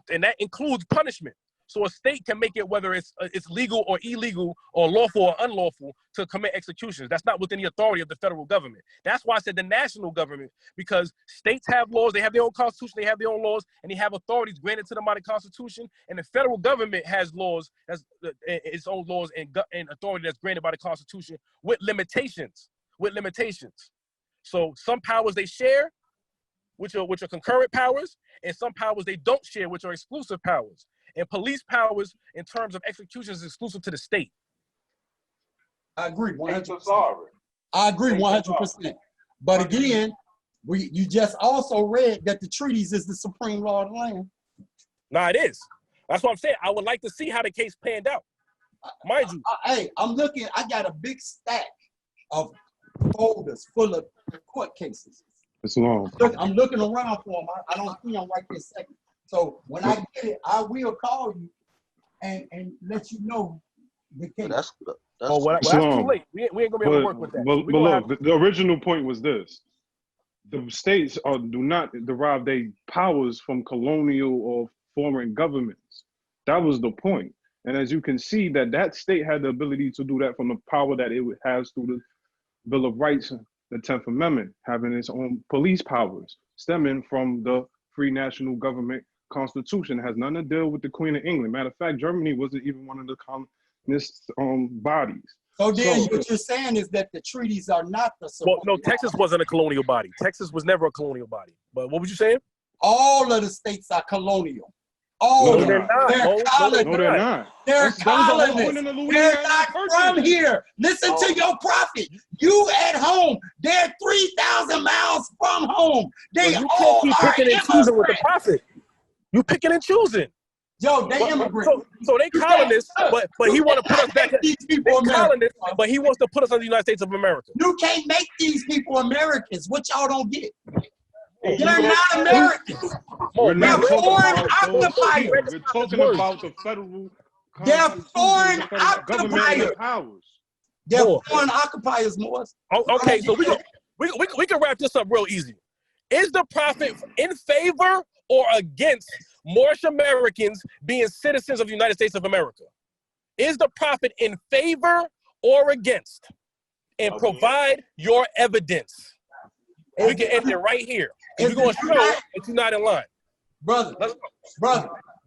and that includes punishment. So a state can make it whether it's legal or illegal or lawful or unlawful to commit executions. That's not within the authority of the federal government. That's why I said the national government, because states have laws, they have their own constitution, they have their own laws, and they have authorities granted to them by the Constitution. And the federal government has laws, its own laws and authority that's granted by the Constitution with limitations. So some powers they share, which are concurrent powers, and some powers they don't share, which are exclusive powers. And police powers, in terms of executions, is exclusive to the state. I agree 100%. I agree 100%. But again, you just also read that the treaties is the supreme law of the land. Nah, it is. That's what I'm saying. I would like to see how the case panned out. Mind you. Hey, I'm looking. I got a big stack of folders full of court cases. It's long. I'm looking around for them. I don't see them right this second. So when I get it, I will call you and let you know the case. That's that's too late. We ain't gonna be able to work with that. But look, the original point was this: the states do not derive their powers from colonial or foreign governments. That was the point. And as you can see, that state had the ability to do that from the power that it has through the Bill of Rights, the 10th Amendment, having its own police powers, stemming from the free national government Constitution. It has nothing to do with the Queen of England. Matter of fact, Germany wasn't even one of the communist bodies. So then what you're saying is that the treaties are not the supreme. Well, no, Texas wasn't a colonial body. Texas was never a colonial body. But what was you saying? All of the states are colonial. All no, they're not. They're colonies. No, they're not. They're colonists. They're not from here. Listen to your prophet. You at home. They're 3,000 miles from home. They all are picking and choosing with the prophet. You picking and choosing. Yo, they immigrants. So they colonists, but he want to put us back. These people colonists, but he wants to put us on the United States of America. You can't make these people Americans. What y'all don't get. They're not Americans. They're foreign occupiers. We're talking about the federal. They're foreign occupiers. They're foreign occupiers, Morris. Okay, so we can wrap this up real easy. Is the prophet in favor or against Moorish-Americans being citizens of the United States of America? Is the prophet in favor or against? And provide your evidence. We can end it right here. We're going to show that you're not in line. Brother,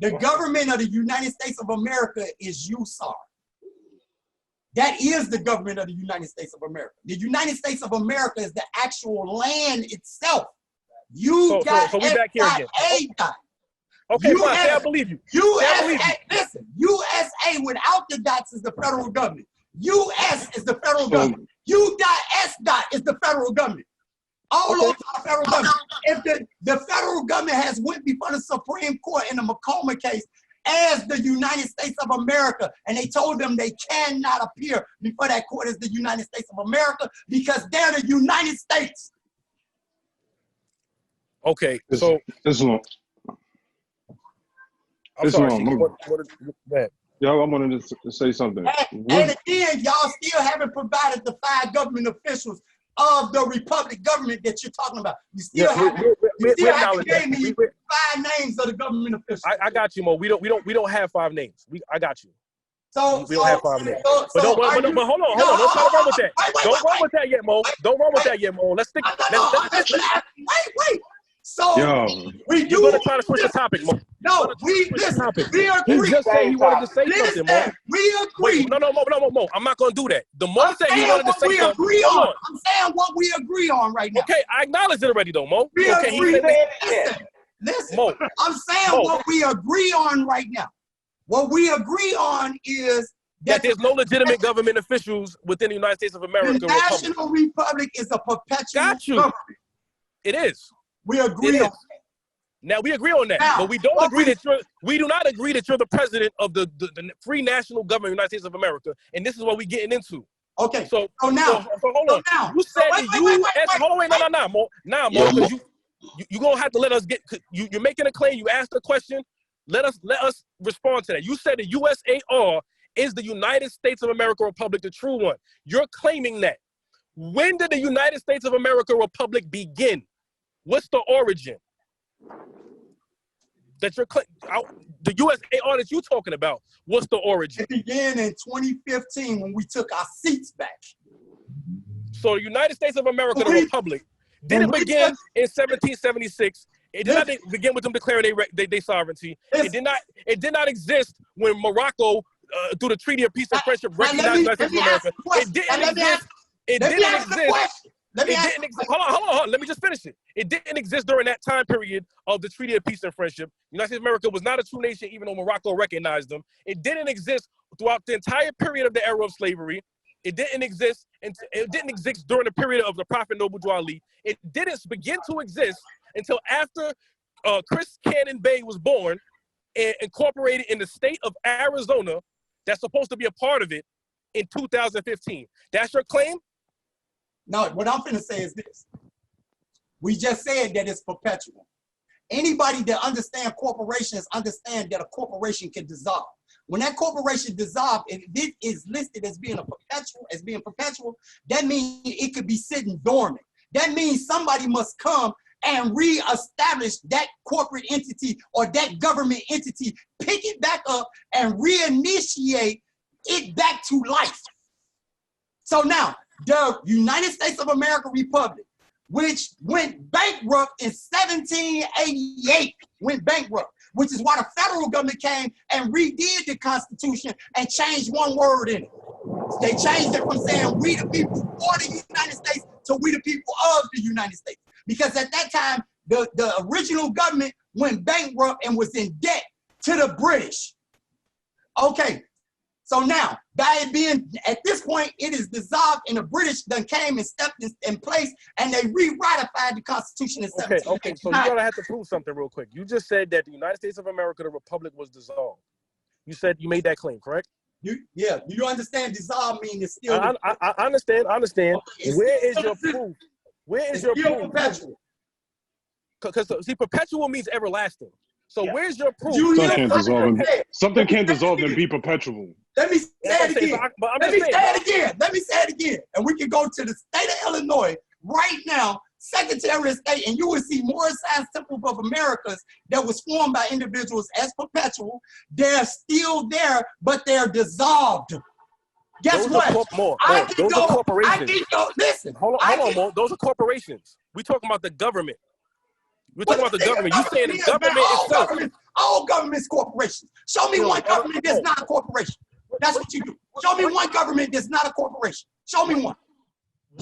the government of the United States of America is USAR. That is the government of the United States of America. The United States of America is the actual land itself. So we back here again. Okay, fine. Say I believe you. USA, listen, USA without the dots is the federal government. US is the federal government. U.S. is the federal government. All those are the federal government. If the federal government has went before the Supreme Court in the McCormick case as the United States of America, and they told them they cannot appear before that court as the United States of America because they're the United States. Okay, so Islam. I'm sorry. Yeah, I wanted to say something. And again, y'all still haven't provided the 5 government officials of the Republic government that you're talking about. You still haven't gave me 5 names of the government officials. I got you, Mo. We don't have 5 names. I got you. So we don't have 5 names. But hold on. Don't try to run with that. Don't run with that yet, Mo. Don't run with that yet, Mo. Let's stick. Wait. So we do. You're gonna try to switch the topic, Mo. No, we agree. He just said he wanted to say something, Mo. We agree. Wait, no, Mo. I'm not gonna do that. The Mo said he wanted to say something. I'm saying what we agree on right now. Okay, I acknowledge it already, though, Mo. We agree. Listen, Mo. I'm saying what we agree on right now. What we agree on is that there's no legitimate government officials within the United States of America. The National Republic is a perpetual government. It is. We agree on that. Now we agree on that, but we don't agree that we do not agree that you're the president of the free national government of the United States of America, and this is what we're getting into. Okay. So hold on. You said the U.S. Hold on, Mo. Because you're gonna have to let us get. You're making a claim. You asked a question. Let us respond to that. You said the USAR is the United States of America Republic, the true one. You're claiming that. When did the United States of America Republic begin? What's the origin? That you're the USAR that you're talking about. What's the origin? It began in 2015 when we took our seats back. So the United States of America, the Republic, didn't begin in 1776. It did not begin with them declaring their sovereignty. It did not exist when Morocco, through the Treaty of Peace and Friendship, recognized the United States of America. It didn't exist. It didn't exist. Hold on. Let me just finish it. It didn't exist during that time period of the Treaty of Peace and Friendship. United States of America was not a true nation, even though Morocco recognized them. It didn't exist throughout the entire period of the era of slavery. It didn't exist during the period of the Prophet Noble Drew Ali. It didn't begin to exist until after Chris Cannon Bay was born and incorporated in the state of Arizona. That's supposed to be a part of it in 2015. That's your claim? No, what I'm going to say is this. We just said that it's perpetual. Anybody that understands corporations understand that a corporation can dissolve. When that corporation dissolves, and it is listed as being perpetual, that means it could be sitting dormant. That means somebody must come and reestablish that corporate entity or that government entity, pick it back up and reinitiate it back to life. So now, the United States of America Republic, which went bankrupt in 1788, which is why the federal government came and redid the Constitution and changed one word in it. They changed it from saying we the people for the United States to we the people of the United States. Because at that time, the original government went bankrupt and was in debt to the British. Okay, so now, by it being, at this point, it is dissolved and the British then came and stepped in place and they re-ratified the Constitution in 1789. Okay, so you're gonna have to prove something real quick. You just said that the United States of America, the Republic, was dissolved. You said you made that claim, correct? Yeah, you understand dissolve means it's still... I understand. Where is your proof? Where is your proof? Perpetual. Because see, perpetual means everlasting. So where's your proof? Something can't dissolve and be perpetual. Let me say it again. Let me say it again. And we can go to the state of Illinois right now, Secretary of State, and you will see Moorish-American Temple of Americas that was formed by individuals as perpetual. They're still there, but they're dissolved. Guess what? Those are corporations. Listen. Hold on, Mo. Those are corporations. We're talking about the government. We're talking about the government. You saying the government itself. All governments corporations. Show me one government that's not a corporation. That's what you do. Show me one government that's not a corporation. Show me one.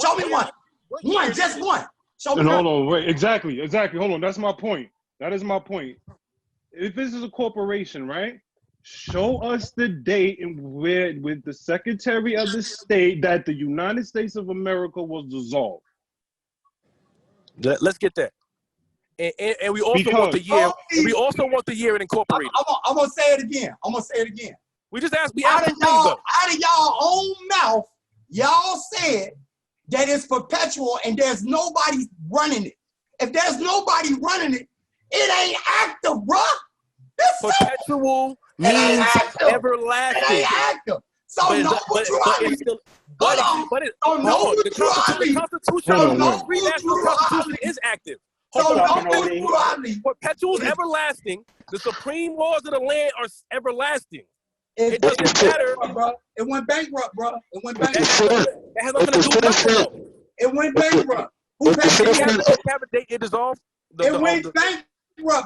Show me one. One, just one. Show me And one. hold on, wait, exactly. Hold on, that's my point. That is my point. If this is a corporation, right? Show us the date and where with the Secretary of the State that the United States of America was dissolved. Let's get that. And we also want the year. We also want the year it incorporated. I'm gonna say it again. We just asked. Out of y'all own mouth, y'all said that it's perpetual and there's nobody running it. If there's nobody running it, it ain't active, bruh. Perpetual means everlasting. It ain't active. So no neutrality. The Constitution is active. Perpetual is everlasting. The supreme laws of the land are everlasting. It doesn't matter, bro. It went bankrupt, bro. It went bankrupt. It has nothing to do with that. It went bankrupt. Who paid the have a date it dissolved? It went bankrupt.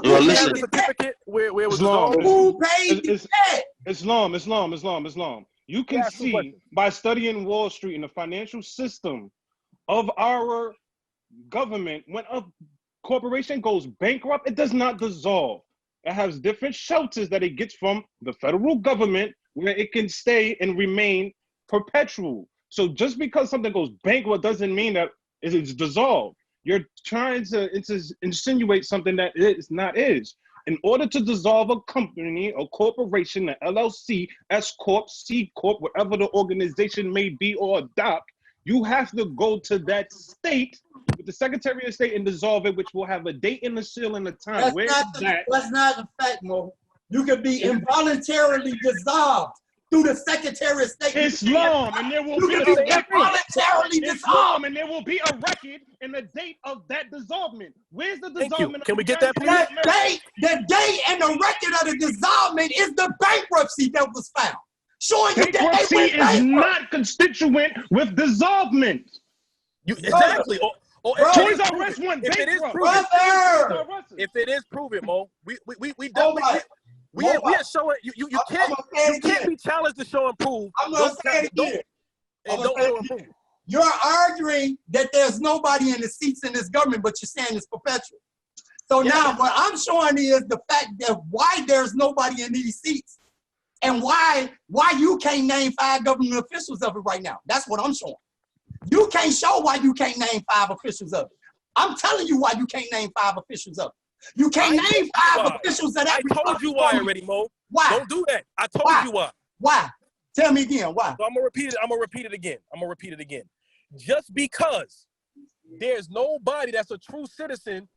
Yo, listen. The certificate where it was Islam. dissolved? Who paid the debt? Islam. You can see by studying Wall Street and the financial system of our government, when a corporation goes bankrupt, it does not dissolve. It has different shelters that it gets from the federal government where it can stay and remain perpetual. So just because something goes bankrupt doesn't mean that it's dissolved. You're trying to insinuate something that it is not is. In order to dissolve a company, a corporation, an LLC, S Corp, C Corp, whatever the organization may be or adopt, you have to go to that state with the Secretary of State and dissolve it, which will have a date and a seal and a time. That's not a fact, Mo. You could be involuntarily dissolved through the Secretary of State. Islam, and there will be involuntarily and there will be a record and the date of that dissolvement. Where's the dissolvement? Can we get that, please? The date and the record of the dissolvement is the bankruptcy that was found. Showing you that bankruptcy is not constituent with dissolvement. Exactly. Toys R Us went bankrupt. If it is proven, Mo, we definitely. We are showing you can't be challenged to show and prove. I'm gonna say it again. You're arguing that there's nobody in the seats in this government, but you're saying it's perpetual. So now what I'm showing is the fact that why there's nobody in these seats and why you can't name 5 government officials of it right now. That's what I'm showing. You can't show why you can't name 5 officials of it. I'm telling you why you can't name 5 officials of it. You can't name 5 officials of that. I told you why already, Mo. Why? Don't do that. I told you why. Why? Tell me again, why? So I'm gonna repeat it again. Just because there's nobody that's a true citizen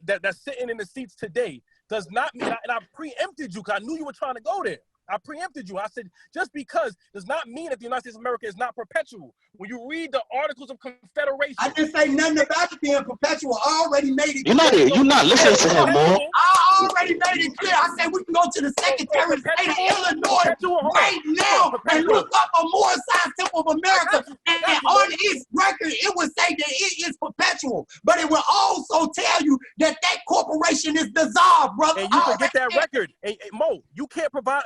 that's sitting in the seats today does not mean, and I preempted you because I knew you were trying to go there. I preempted you. I said, just because does not mean that the United States of America is not perpetual. When you read the Articles of Confederation. I didn't say nothing about it being perpetual. I already made it clear. You're not listening to him, Mo. I already made it clear. I said we can go to the Secretary of State of Illinois right now and look up a Moorish-American Temple of America. And on its record, it would say that it is perpetual. But it will also tell you that that corporation is dissolved, brother. And you can get that record. And Mo, you can't provide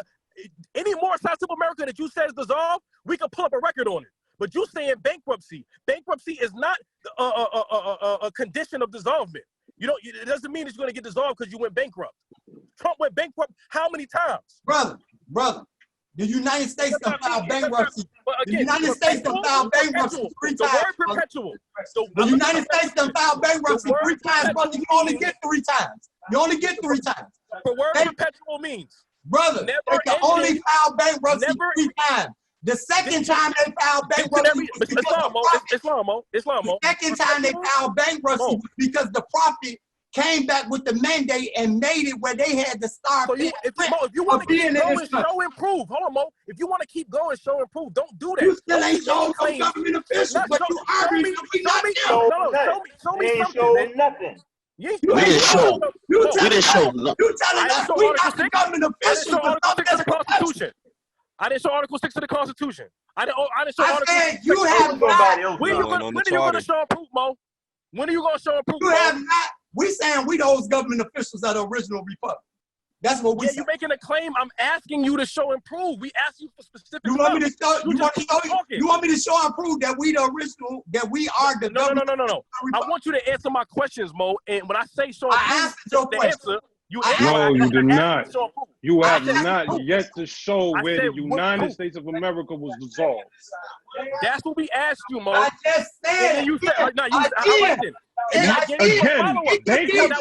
any Moorish-American Temple of America that you said is dissolved, we can pull up a record on it. But you saying bankruptcy. Bankruptcy is not a condition of dissolvement. You know, it doesn't mean it's going to get dissolved because you went bankrupt. Trump went bankrupt how many times? Brother, the United States can file bankruptcy. The United States can file bankruptcy 3 times. The word perpetual. The United States can file bankruptcy 3 times, brother. You only get 3 times. You only get 3 times. The word perpetual means? Brother, they can only file bankruptcy 3 times. The second time they filed bankruptcy was because Islam. The second time they filed bankruptcy was because the prophet came back with the mandate and made it where they had to start. So if you want to keep going, show and prove. Hold on, Mo. If you want to keep going, show and prove. Don't do that. You still ain't showing no government officials, but you arguing that we not there. Show me something. Nothing. You telling us we not the government officials. I didn't show Article 6 of the Constitution. I didn't show Article 6. I said you have not. When are you going to show and prove, Mo? When are you going to show and prove? You have not. We saying we those government officials of the original republic. That's what we. Yeah, you're making a claim. I'm asking you to show and prove. We ask you for specific. You want me to show? You want me to show and prove that we the original? That we are the government? No. I want you to answer my questions, Mo. And when I say show and prove, answered your the question. answer. No, you did not. You have I not yet to show where the United States of America was dissolved. That's what we asked you, Mo. I just said. And you said, no, you again, they could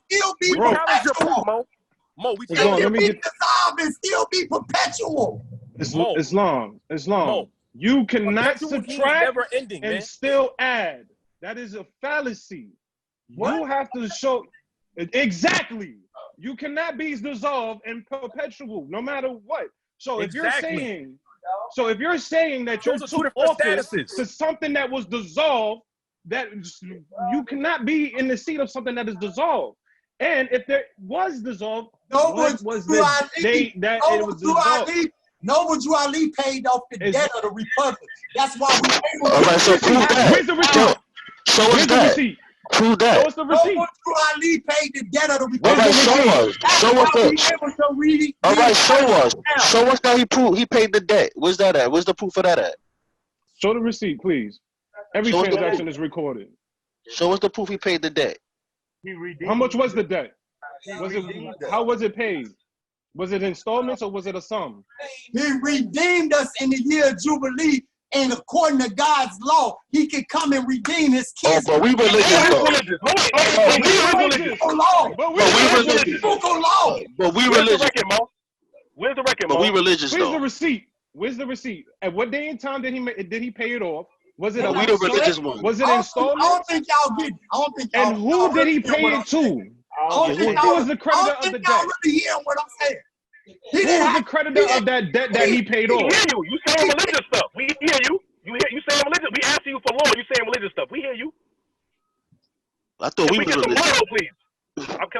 still be perpetual. Mo, we still be dissolved and still be perpetual. Islam. Mo, you cannot subtract ending, and still add. That is a fallacy. What? You have to show. Exactly. You cannot be dissolved and perpetual, no matter what. So if you're saying that you took office to something that was dissolved, that you cannot be in the seat of something that is dissolved. And if there was dissolved, what was the date that it was dissolved? Noble Drew Ali paid off the debt of the republic. That's why we able to. All right, so prove that. Where's the receipt? Show us that. Prove that. Show us the receipt. Noble Drew Ali paid the debt of the republic. All right, show us. Show us that. All right, show us. Show us that he paid the debt. Where's that at? Where's the proof of that at? Show the receipt, please. Every transaction is recorded. Show us the proof he paid the debt. How much was the debt? How was it paid? Was it installments or was it a sum? He redeemed us in the year of Jubilee, and according to God's law, he can come and redeem his kids. Oh, but we religious though. But we religious. Where's the record, But we religious though. Where's the receipt? Where's the receipt? At what day and time did he pay it off? Was it we the religious one? Was it installments? I don't think y'all get it. I don't think y'all. And who did he pay it to? Who was the creditor of the debt? Y'all really hearing what I'm saying? Who was the creditor of that debt that he paid off? We hear you. You saying religious stuff. We hear you. You saying religious. We asking you for law. You saying religious stuff. We hear you. I thought we were religious. Can we get some law, please?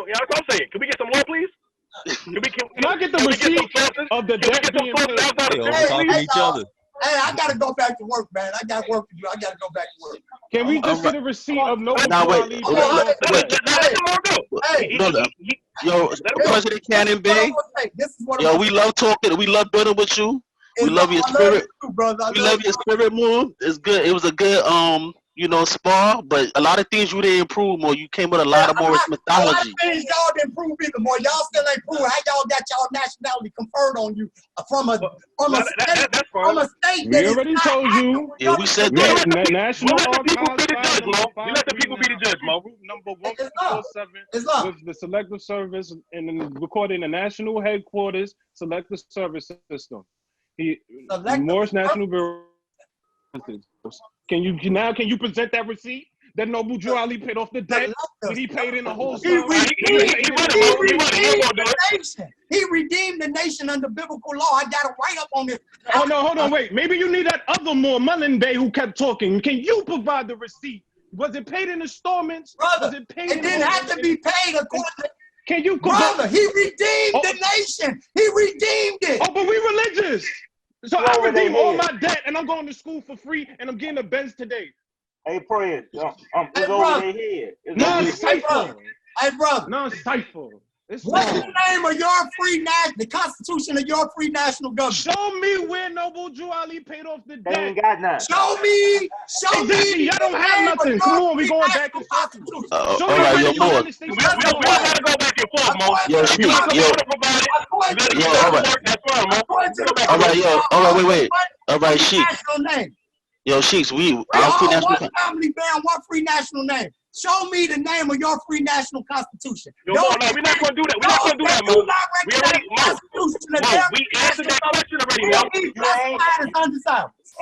That's what I'm saying. Can we get some law, please? Can I get the receipt of the debt being paid? They talking to each other. Hey, I gotta go back to work, man. I got work to do. I gotta go back to work. Can we just get a receipt of no? Now wait. Yo, President Cannon Bay. Yo, we love talking. We love building with you. We love your spirit. We love your spirit more. It's good. It was a good spar, but a lot of things you didn't improve more. You came with a lot of Moorish mythology. A lot of things y'all didn't improve either more. Y'all still ain't proved how y'all got y'all nationality conferred on you from a state. We already told you. Yeah, we said that. National Archives. We let the people be the judge, Mo. Number 147 with the Selective Service and then recording the National Headquarters Selective Service System. Moorish National Bureau. Can you present that receipt that Noble Drew Ali paid off the debt that he paid in the whole sum? He redeemed the nation under biblical law. I got it right up on this. Oh no, hold on, wait. Maybe you need that other Mullen Bay who kept talking. Can you provide the receipt? Was it paid in installments? Brother, was it paid? It didn't have to be paid according to. Can you? Brother, he redeemed the nation. He redeemed it. Oh, but we religious. So I redeem all my debt, and I'm going to school for free, and I'm getting a Benz today. Hey, Fred, it's over their head. Non-cipher. Hey, brother. Non-cipher. What's the name of your the Constitution of your free national government? Show me where Noble Drew Ali paid off the debt. They ain't got nothing. Show me. Exactly. Y'all don't have nothing. Come on, we going back and forth. All right, yo, Mo. We gotta go back and forth, Mo. Yo, all right, yo. All right, wait. All right, Sheik. Yo, Sheiks, our free national. One family band, one free national name. Show me the name of your free national constitution. Yo, no, we're not gonna do that. We're not gonna do that, Mo. We answered that question already, Mo.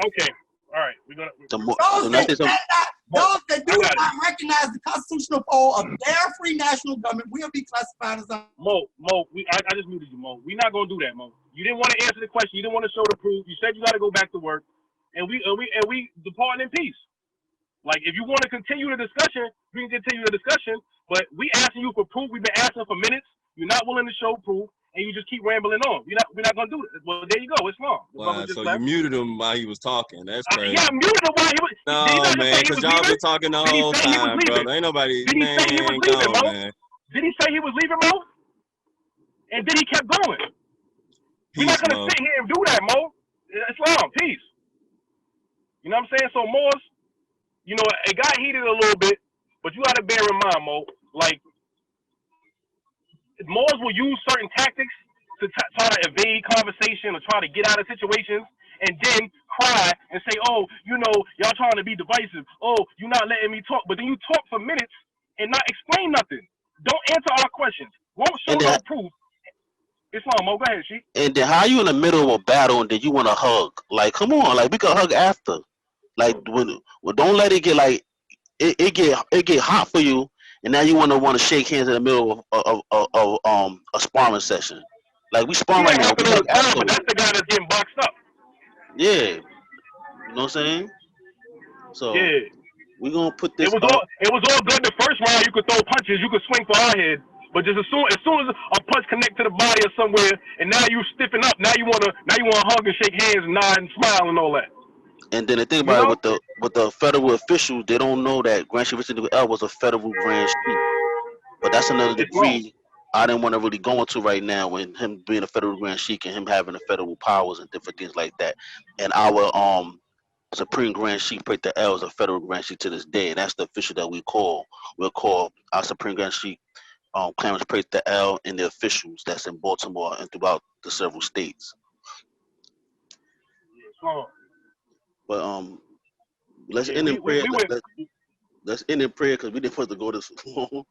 Okay. All right. We're gonna. Those that do not recognize the constitutional pole of their free national government will be classified as Mo. I just muted you, Mo. We're not gonna do that, Mo. You didn't want to answer the question. You didn't want to show the proof. You said you got to go back to work, and we depart in peace. Like, if you want to continue the discussion, we can continue the discussion, but we asking you for proof. We've been asking for minutes. You're not willing to show proof. and you just keep rambling on. We're not gonna do it. Well, there you go. It's long. The brother Wow, just so left. you muted him while he was talking. That's crazy. Yeah, I muted him while he was. No, man, because y'all been talking the whole time, brother. Ain't nobody, Did he say he was man, leaving, go, Mo? man. Did he say he was leaving, Mo? And then he kept going. We're not gonna sit here and do that, Mo. Islam, peace. You know what I'm saying? So Moors, you know, it got heated a little bit, but you gotta bear in mind, Mo, like Moors will use certain tactics to try to evade conversation or try to get out of situations, and then cry and say, "Oh, you know, y'all trying to be divisive. Oh, you're not letting me talk." But then you talk for minutes and not explain nothing. Don't answer our questions. Won't show no proof. Islam, Mo, go ahead, Sheik. And then how you in the middle of a battle and then you want to hug? Like, come on, like we could hug after. Like, well, don't let it get like it get hot for you, and now you want to shake hands in the middle of a sparring session. Like we sparring right now. We hug after. But that's the guy that's getting boxed up. Yeah, you know what I'm saying? So yeah, we're gonna put this. It was all good the first round. You could throw punches, you could swing for our head, but just as soon as a punch connect to the body or somewhere, and now you stiffen up. Now you wanna hug and shake hands and nod and smile and all that. And then the thing about it with the federal officials, they don't know that Grand Chief Richard L was a federal Grand Chief. But that's another degree I didn't want to really go into right now, when him being a federal Grand Chief and him having the federal powers and different things like that. And our Supreme Grand Chief Peter L is a federal Grand Chief to this day, and that's the official that we'll call our Supreme Grand Chief Clarence Peter L and the officials that's in Baltimore and throughout the several states. But let's end in prayer. Let's end in prayer because we didn't supposed to go this long.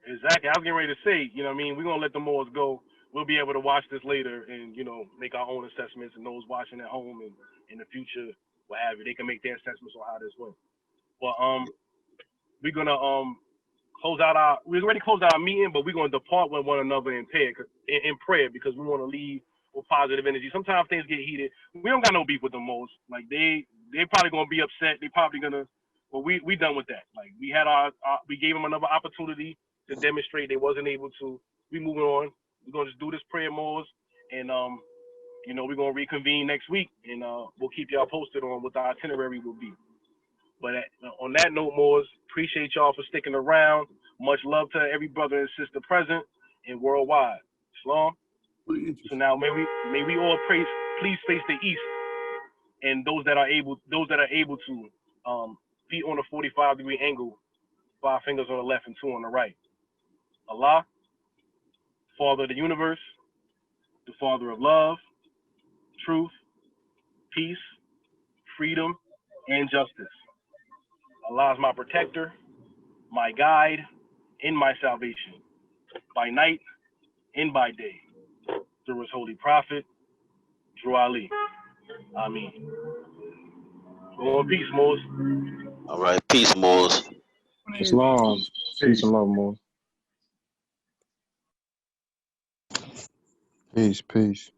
Exactly. I was getting ready to say, you know what I mean? We're going to let the Moors go. We'll be able to watch this later and, you know, make our own assessments, and those watching at home and in the future, what have you, they can make their assessments on how this went. But we're going to we already closed out our meeting, but we're going to depart with one another in prayer because we want to leave with positive energy. Sometimes things get heated. We don't got no beef with the Moors. Like, they probably going to be upset. They probably going to, well, we done with that. Like, we had we gave them another opportunity to demonstrate. They wasn't able to. We moving on. We're gonna just do this prayer, Moors, and you know, we're gonna reconvene next week, and we'll keep y'all posted on what the itinerary will be. But on that note, Moors, appreciate y'all for sticking around. Much love to every brother and sister present and worldwide. Shalom. So now may we all please face the east, and those that are able to feet on a 45-degree angle, 5 fingers on the left and 2 on the right. Allah, Father of the universe, the Father of love, truth, peace, freedom, and justice. Allah is my protector, my guide, and my salvation, by night and by day, through his holy prophet, Drew Ali. Ameen. Go in peace, Moors. All right, peace, Moors. Islam. Peace and love, Moors. Peace, peace.